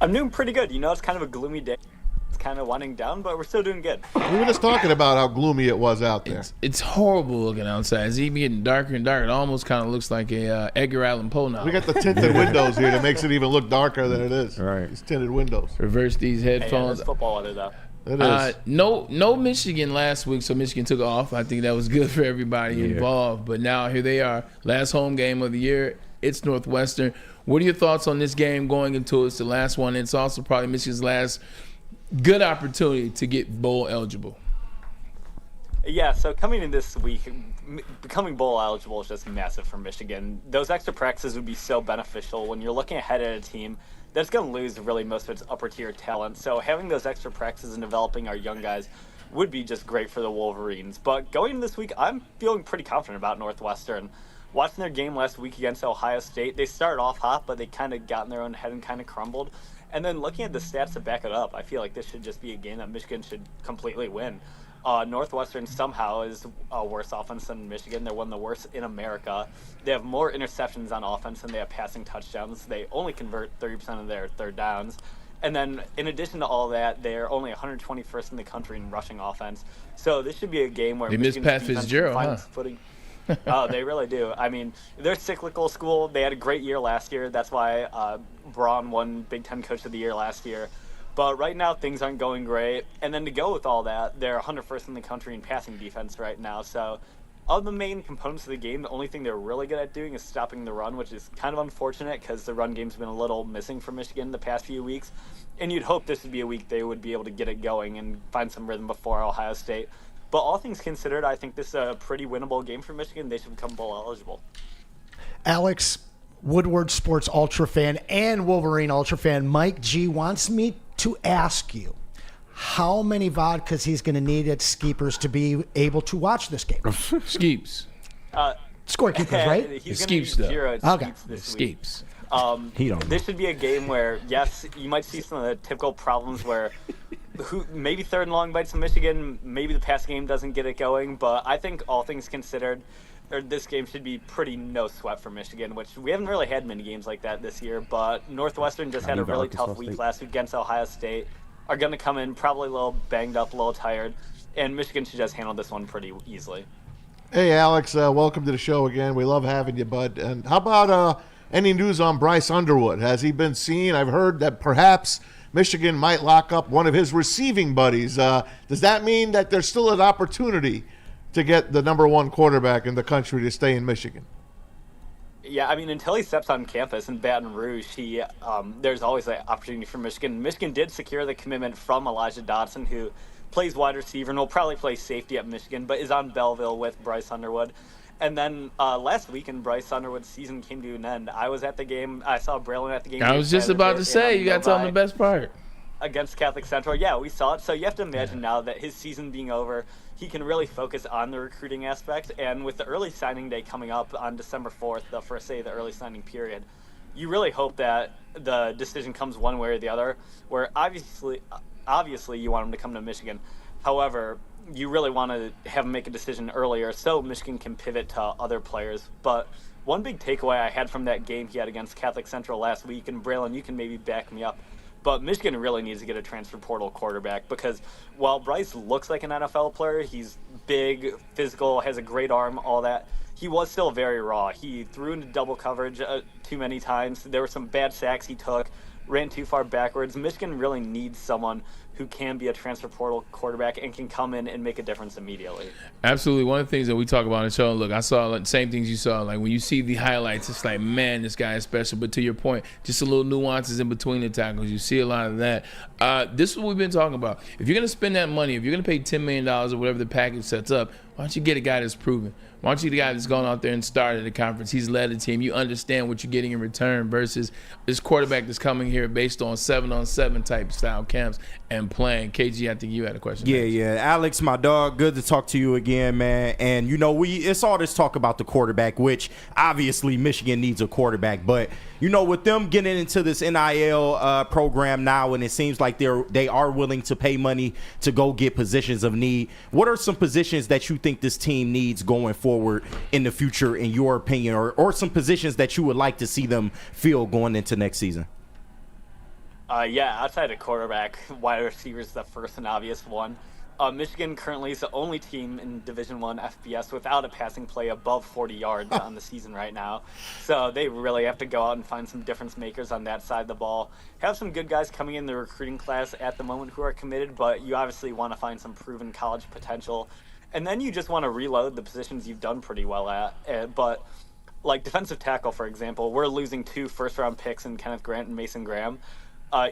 Speaker 17: I'm doing pretty good. You know, it's kind of a gloomy day. It's kind of winding down, but we're still doing good.
Speaker 4: We were just talking about how gloomy it was out there.
Speaker 2: It's horrible looking outside. It's even getting darker and darker. It almost kind of looks like a Edgar Allan Poe now.
Speaker 4: We got the tinted windows here that makes it even look darker than it is.
Speaker 6: Right.
Speaker 4: These tinted windows.
Speaker 2: Reverse these headphones.
Speaker 17: It's football weather, though.
Speaker 4: It is.
Speaker 2: No Michigan last week, so Michigan took off. I think that was good for everybody involved. But now here they are. Last home game of the year. It's Northwestern. What are your thoughts on this game going into it's the last one? It's also probably Michigan's last good opportunity to get bowl eligible.
Speaker 17: Yeah, so coming in this week, becoming bowl eligible is just massive for Michigan. Those extra practices would be so beneficial when you're looking ahead at a team that's going to lose really most of its upper-tier talent. So having those extra practices and developing our young guys would be just great for the Wolverines. But going into this week, I'm feeling pretty confident about Northwestern. Watching their game last week against Ohio State, they started off hot, but they kind of got in their own head and kind of crumbled. And then looking at the stats to back it up, I feel like this should just be a game that Michigan should completely win. Northwestern somehow is a worse offense than Michigan. They're one of the worst in America. They have more interceptions on offense than they have passing touchdowns. They only convert 30% of their third downs. And then in addition to all that, they're only 121st in the country in rushing offense. So this should be a game where
Speaker 2: they miss Pat Fitzgerald, huh?
Speaker 17: Footing. Oh, they really do. I mean, they're a cyclical school. They had a great year last year. That's why Braun won Big Ten Coach of the Year last year. But right now, things aren't going great. And then to go with all that, they're 101st in the country in passing defense right now. So of the main components of the game, the only thing they're really good at doing is stopping the run, which is kind of unfortunate because the run game's been a little missing for Michigan the past few weeks. And you'd hope this would be a week they would be able to get it going and find some rhythm before Ohio State. But all things considered, I think this is a pretty winnable game for Michigan. They should become bowl eligible.
Speaker 3: Alex, Woodward Sports Ultra fan and Wolverine Ultra fan, Mike G wants me to ask you how many vodkas he's going to need at Skeepers to be able to watch this game.
Speaker 2: Skeeps.
Speaker 3: Scorekeepers, right?
Speaker 17: He's going to need 0 at Skeeps this week.
Speaker 2: Skeeps.
Speaker 17: This should be a game where, yes, you might see some of the typical problems where maybe third and long bites of Michigan, maybe the pass game doesn't get it going, but I think all things considered, this game should be pretty no sweat for Michigan, which we haven't really had many games like that this year, but Northwestern just had a really tough week last week against Ohio State, are going to come in probably a little banged up, a little tired, and Michigan should just handle this one pretty easily.
Speaker 4: Hey, Alex, welcome to the show again. We love having you, bud. And how about any news on Bryce Underwood? Has he been seen? I've heard that perhaps Michigan might lock up one of his receiving buddies. Does that mean that there's still an opportunity to get the number 1 quarterback in the country to stay in Michigan?
Speaker 17: Yeah, I mean, until he steps on campus in Baton Rouge, there's always an opportunity for Michigan. Michigan did secure the commitment from Elijah Dotson, who plays wide receiver and will probably play safety at Michigan, but is on Belleville with Bryce Underwood. And then last weekend, Bryce Underwood's season came to an end. I was at the game. I saw Braylon at the game.
Speaker 2: I was just about to say, you got to tell him the best part.
Speaker 17: Against Catholic Central. Yeah, we saw it. So you have to imagine now that his season being over, he can really focus on the recruiting aspect. And with the early signing day coming up on December 4th, the first day of the early signing period, you really hope that the decision comes one way or the other, where obviously you want him to come to Michigan. However, you really want to have him make a decision earlier so Michigan can pivot to other players. But one big takeaway I had from that game he had against Catholic Central last week, and Braylon, you can maybe back me up, but Michigan really needs to get a transfer portal quarterback, because while Bryce looks like an NFL player, he's big, physical, has a great arm, all that, he was still very raw. He threw into double coverage too many times. There were some bad sacks he took, ran too far backwards. Michigan really needs someone who can be a transfer portal quarterback and can come in and make a difference immediately.
Speaker 2: Absolutely. One of the things that we talk about on the show, and look, I saw the same things you saw. Like when you see the highlights, it's like, man, this guy is special. But to your point, just a little nuances in between the tackles. You see a lot of that. This is what we've been talking about. If you're going to spend that money, if you're going to pay $10 million or whatever the package sets up, why don't you get a guy that's proven? Why don't you get a guy that's gone out there and started the conference? He's led a team. You understand what you're getting in return versus this quarterback that's coming here based on 7-on-7 type style camps and playing. KG, I think you had a question.
Speaker 6: Yeah. Alex, my dog, good to talk to you again, man. And, it's all this talk about the quarterback, which obviously Michigan needs a quarterback. But, with them getting into this NIL program now, and it seems like they are willing to pay money to go get positions of need, what are some positions that you think this team needs going forward in the future, in your opinion, or some positions that you would like to see them fill going into next season?
Speaker 17: Outside of quarterback, wide receiver is the first and obvious one. Michigan currently is the only team in Division I FBS without a passing play above 40 yards on the season right now. So they really have to go out and find some difference makers on that side of the ball. Have some good guys coming in the recruiting class at the moment who are committed, but you obviously want to find some proven college potential. And then you just want to reload the positions you've done pretty well at. But like defensive tackle, for example, we're losing 2 first-round picks in Kenneth Grant and Mason Graham.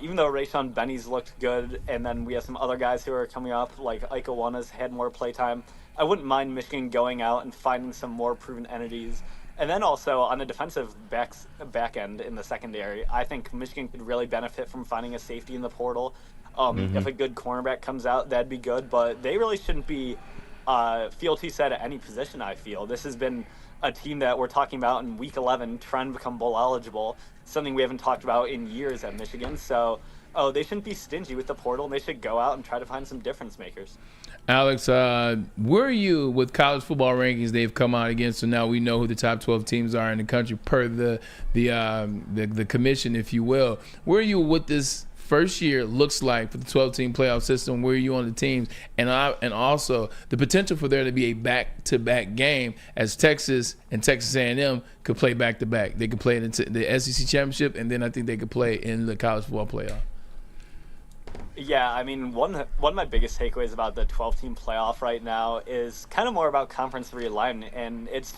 Speaker 17: Even though Rayshon Benny's looked good, and then we have some other guys who are coming up, like Ike Awana's had more playtime, I wouldn't mind Michigan going out and finding some more proven entities. And then also on the defensive back end in the secondary, I think Michigan could really benefit from finding a safety in the portal. If a good cornerback comes out, that'd be good, but they really shouldn't be field too set at any position, I feel. This has been a team that we're talking about in Week 11 trying to become bowl eligible, something we haven't talked about in years at Michigan. So, they shouldn't be stingy with the portal. They should go out and try to find some difference makers.
Speaker 2: Alex, where are you with college football rankings they've come out again? So now we know who the top 12 teams are in the country per the commission, if you will. Where are you with this first year looks like for the 12-team playoff system? Where are you on the teams? And also the potential for there to be a back-to-back game as Texas and Texas A&M could play back-to-back. They could play in the SEC championship, and then I think they could play in the college football playoff.
Speaker 17: Yeah, I mean, one of my biggest takeaways about the 12-team playoff right now is kind of more about conference realignment, and it's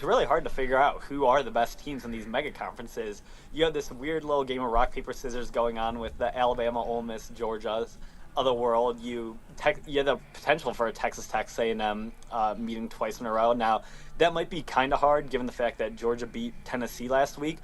Speaker 17: really hard to figure out who are the best teams in these mega conferences. You have this weird little game of rock, paper, scissors going on with the Alabama, Ole Miss, Georgias. of the world, you have the potential for a Texas Tech A&M meeting twice in a row. Now, that might be kind of hard given the fact that Georgia beat Tennessee last week.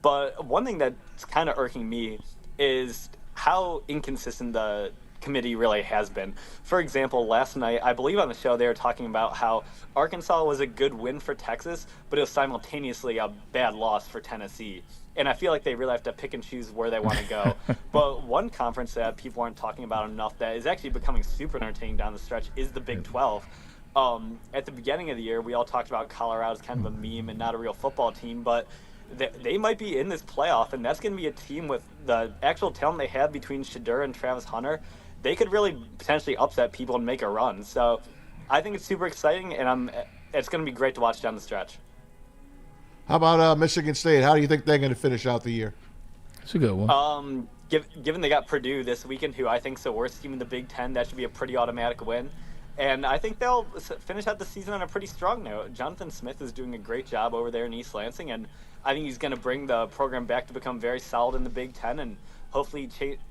Speaker 17: But one thing that's kind of irking me is how inconsistent the committee really has been. For example, last night, I believe on the show, they were talking about how Arkansas was a good win for Texas, but it was simultaneously a bad loss for Tennessee. And I feel like they really have to pick and choose where they want to go. But one conference that people aren't talking about enough that is actually becoming super entertaining down the stretch is the Big 12. At the beginning of the year, we all talked about Colorado as kind of a meme and not a real football team, but they might be in this playoff, and that's going to be a team with the actual talent they have between Shadur and Travis Hunter. They could really potentially upset people and make a run. So I think it's super exciting, and it's going to be great to watch down the stretch.
Speaker 4: How about Michigan State? How do you think they're going to finish out the year?
Speaker 2: It's a good one.
Speaker 17: Given they got Purdue this weekend, who I think is the worst team in the Big Ten, that should be a pretty automatic win. And I think they'll finish out the season on a pretty strong note. Jonathan Smith is doing a great job over there in East Lansing, and I think he's going to bring the program back to become very solid in the Big Ten, and hopefully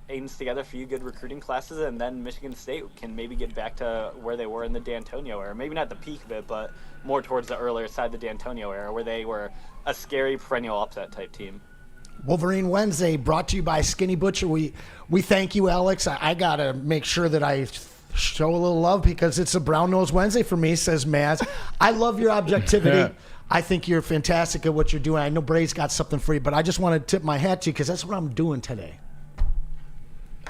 Speaker 17: aims together a few good recruiting classes, and then Michigan State can maybe get back to where they were in the D'Antonio era. Maybe not the peak of it, but more towards the earlier side of the D'Antonio era, where they were a scary perennial upset type team.
Speaker 3: Wolverine Wednesday brought to you by Skinny Butcher. We thank you, Alex. I got to make sure that I show a little love because it's a Brown Nose Wednesday for me, says Maz. I love your objectivity.
Speaker 2: Yeah.
Speaker 3: I think you're fantastic at what you're doing. I know Bray's got something for you, but I just want to tip my hat to you because that's what I'm doing today.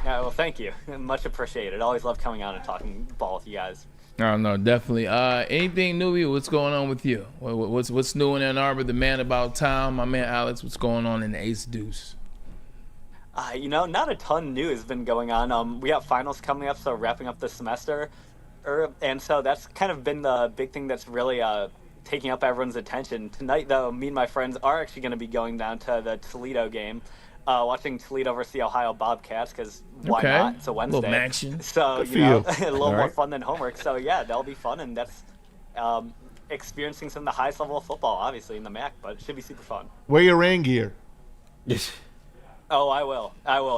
Speaker 17: Yeah, well, thank you. Much appreciated. Always love coming on and talking ball with you guys.
Speaker 2: No, definitely. Anything new? What's going on with you? What's new in Ann Arbor? The man about town, my man Alex. What's going on in Ace Deuce?
Speaker 17: Not a ton new has been going on. We got finals coming up, so wrapping up the semester, and so that's kind of been the big thing that's really taking up everyone's attention. Tonight, though, me and my friends are actually going to be going down to the Toledo game, watching Toledo versus the Ohio Bobcats, because why not? It's a Wednesday.
Speaker 2: Little action.
Speaker 17: So, a little more fun than homework. So, yeah, that'll be fun, and that's experiencing some of the highest level of football, obviously, in the MAC, but it should be super fun.
Speaker 4: Wear your rain gear.
Speaker 17: Oh, I will.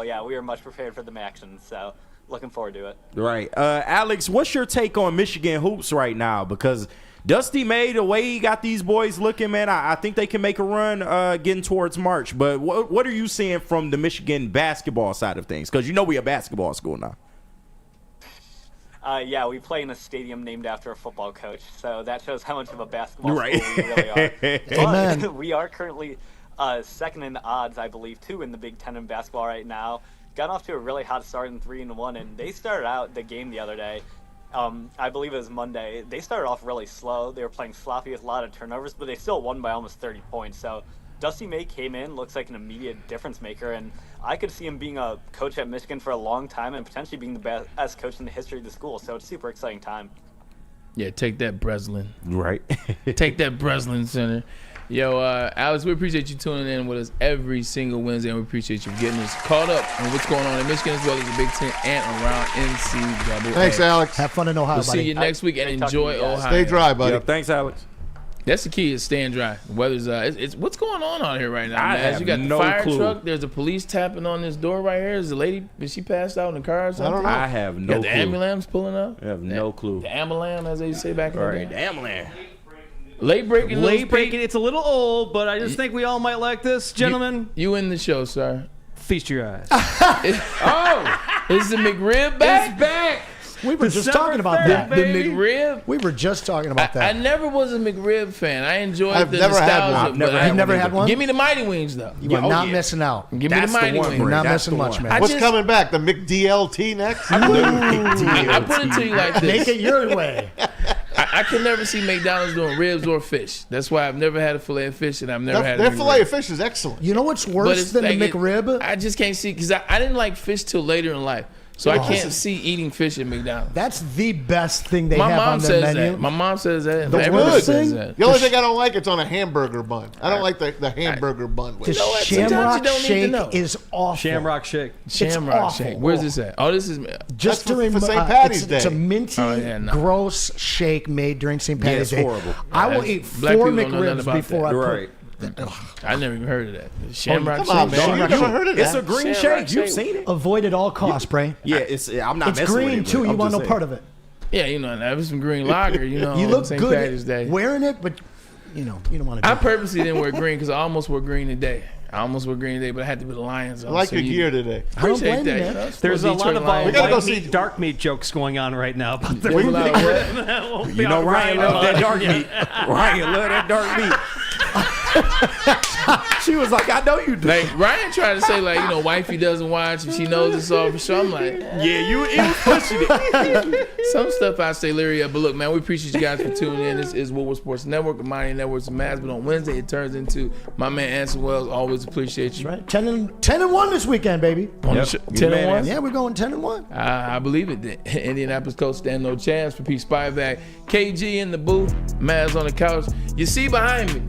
Speaker 17: Yeah, we are much prepared for the action, so looking forward to it.
Speaker 6: Right. Alex, what's your take on Michigan hoops right now? Because Dusty May, the way he got these boys looking, man, I think they can make a run getting towards March. But what are you seeing from the Michigan basketball side of things? Because we a basketball school now.
Speaker 17: Yeah, we play in a stadium named after a football coach, so that shows how much of a basketball school we really are. But we are currently second in the odds, I believe, too, in the Big Ten in basketball right now. Got off to a really hot start in 3-1, and they started out the game the other day. I believe it was Monday. They started off really slow. They were playing sloppy with a lot of turnovers, but they still won by almost 30 points. So Dusty May came in, looks like an immediate difference maker, and I could see him being a coach at Michigan for a long time and potentially being the best coach in the history of the school. So it's a super exciting time.
Speaker 2: Yeah, take that, Breslin.
Speaker 6: Right.
Speaker 2: Take that, Breslin Center. Yo, Alex, we appreciate you tuning in with us every single Wednesday, and we appreciate you getting us caught up on what's going on in Michigan as well as the Big Ten and around NCAA.
Speaker 4: Thanks, Alex.
Speaker 3: Have fun in Ohio,
Speaker 2: We'll
Speaker 3: buddy.
Speaker 2: see you next week and enjoy Ohio.
Speaker 4: Stay dry, buddy.
Speaker 6: Thanks, Alex.
Speaker 2: That's the key, is staying dry. The weather's it's what's going on out here right now,
Speaker 6: I
Speaker 2: man?
Speaker 6: have
Speaker 2: You got
Speaker 6: no
Speaker 2: the fire
Speaker 6: clue.
Speaker 2: truck. There's a police tapping on this door right here. Is the lady? Is she passed out in the car or something?
Speaker 4: I don't know.
Speaker 6: I have no
Speaker 2: You got
Speaker 6: clue.
Speaker 2: the ambulance pulling up.
Speaker 6: I have no clue.
Speaker 2: The ambulance, as they say back in the day.
Speaker 6: The ambulance.
Speaker 2: Late breaking.
Speaker 5: Late breaking. It's a little old, but I just think we all might like this, gentlemen.
Speaker 2: You in the show, sir?
Speaker 5: Feast your eyes.
Speaker 2: Is the McRib back?
Speaker 5: It's back.
Speaker 3: We were just talking about that.
Speaker 2: The McRib.
Speaker 3: We were just talking about
Speaker 2: I
Speaker 3: that.
Speaker 2: never was a McRib fan. I enjoyed
Speaker 4: I've
Speaker 2: the
Speaker 4: never had
Speaker 2: nostalgia.
Speaker 4: one.
Speaker 3: I've never had one?
Speaker 2: Give me the Mighty Wings, though.
Speaker 3: You are not missing out.
Speaker 2: Give me the Mighty Wings.
Speaker 3: You're not
Speaker 6: That's
Speaker 3: missing
Speaker 6: the
Speaker 3: much,
Speaker 6: one.
Speaker 3: man.
Speaker 4: What's coming back? The McDLT next?
Speaker 2: I put it to you like this.
Speaker 3: Make it your way.
Speaker 2: I can never see McDonald's doing ribs or fish. That's why I've never had a fillet of fish, and I've never had
Speaker 4: Their
Speaker 2: a
Speaker 4: filet
Speaker 2: McRib.
Speaker 4: of fish is excellent.
Speaker 3: You know what's
Speaker 2: But
Speaker 3: worse
Speaker 2: it's
Speaker 3: than
Speaker 2: like
Speaker 3: the McRib?
Speaker 2: I just can't see, because I didn't like fish till later in life. So I can't see eating fish at McDonald's.
Speaker 3: That's the best thing they
Speaker 2: My
Speaker 3: have
Speaker 2: mom
Speaker 3: on their
Speaker 2: says
Speaker 3: menu.
Speaker 2: that. My mom says that.
Speaker 3: The
Speaker 2: Everybody
Speaker 3: worst
Speaker 2: says
Speaker 3: thing?
Speaker 2: that.
Speaker 4: The only thing I don't like, it's on a hamburger bun. I don't like the hamburger bun. With
Speaker 3: The
Speaker 4: it.
Speaker 2: know what? Sometimes
Speaker 3: Shamrock
Speaker 2: you don't need to
Speaker 3: Shake
Speaker 2: know.
Speaker 3: is awful.
Speaker 5: Shamrock Shake.
Speaker 2: Shamrock
Speaker 3: awful.
Speaker 2: Shake. Where's this at? Oh, this is.
Speaker 3: Just
Speaker 4: That's
Speaker 3: to
Speaker 4: for St.
Speaker 3: remind,
Speaker 4: Patty's
Speaker 3: it's a
Speaker 4: Day.
Speaker 3: minty,
Speaker 2: Oh, yeah, no.
Speaker 3: gross shake made during St. Patty's
Speaker 6: it's
Speaker 3: Day.
Speaker 6: horrible.
Speaker 3: I will
Speaker 2: That's-
Speaker 3: eat
Speaker 2: black
Speaker 3: 4
Speaker 2: people don't know nothing
Speaker 3: McRibs
Speaker 2: about
Speaker 3: before
Speaker 2: that.
Speaker 3: I put
Speaker 6: Right.
Speaker 2: I never even heard of that. Shamrock
Speaker 4: come on,
Speaker 2: shake.
Speaker 4: man. You never heard of that?
Speaker 6: It's a green
Speaker 2: Shamrock
Speaker 6: shake. You've
Speaker 2: shake.
Speaker 6: seen it.
Speaker 3: Avoid at all costs, Bray.
Speaker 6: Yeah, I'm not
Speaker 3: It's
Speaker 6: messing with
Speaker 3: green
Speaker 6: it,
Speaker 3: too.
Speaker 6: but
Speaker 3: You
Speaker 6: I'm
Speaker 3: want
Speaker 6: just
Speaker 3: no
Speaker 6: saying.
Speaker 3: part of it.
Speaker 2: Yeah, that was some green lager.
Speaker 3: You
Speaker 2: on
Speaker 3: look
Speaker 2: St.
Speaker 3: good
Speaker 2: Patty's Day.
Speaker 3: wearing it, but you don't want to.
Speaker 2: I purposely didn't wear green because I almost wore green today. but I had to be the Lions.
Speaker 4: I like your gear today.
Speaker 2: Appreciate
Speaker 3: blame you,
Speaker 2: that.
Speaker 3: man.
Speaker 5: There's a lot of
Speaker 4: We gotta go
Speaker 5: white
Speaker 4: see-
Speaker 5: meat, dark meat jokes going on right now. But
Speaker 2: There's a lot of what?
Speaker 6: You know, Ryan loves that dark meat. Ryan love that dark meat. She was like, I know you do.
Speaker 2: Like Ryan tried to say, wifey doesn't watch and she knows it's all for sure. I'm like,
Speaker 6: Yeah, you was pushing it.
Speaker 2: some stuff I say leery of. But look, man, we appreciate you guys for tuning in. This is Woodward Sports Network, Mighty Networks of Mavs. But on Wednesday, it turns into my man Anson Wells. Always appreciate you.
Speaker 3: Right, 10-1 this weekend, baby.
Speaker 2: On the show, 10-1.
Speaker 3: Yeah, we're going 10-1.
Speaker 2: I believe it. The Indianapolis Colts stand no chance for Pete Spivak. KG in the booth, Mavs on the couch. You see behind me.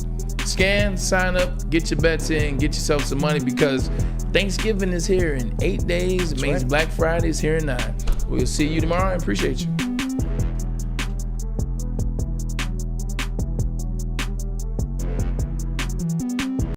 Speaker 2: Scan, sign up, get your bets in, get yourself some money because Thanksgiving is here in 8 days. It means Black Friday is here in 9. We'll see you tomorrow and appreciate you.